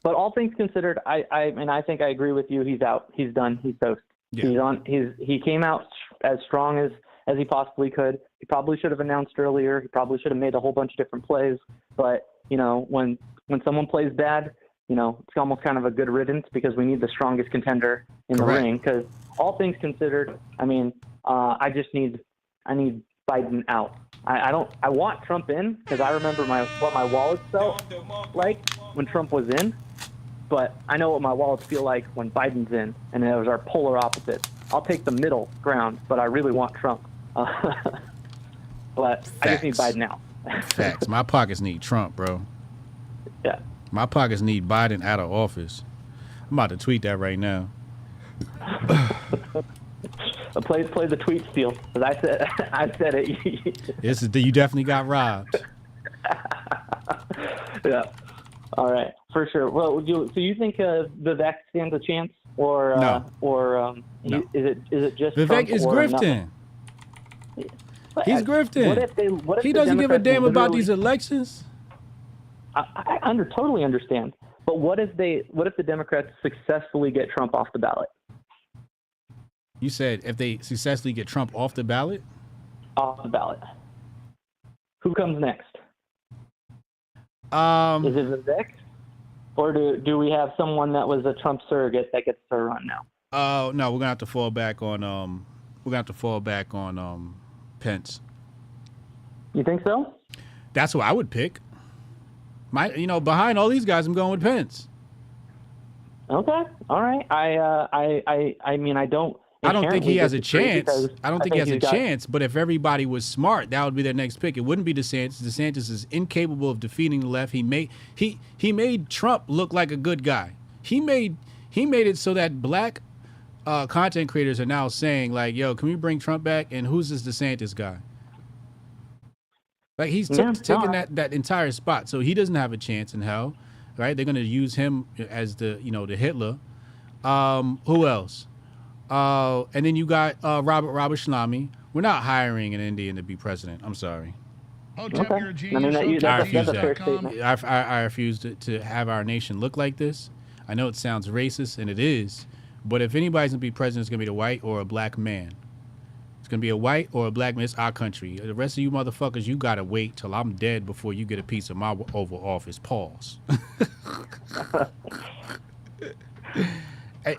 all things considered, I think I agree with you. He's out. He's done. He's toast. Yeah. He came out as strong as he possibly could. He probably should have announced earlier. He probably should have made a whole bunch of different plays. But when someone plays bad, it's almost kind of a good riddance because we need the strongest contender in the ring. Because all things considered, I need Biden out. I want Trump in because I remember what my wallets felt like when Trump was in, but I know what my wallets feel like when Biden's in, and it was our polar opposites. I'll take the middle ground, but I really want Trump. But Facts. I just need Biden out.
Facts. My pockets need Trump, bro.
Yeah.
My pockets need Biden out of office. I'm about to tweet that right now.
Play the tweet steal, because I said it.
You definitely got robbed.
Yeah. All right, for sure. Well, so you think Vivek stands a chance, or
no.
No. Is it just
Vivek
Trump
is
or
grifting? He's grifting.
What if
he
the
doesn't give a damn about
literally-
these elections.
I totally understand, but what if the Democrats successfully get Trump off the ballot?
You said if they successfully get Trump off the ballot?
Off the ballot. Who comes next? Is it Vivek? Or do we have someone that was a Trump surrogate that gets to run now?
No, we're gonna have to fall back on Pence.
You think so?
That's what I would pick. Behind all these guys, I'm going with Pence.
Okay, all right. I mean, I don't
think he has a chance. I don't think he has a
he's got-
chance. But if everybody was smart, that would be their next pick. It wouldn't be DeSantis. DeSantis is incapable of defeating the left. He made Trump look like a good guy. He made it so that black content creators are now saying like, "Yo, can we bring Trump back?" And who's this DeSantis guy? Like he's taking that entire spot, so he doesn't have a chance in hell, right? They're gonna use him as the Hitler. Who else? And then you got Robert Shlamy. We're not hiring an Indian to be president. I'm sorry.
Hotep, you're a genius.
I refuse
that's a fair
that.
statement.
I refuse to have our nation look like this. I know it sounds racist, and it is. But if anybody's going to be president, it's going to be the white or a black man. It's going to be a white or a black man. It's our country. The rest of you motherfuckers, you got to wait till I'm dead before you get a piece of my Oval Office. Pause.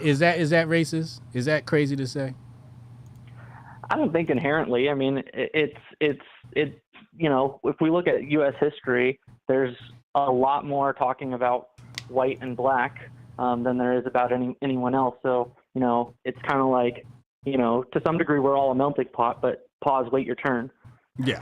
Is that racist? Is that crazy to say?
I don't think inherently. I mean, it's if we look at U.S. history, there's a lot more talking about white and black than there is about anyone else. So, it's kind of like, to some degree, we're all a melting pot, but pause, wait your turn.
Yeah.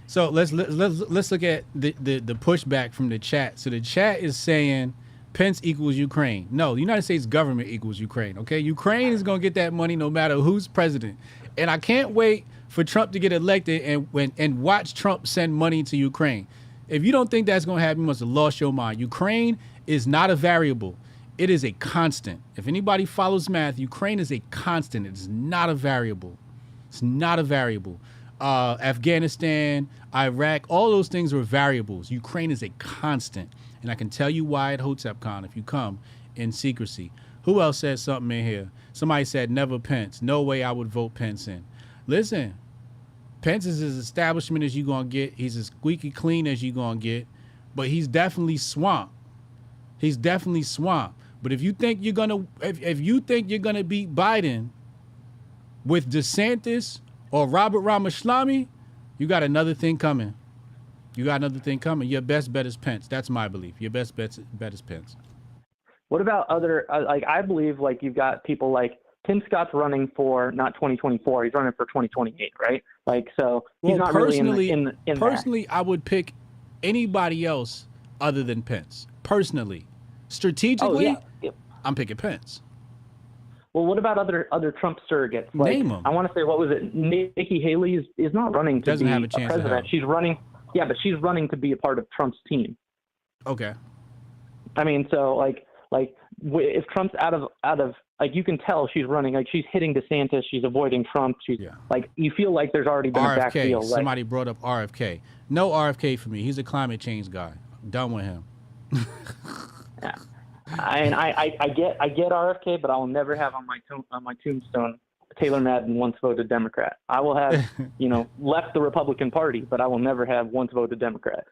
So let's look at the pushback from the chat. So the chat is saying Pence equals Ukraine. No, the United States government equals Ukraine. Okay, Ukraine is gonna get that money no matter who's president. And I can't wait for Trump to get elected and watch Trump send money to Ukraine. If you don't think that's gonna happen, you must have lost your mind. Ukraine is not a variable. It is a constant. If anybody follows math, Ukraine is a constant. It is not a variable. It's not a variable. Afghanistan, Iraq, all those things were variables. Ukraine is a constant. And I can tell you why at HotepCon if you come in secrecy. Who else said something in here? Somebody said never Pence. No way I would vote Pence in. Listen, Pence is as establishment as you gonna get. He's as squeaky clean as you gonna get. But he's definitely swamp. He's definitely swamp. But if you think you're gonna beat Biden with DeSantis or Robert Ramaswamy, you got another thing coming. You got another thing coming. Your best bet is Pence. That's my belief. Your best bet is Pence.
What about other, I believe you've got people like Tim Scott's running for not 2024, he's running for 2028, right? So he's not really in
personally, I would pick anybody else other than Pence. Personally. Strategically, I'm picking Pence.
Well, what about other Trump surrogates?
Name them.
I want to say, what was it? Nikki Haley is not running to be
have a chance
president. She's running. Yeah, but she's running to be a part of Trump's team. Okay. I mean, so if Trump's out of you can tell she's running, she's hitting DeSantis, she's avoiding Trump, she's you feel like there's already been a backfield.
Somebody brought up RFK. No RFK for me. He's a climate change guy. I'm done with him.
Yeah. I get RFK, but I will never have on my tombstone Taylor Madden once voted Democrat. I will have, left the Republican Party, but I will never have once voted Democrat.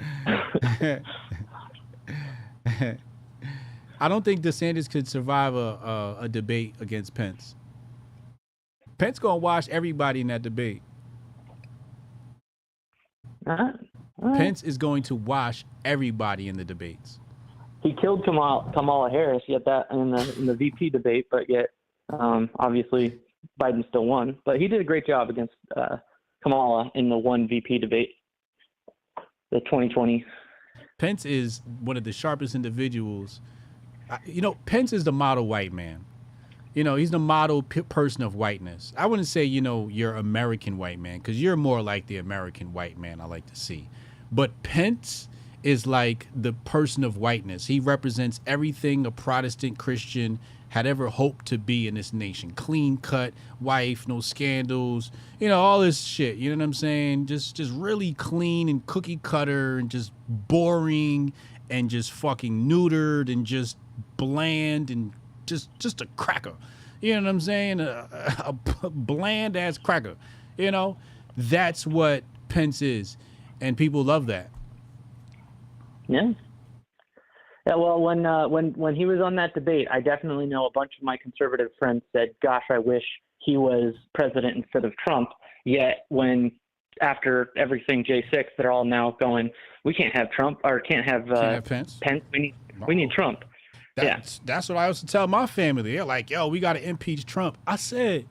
I don't think DeSantis could survive a debate against Pence. Pence gonna wash everybody in that debate. Pence is going to wash everybody in the debates.
He killed Kamala Harris yet that in the VP debate, but yet obviously Biden still won. But he did a great job against Kamala in the one VP debate, the 2020.
Pence is one of the sharpest individuals. Pence is the model white man. He's the model person of whiteness. I wouldn't say, you're American white man, because you're more like the American white man I like to see. But Pence is like the person of whiteness. He represents everything a Protestant Christian had ever hoped to be in this nation. Clean cut, wife, no scandals, all this shit. You know what I'm saying? Just really clean and cookie cutter and just boring and just fucking neutered and just bland and just a cracker. You know what I'm saying? A bland ass cracker. That's what Pence is. and people love that.
Yeah. Yeah, well, when he was on that debate, I definitely know a bunch of my conservative friends said, "Gosh, I wish he was president instead of Trump." Yet, when after everything J6, they're all now going, "We can't have Trump or can't have
Pence.
We need Trump."
That's what I used to tell my family. They're like, "Yo, we got to impeach Trump." I said,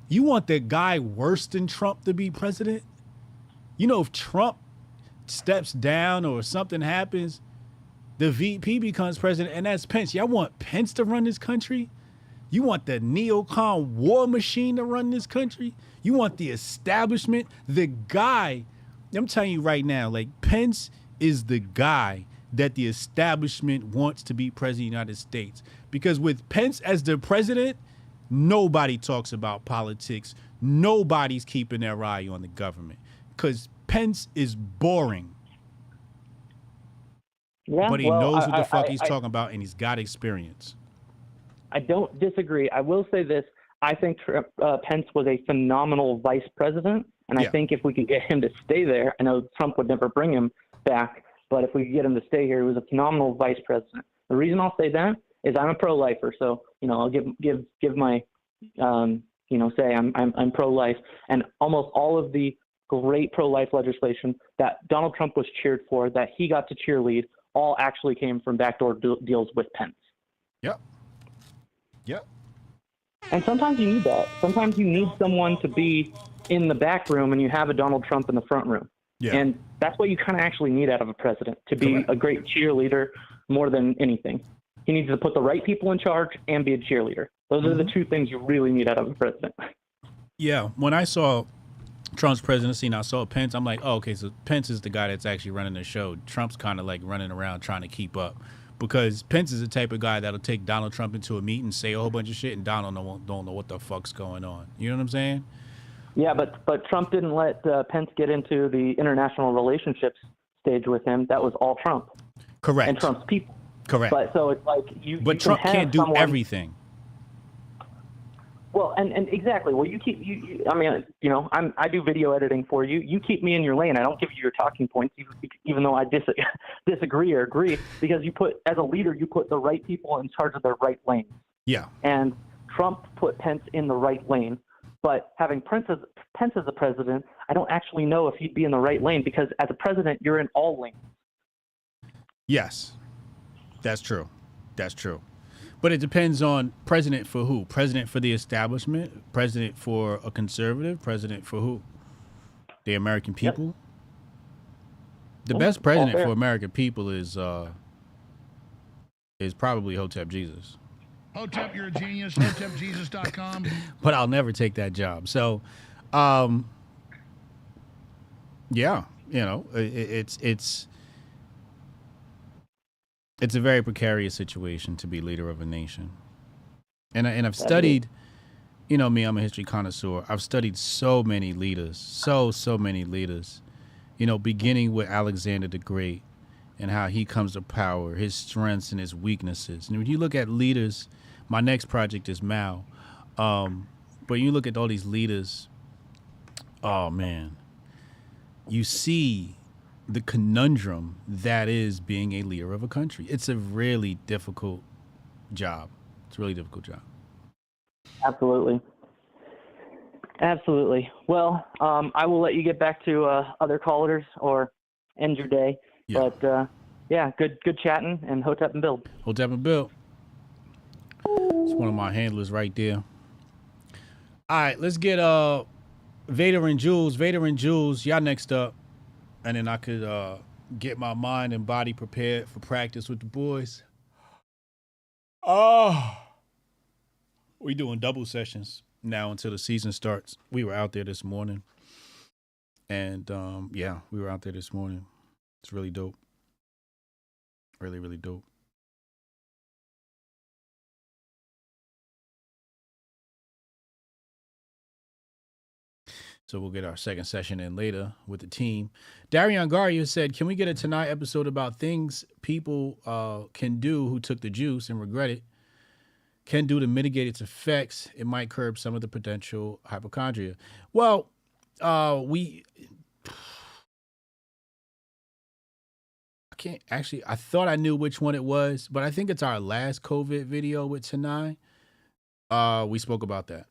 "You want the guy worse than Trump to be president? You know, if Trump steps down or something happens, the VP becomes president, and that's Pence. Y'all want Pence to run this country? You want the neocon war machine to run this country? You want the establishment? The guy, I'm telling you right now, like, Pence is the guy that the establishment wants to be president of the United States. Because with Pence as the president, nobody talks about politics. Nobody's keeping their eye on the government. Because Pence is boring.
Yeah,
but he knows what the fuck he's talking about, and he's got experience.
I don't disagree. I will say this. I think Pence was a phenomenal vice president, and I think if we could get him to stay there, I know Trump would never bring him back, but if we could get him to stay here, he was a phenomenal vice president. The reason I'll say that is I'm a pro-lifer, so I'll give my say I'm pro-life, and almost all of the great pro-life legislation that Donald Trump was cheered for, that he got to cheerlead, all actually came from backdoor deals with Pence.
Yep.
And sometimes you need that. Sometimes you need someone to be in the back room and you have a Donald Trump in the front room.
Yeah.
And that's what you kind of actually need out of a president, to be a great cheerleader more than anything. He needs to put the right people in charge and be a cheerleader. Those are the two things you really need out of a president.
Yeah. When I saw Trump's presidency and I saw Pence, I'm like, oh, okay, so Pence is the guy that's actually running the show. Trump's kind of like running around trying to keep up, because Pence is the type of guy that'll take Donald Trump into a meeting, say a whole bunch of shit, and Donald don't know what the fuck's going on. You know what I'm saying?
Yeah, but Trump didn't let Pence get into the international relationships stage with him. That was all Trump.
Correct.
And Trump's people.
Correct.
But so it's like you.
But
you
Trump
can
can't do
someone,
everything.
Well, and exactly. Well, you keep I mean, I do video editing for you. You keep me in your lane. I don't give you your talking points, even though I disagree or agree, because as a leader, you put the right people in charge of their right lane.
Yeah.
And Trump put Pence in the right lane, but having Pence as a president, I don't actually know if he'd be in the right lane, because as a president, you're in all lanes.
Yes, that's true. That's true. But it depends on president for who? President for the establishment? President for a conservative? President for who? The American people? Yep. The best president for American people is probably Hotep Jesus.
Hotep, you're a genius. HotepJesus.com.
But I'll never take that job. So, yeah, it's a very precarious situation to be leader of a nation. And I've studied, me, I'm a history connoisseur. I've studied so many leaders, so many leaders, beginning with Alexander the Great and how he comes to power, his strengths and his weaknesses. And when you look at leaders, my next project is Mao. But you look at all these leaders, oh man, you see the conundrum that is being a leader of a country. It's a really difficult job. It's a really difficult job.
Absolutely. Well, I will let you get back to other callers or end your day. Yeah. But good chatting, and Hotep and Bill.
Hotep and Bill. It's one of my handlers right there. All right, let's get Vader and Jules. Vader and Jules, y'all next up. And then I could get my mind and body prepared for practice with the boys. We doing double sessions now until the season starts. We were out there this morning. And, we were out there this morning. It's really dope. Really, really dope. So we'll get our second session in later with the team. Darion Garia said, can we get a Tonight episode about things people can do who took the juice and regret it, can do to mitigate its effects? It might curb some of the potential hypochondria. Well, can't actually. I thought I knew which one it was, but I think it's our last COVID video with Tanai. We spoke about that,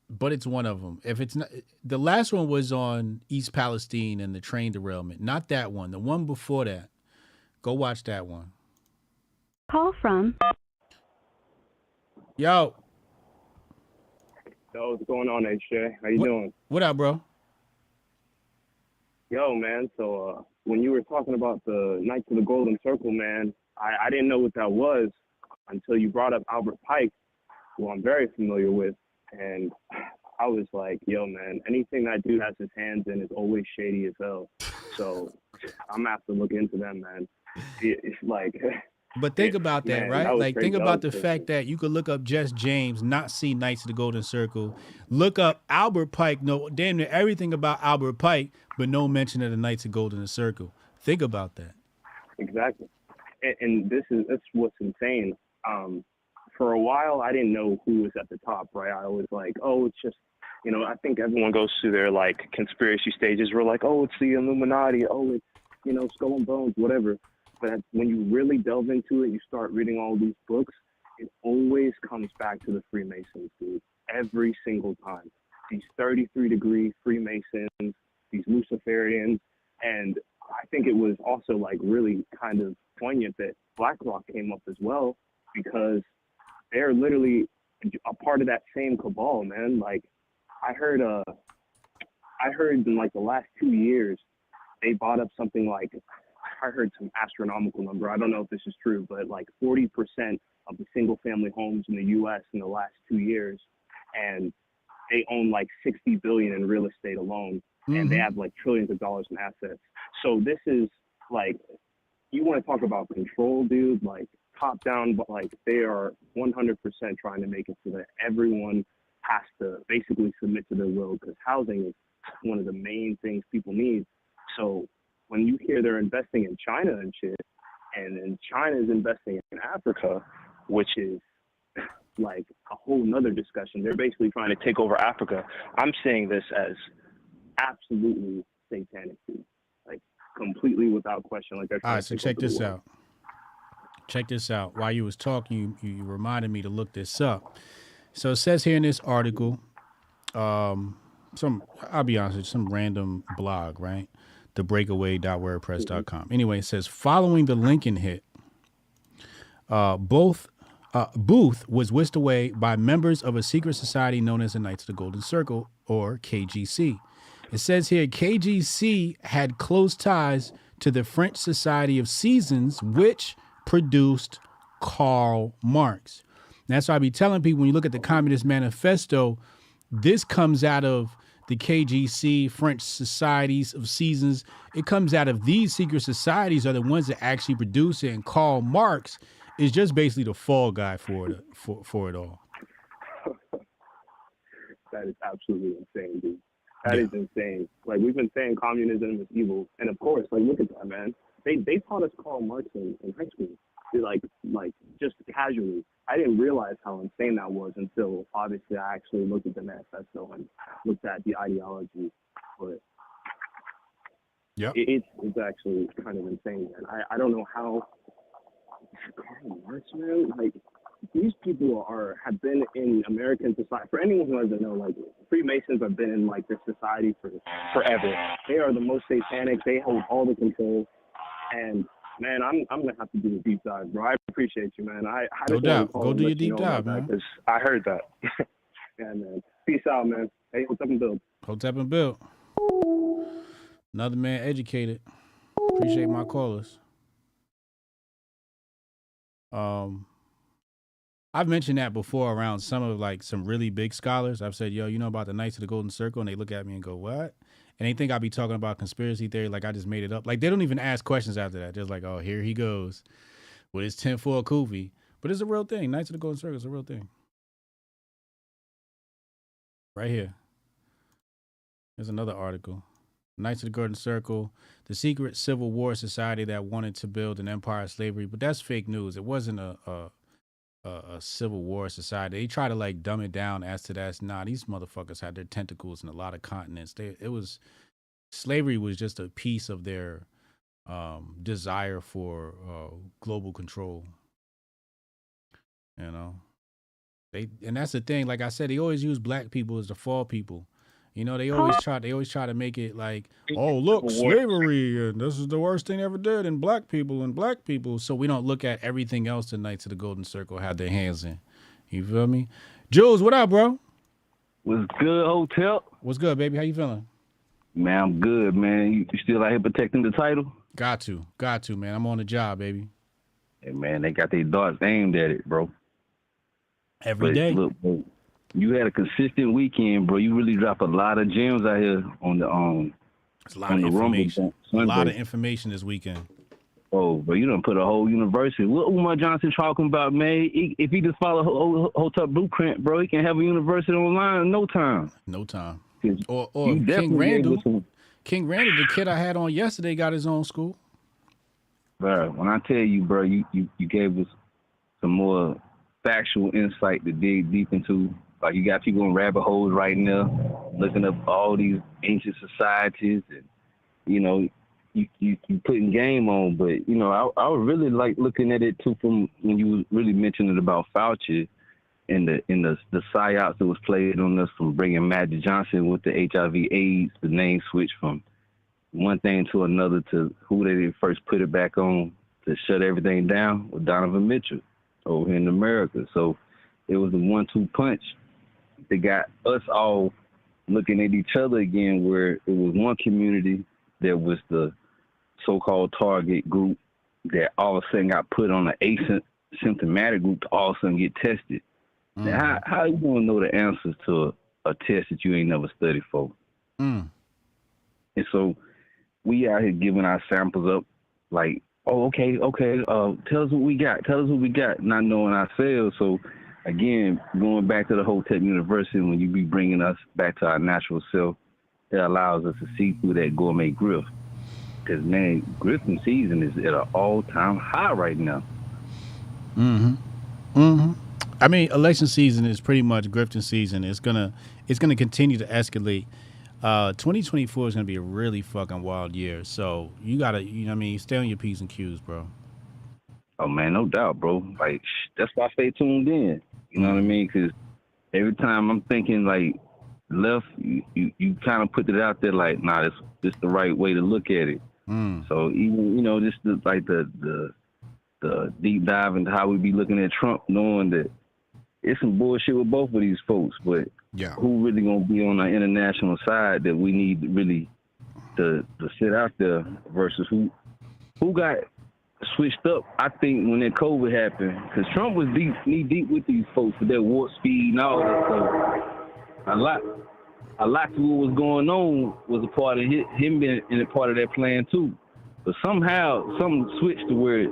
but it's one of them. If it's not, the last one was on East Palestine and the train derailment. Not that one. The one before that. Go watch that one.
Call from.
Yo.
Yo, what's going on, HJ? How you doing?
What up, bro?
Yo, man. So when you were talking about the Knights of the Golden Circle, man, I didn't know what that was until you brought up Albert Pike, who I'm very familiar with. And I was like, yo, man, anything that dude has his hands in is always shady as hell. So I'm going to have to look into them, man. It's like...
But think about that,
man,
right?
that
Like, think
crazy.
about the fact that you could look up Jess James, not see Knights of the Golden Circle. Look up Albert Pike, know damn near everything about Albert Pike, but no mention of the Knights of Golden Circle. Think about that.
Exactly. And that's what's insane. For a while, I didn't know who was at the top, right? I was like, oh, it's just, you know, I think everyone goes through their, like, conspiracy stages. We're like, oh, it's the Illuminati. Oh, it's, you know, Skull and Bones, whatever. But when you really delve into it, you start reading all these books, it always comes back to the Freemasons, dude. Every single time. These 33-degree Freemasons, these Luciferians, and I think it was also, like, really kind of poignant that BlackRock came up as well, because they're literally a part of that same cabal, man. Like, I heard in, like, the last 2 years, they bought up something like, I heard some astronomical number. I don't know if this is true, but like 40% of the single family homes in the U.S. in the last 2 years, and they own like 60 billion in real estate alone, and they have like trillions of dollars in assets. So this is like, you want to talk about control, dude, like top down, but like they are 100% trying to make it so that everyone has to basically submit to their will, because housing is one of the main things people need. So when you hear they're investing in China and shit, and then China is investing in Africa, which is like a whole nother discussion. They're basically trying to take over Africa. I'm seeing this as absolutely satanic, dude. Like completely without question. Like they're trying
All right, so
to take
check
over the
this
world.
out. Check this out. While you was talking, you reminded me to look this up. So it says here in this article, I'll be honest with you, some random blog, right? thebreakaway.wordpress.com. Anyway, it says, following the Lincoln hit, Booth was whisked away by members of a secret society known as the Knights of the Golden Circle, or KGC. It says here, KGC had close ties to the French Society of Seasons, which produced Karl Marx. And that's why I be telling people, when you look at the Communist Manifesto, this comes out of the KGC, French Societies of Seasons. It comes out of these secret societies are the ones that actually produce it. And Karl Marx is just basically the fall guy for it all.
That is absolutely insane, dude. That is insane. Like, we've been saying communism is evil. And of course, like, look at that, man. They taught us Karl Marx in high school. Like just casually. I didn't realize how insane that was until obviously I actually looked at the manifesto and looked at the ideology. But
yeah,
it's actually kind of insane, man. I don't know how Karl Marx, man, like these people have been in American society. For anyone who doesn't know, like Freemasons have been in like this society for forever. They are the most satanic. They hold all the control. And man, I'm gonna have to do a deep dive, bro. I appreciate you, man. I
No doubt. Go do your deep dive, man.
Because I heard that. Yeah, man. Peace out, man. Hey, what's up and build?
Hotep and Bill. Another man educated. Appreciate my callers. I've mentioned that before around some really big scholars. I've said, yo, you know about the Knights of the Golden Circle? And they look at me and go, what? And they think I'll be talking about conspiracy theory like I just made it up. Like, they don't even ask questions after that. They're just like, oh, here he goes with his tinfoil kufi. But it's a real thing. Knights of the Golden Circle is a real thing. Right here. There's another article. Knights of the Golden Circle, the secret Civil War society that wanted to build an empire of slavery. But that's fake news. It wasn't a Civil War society. They try to like dumb it down as to that. Nah, these motherfuckers had their tentacles in a lot of continents. Slavery was just a piece of their desire for global control. You know, and that's the thing. Like I said, they always use black people as the fall people. You know, they always try to make it like, oh, look, slavery, and this is the worst thing ever did, and black people. So we don't look at everything else the Knights of the Golden Circle had their hands in. You feel me? Jules, what up, bro?
What's good, Hotel?
What's good, baby? How you feeling?
Man, I'm good, man. You still out here protecting the title?
Got to, man. I'm on the job, baby.
Hey, man, they got their darts aimed at it, bro.
Every day.
Look, bro, you had a consistent weekend, bro. You really dropped a lot of gems out here on the
It's a lot of information. A lot of information this weekend.
Oh, but you done put a whole university. What Umar Johnson talking about, man? If he just follow Hotep Blueprint, bro, he can have a university online in no time.
No time. Or King Randall. King Randall, the kid I had on yesterday, got his own school.
Bro, when I tell you, bro, you gave us some more factual insight to dig deep into. Like, you got people in rabbit holes right now, looking up all these ancient societies, and you know, you putting game on. But you know, I was really like looking at it too from when you was really mentioning about Fauci and the psyops that was played on us from bringing Magic Johnson with the HIV/AIDS, the name switch from one thing to another to who they did first put it back on to shut everything down with Donovan Mitchell over here in America. So it was a 1-2 punch that got us all looking at each other again, where it was one community that was the so-called target group that all of a sudden got put on an asymptomatic group to all of a sudden get tested. Mm-hmm. Now, how you gonna know the answers to a test that you ain't never studied for? And so we out here giving our samples up like, oh, okay, tell us what we got, not knowing ourselves. So again, going back to the Hotep University, when you be bringing us back to our natural self, it allows us to see through that gourmet grift. Because, man, grifting season is at an all-time high right now.
I mean, election season is pretty much grifting season. It's gonna continue to escalate. 2024 is gonna be a really fucking wild year. So you gotta, stay on your P's and Q's, bro.
Oh man, no doubt, bro. Like, that's why I stay tuned in. You know what I mean? Because every time I'm thinking like left, you kind of put it out there like, nah, this the right way to look at it. So even just the deep dive into how we be looking at Trump, knowing that it's some bullshit with both of these folks, but who really gonna be on our international side that we need really to sit out there versus who got switched up? I think when that COVID happened, because Trump was knee deep with these folks with their warp speed and all that stuff. A lot of what was going on was a part of him being in a part of that plan too. But somehow something switched to where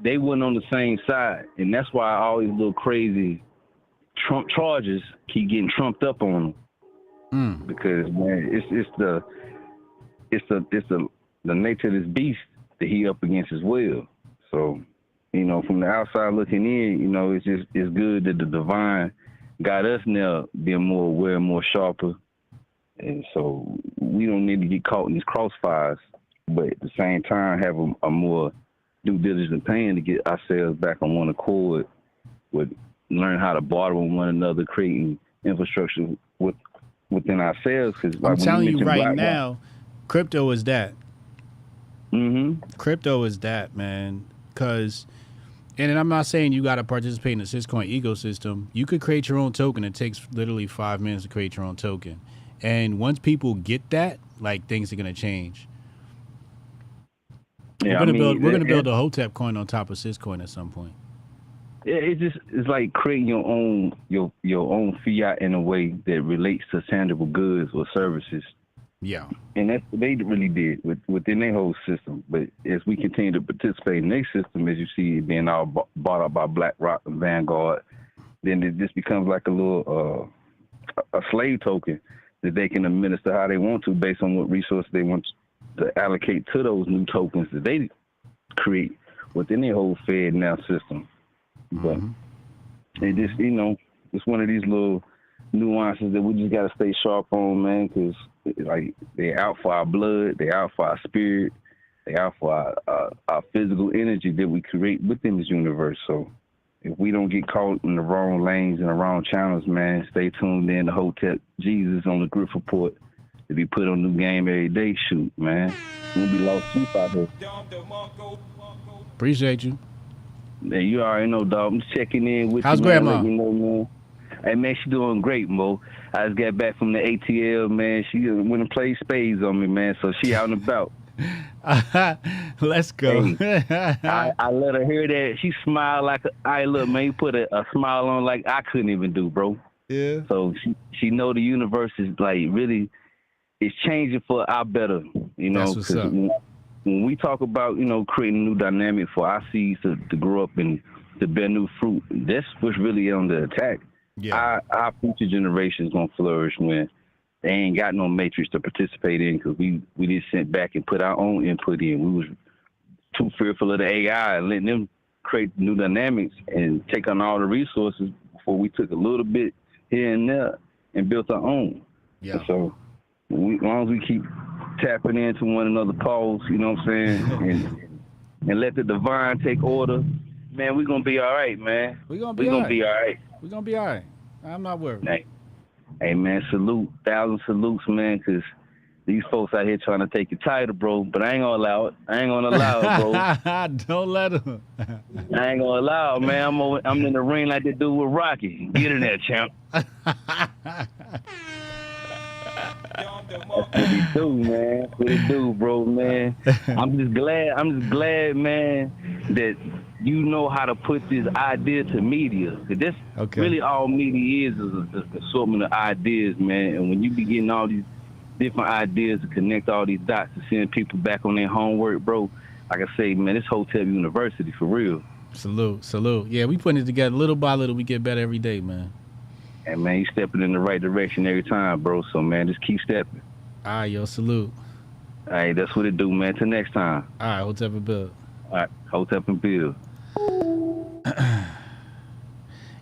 they weren't on the same side, and that's why all these little crazy Trump charges keep getting trumped up on them. Because man, it's the nature of this beast that he up against as well. So, from the outside looking in, it's good that the divine got us now being more aware, more sharper, and so we don't need to get caught in these crossfires, but at the same time have a more due diligent plan to get ourselves back on one accord, with learn how to barter with one another, creating infrastructure within ourselves. Because
I'm telling you right now, crypto is that. Crypto is that, man. And I'm not saying you got to participate in the Syscoin ecosystem. You could create your own token. It takes literally 5 minutes to create your own token. And once people get that, like, things are going to change.
Yeah,
we're going to build a HotepCon on top of Syscoin at some point.
Yeah, it's like creating your own fiat in a way that relates to tangible goods or services.
Yeah. And
that's what they really did within their whole system. But as we continue to participate in their system, as you see it being all bought up by BlackRock and Vanguard, then it just becomes like a little a slave token that they can administer how they want to based on what resources they want to allocate to those new tokens that they create within their whole FedNow system. But it just, it's one of these little nuances that we just got to stay sharp on, man, because like they're out for our blood, they're out for our spirit, They are for our physical energy that we create within this universe. So if we don't get caught in the wrong lanes and the wrong channels, man, stay tuned in to Hotep Jesus on the Grift Report to be put on new game every day. Shoot, man. We'll be lost sleep out here.
Appreciate you.
Yeah, you already know, dog. I'm just checking in with
How's
you, man.
Grandma?
Let you know, man. Hey, man, she doing great, Mo. I just got back from the ATL, man. She went and played spades on me, man, so she out and about.
Let's go.
Hey, I let her hear that. She smiled like, look, man, you put a smile on like I couldn't even do, bro.
Yeah.
So she know the universe is like really, it's changing for our better, you know.
That's what's up.
When we talk about, you know, creating a new dynamic for our seeds to grow up and to bear new fruit, that's what's really on the attack.
Yeah.
Our future generations gonna flourish when they ain't got no matrix to participate in, because we just sent back and put our own input in. We was too fearful of the AI and letting them create new dynamics and take on all the resources before we took a little bit here and there and built our own.
Yeah.
So as long as we keep tapping into one another's pulse, you know what I'm saying, and let the divine take order, man, we're gonna be all right, man.
We're gonna be all right.
We're
gonna be all right. I'm not worried.
Hey, man, salute. 1,000 salutes, man, because these folks out here trying to take your title, bro, but I ain't gonna allow it. I ain't gonna allow it, bro.
Don't let them.
I ain't gonna allow it, man. I'm in the ring like they do with Rocky. Get in there, champ. That's what we do, man. That's what we do, bro, man. I'm just glad, man, that you know how to put this idea to media. Cause that's really all media is an assortment of ideas, man. And when you be getting all these different ideas to connect all these dots to send people back on their homework, bro, like I say, man, it's Hotep University for real.
Salute. Yeah, we putting it together little by little. We get better every day, man.
And man, you stepping in the right direction every time, bro. So man, just keep stepping.
All right, yo, salute.
All right, that's what it do, man. Till next time.
All right, Hotep and Bill.
All right, Hotep and Bill.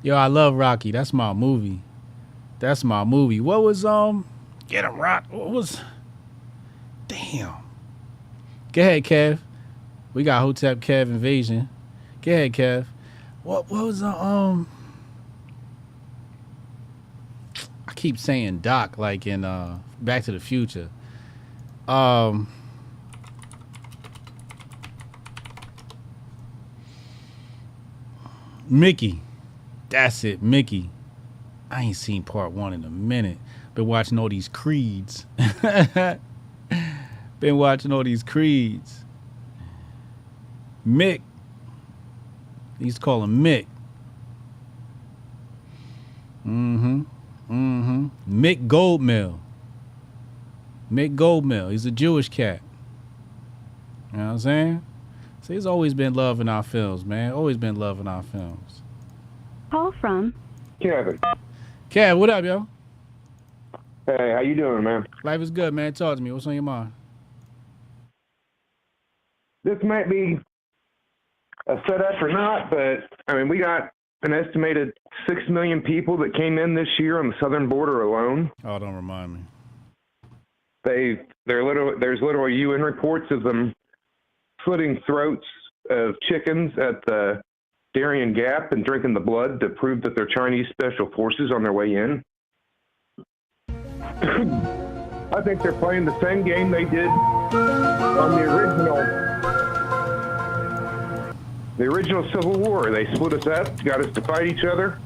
Yo, I love Rocky. That's my movie. What was Get him, Rock? What was? Damn. Go ahead, Kev. We got Hotep Kev Invasion. Go ahead, Kev. What was I keep saying Doc like in Back to the Future. Mickey. That's it, Mickey. I ain't seen part 1 in a minute. Been watching all these creeds. Mick. They used to call him Mick. Mick Goldmill. He's a Jewish cat. You know what I'm saying? So he's always been loving our films, man. Always been loving our films.
Call from
Kevin.
Kev, what up, yo?
Hey, how you doing, man?
Life is good, man. Talk to me. What's on your mind?
This might be a setup or not, but I mean, we got an estimated 6 million people that came in this year on the southern border alone.
Oh, don't remind me.
There's literally UN reports of them slitting throats of chickens at the Darien Gap and drinking the blood to prove that they're Chinese special forces on their way in. I think they're playing the same game they did on the original Civil War. They split us up, got us to fight each other,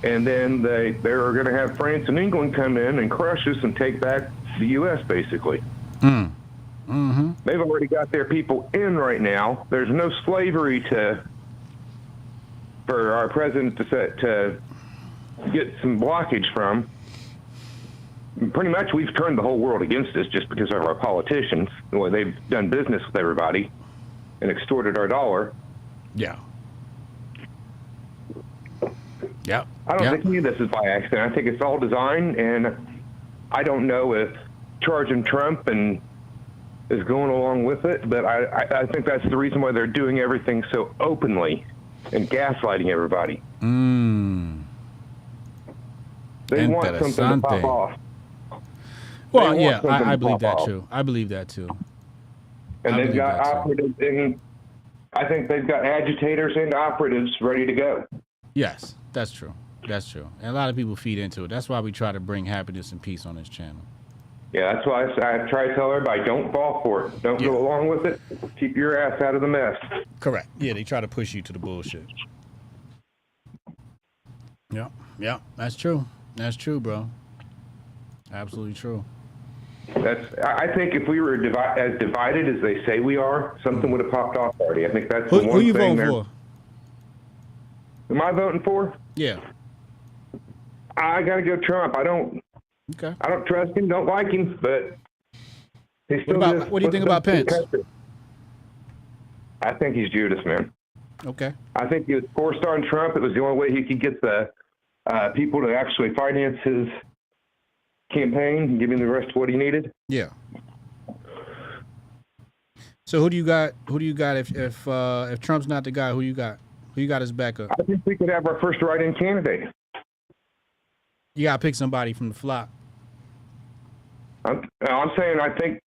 and then they're going to have France and England come in and crush us and take back the U.S. basically. They've already got their people in right now. There's no slavery for our president to get some blockage from. Pretty much we've turned the whole world against us just because of our politicians, the way they've done business with everybody and extorted our dollar.
Yeah.
I don't think any of this is by accident. I think it's all design, and I don't know if charging Trump and is going along with it, but I think that's the reason why they're doing everything so openly and gaslighting everybody. They want something to pop off.
Well, yeah, I believe that too. I believe that too.
And they've got operatives in. I think they've got agitators and operatives ready to go.
Yes, that's true. That's true. And a lot of people feed into it. That's why we try to bring happiness and peace on this channel.
Yeah, that's why I try to tell everybody, don't fall for it. Don't go along with it. Keep your ass out of the mess.
Correct. Yeah, they try to push you to the bullshit. Yeah, that's true. That's true, bro. Absolutely true.
I think if we were as divided as they say we are, something would have popped off already. I think that's
Who
the one
you
thing
voting for?
Am I voting for?
Yeah.
I got to go Trump. I don't trust him, don't like him, but he's still
what do you think about Pence?
I think he's Judas, man.
Okay.
I think he was forced on Trump. It was the only way he could get the people to actually finance his campaign and give him the rest of what he needed.
Yeah. So who do you got? Who do you got if Trump's not the guy? Who you got? Who you got as backup?
I think we could have our first write-in candidate.
You gotta pick somebody from the flock.
I'm saying I think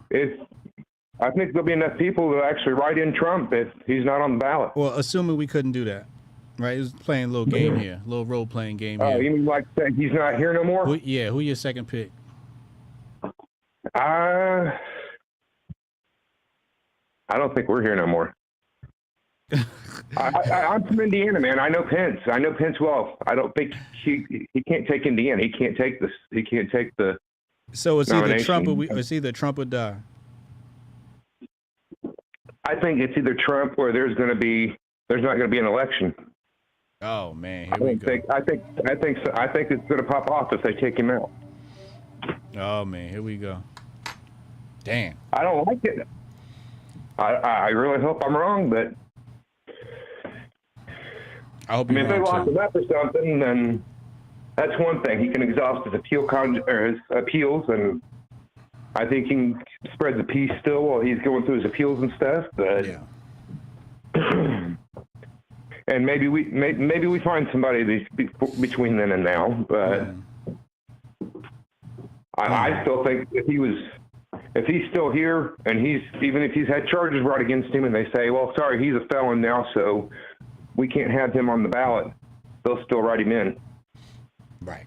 there'll be enough people to actually write in Trump if he's not on the ballot.
Well, assuming we couldn't do that, right? It was playing a little game here, a little role-playing game here.
Oh, you mean like he's not here no more?
Who your second pick?
I don't think we're here no more. I'm from Indiana, man. I know Pence. I know Pence well. I don't think he can't take Indiana. He can't take this. He can't take the.
So it's either Trump or die.
I think it's either Trump or there's not going to be an election.
Oh man,
I think it's going to pop off if they take him out.
Oh man, here we go. Damn.
I don't like it. I really hope I'm wrong, but
I hope
if they lock him up or something, then that's one thing. He can exhaust his his appeals, and I think he can spread the peace still while he's going through his appeals and stuff. But and maybe we find somebody between then and now. But I still think if he's still here and even if he's had charges brought against him and they say, well, sorry, he's a felon now, so we can't have him on the ballot, they'll still write him in.
Right.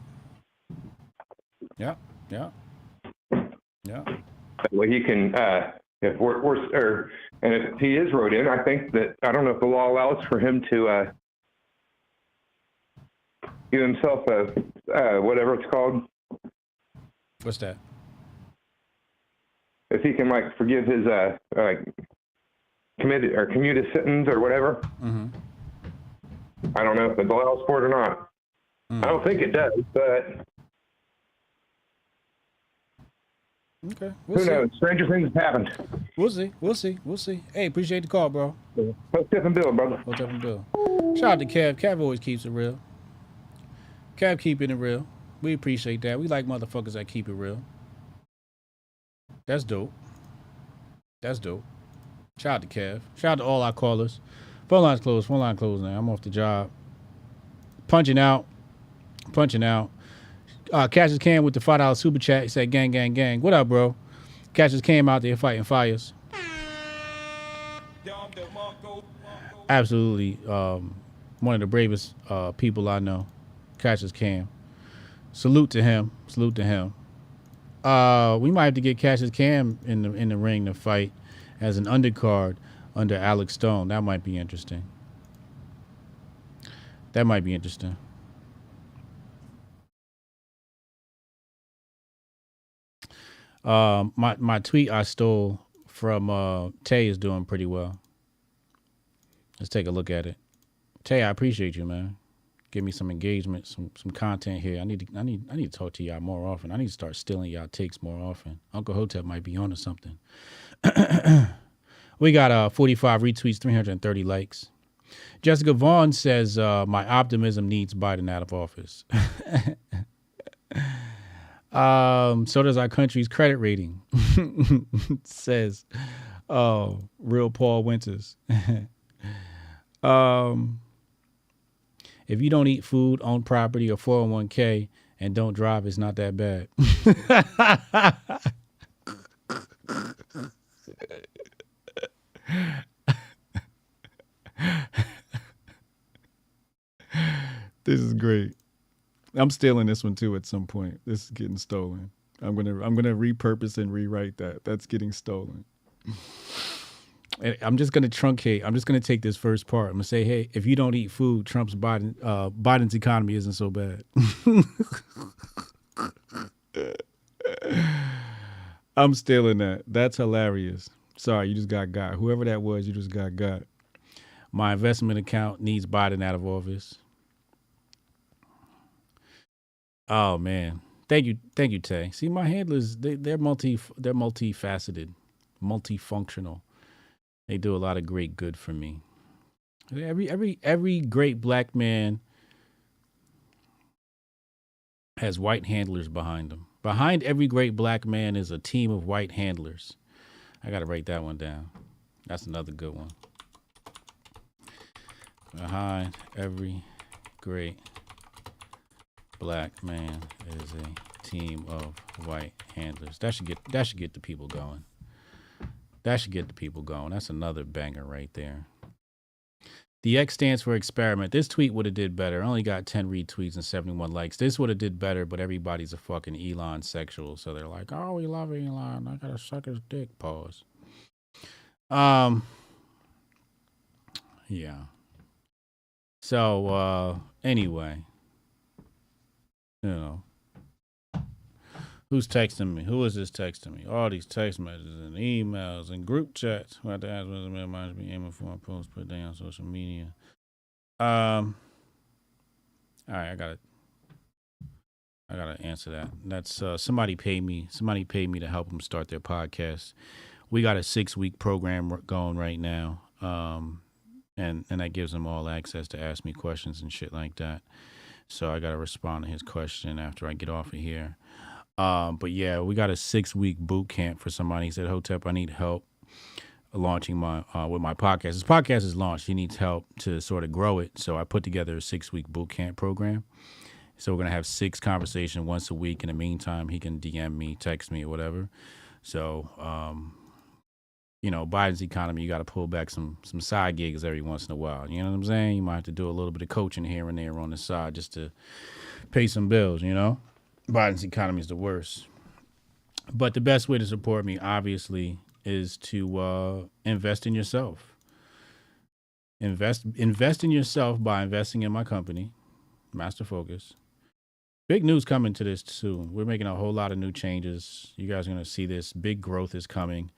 Yeah.
That way he can, if he is wrote in, I think that, I don't know if the law allows for him to give himself whatever it's called.
What's that?
If he can forgive his committed or commute his sentence or whatever.
Mm-hmm.
I don't know if it allows for it or not. I don't think it does, but
okay.
Who knows? Stranger things have happened.
We'll see. Hey, appreciate the call, bro.
Hotep and Bill, brother.
Hotep and Bill. Shout out to Kev. Kev always keeps it real. Kev keeping it real. We appreciate that. We like motherfuckers that keep it real. That's dope. Shout out to Kev. Shout out to all our callers. Phone line's closed now. I'm off the job. Punching out. Cassius Cam with the $5 super chat. He said, gang, gang, gang. What up, bro? Cassius Cam out there fighting fires. Absolutely. One of the bravest people I know. Cassius Cam. Salute to him. We might have to get Cassius Cam in the ring to fight as an undercard under Alex Stone. That might be interesting. My tweet I stole from Tay is doing pretty well. Let's take a look at it. Tay, I appreciate you, man. Give me some engagement, some content here. I need to talk to y'all more often. I need to start stealing y'all takes more often. Uncle Hotep might be onto something. We got 45 retweets, 330 likes. Jessica Vaughn says, my optimism needs Biden out of office. So does our country's credit rating. Says, real Paul Winters. If you don't eat food, own property, or 401k, and don't drive, it's not that bad. This is great. I'm stealing this one too at some point. This is getting stolen. I'm gonna repurpose and rewrite that. That's getting stolen. And I'm just gonna truncate. I'm just gonna take this first part. I'm gonna say, hey, if you don't eat food, Biden's economy isn't so bad. I'm stealing that. That's hilarious. Sorry, you just got. Whoever that was, you just got. My investment account needs Biden out of office. Oh man, thank you, Tay. See, my handlers, they're multifaceted, multifunctional. They do a lot of great good for me. Every great black man has white handlers behind them. Behind every great black man is a team of white handlers. I gotta write that one down. That's another good one. Behind every great black man is a team of white handlers. That should get the people going. That should get the people going. That's another banger right there. The X stands for experiment. This tweet would have did better. Only got 10 retweets and 71 likes. This would have did better, but everybody's a fucking Elon sexual, so they're like, "Oh, we love Elon. I gotta suck his dick." Pause. Yeah. So anyway, you know, who's texting me? Who is this texting me? All these text messages and emails and group chats. Who have to ask what the man be aiming for a post put down on social media. All right, I gotta answer that. That's somebody paid me. Somebody paid me to help them start their podcast. We got a 6-week program going right now. And that gives them all access to ask me questions and shit like that. So I got to respond to his question after I get off of here. But yeah, we got a 6-week boot camp for somebody. He said, Hotep, I need help launching my with my podcast. His podcast is launched. He needs help to sort of grow it. So I put together a 6-week boot camp program. So we're going to have 6 conversations once a week. In the meantime, he can DM me, text me, or whatever. So, you know, Biden's economy, you got to pull back some side gigs every once in a while. You know what I'm saying? You might have to do a little bit of coaching here and there on the side just to pay some bills, you know? Biden's economy is the worst. But the best way to support me, obviously, is to invest in yourself. Invest in yourself by investing in my company, Master Focus. Big news coming to this soon. We're making a whole lot of new changes. You guys are going to see this. Big growth is coming.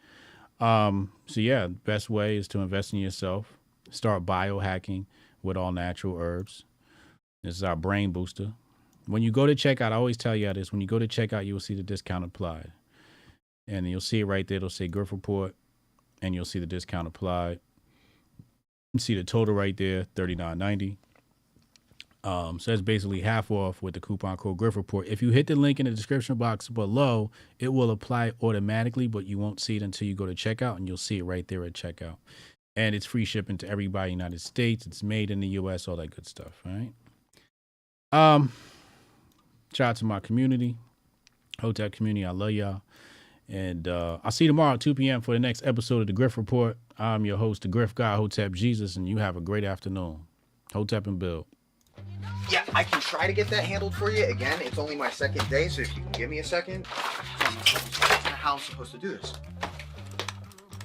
So yeah, best way is to invest in yourself. Start biohacking with all natural herbs. This is our brain booster. When you go to checkout, I always tell you this. When you go to checkout, you will see the discount applied. And you'll see it right there. It'll say Grift Report. And you'll see the discount applied. You see the total right there, $39.90. So that's basically half off with the coupon code Grift Report. If you hit the link in the description box below, it will apply automatically, but you won't see it until you go to checkout, and you'll see it right there at checkout. And it's free shipping to everybody in the United States. It's made in the U.S., all that good stuff, right? Shout out to my community, Hotep community. I love y'all. And I'll see you tomorrow at 2 p.m. for the next episode of the Grift Report. I'm your host, the Grift God, Hotep Jesus, and you have a great afternoon. Hotep and Bill.
Yeah, I can try to get that handled for you. Again, it's only my second day, so if you can give me a second. How am I supposed to do this?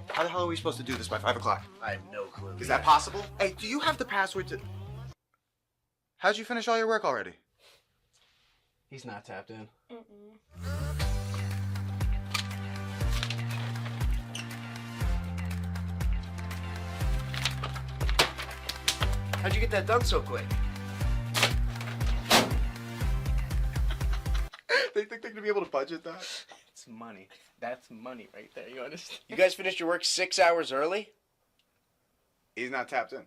How the hell are we supposed to do this by 5 o'clock?
I have no clue.
Is that possible? Hey, do you have the password to... How'd you finish all your work already?
He's not tapped in. How'd you get that done so quick?
They think they're gonna be able to budget that?
It's money. That's money right there. You understand? You guys finished your work 6 hours early?
He's not tapped in.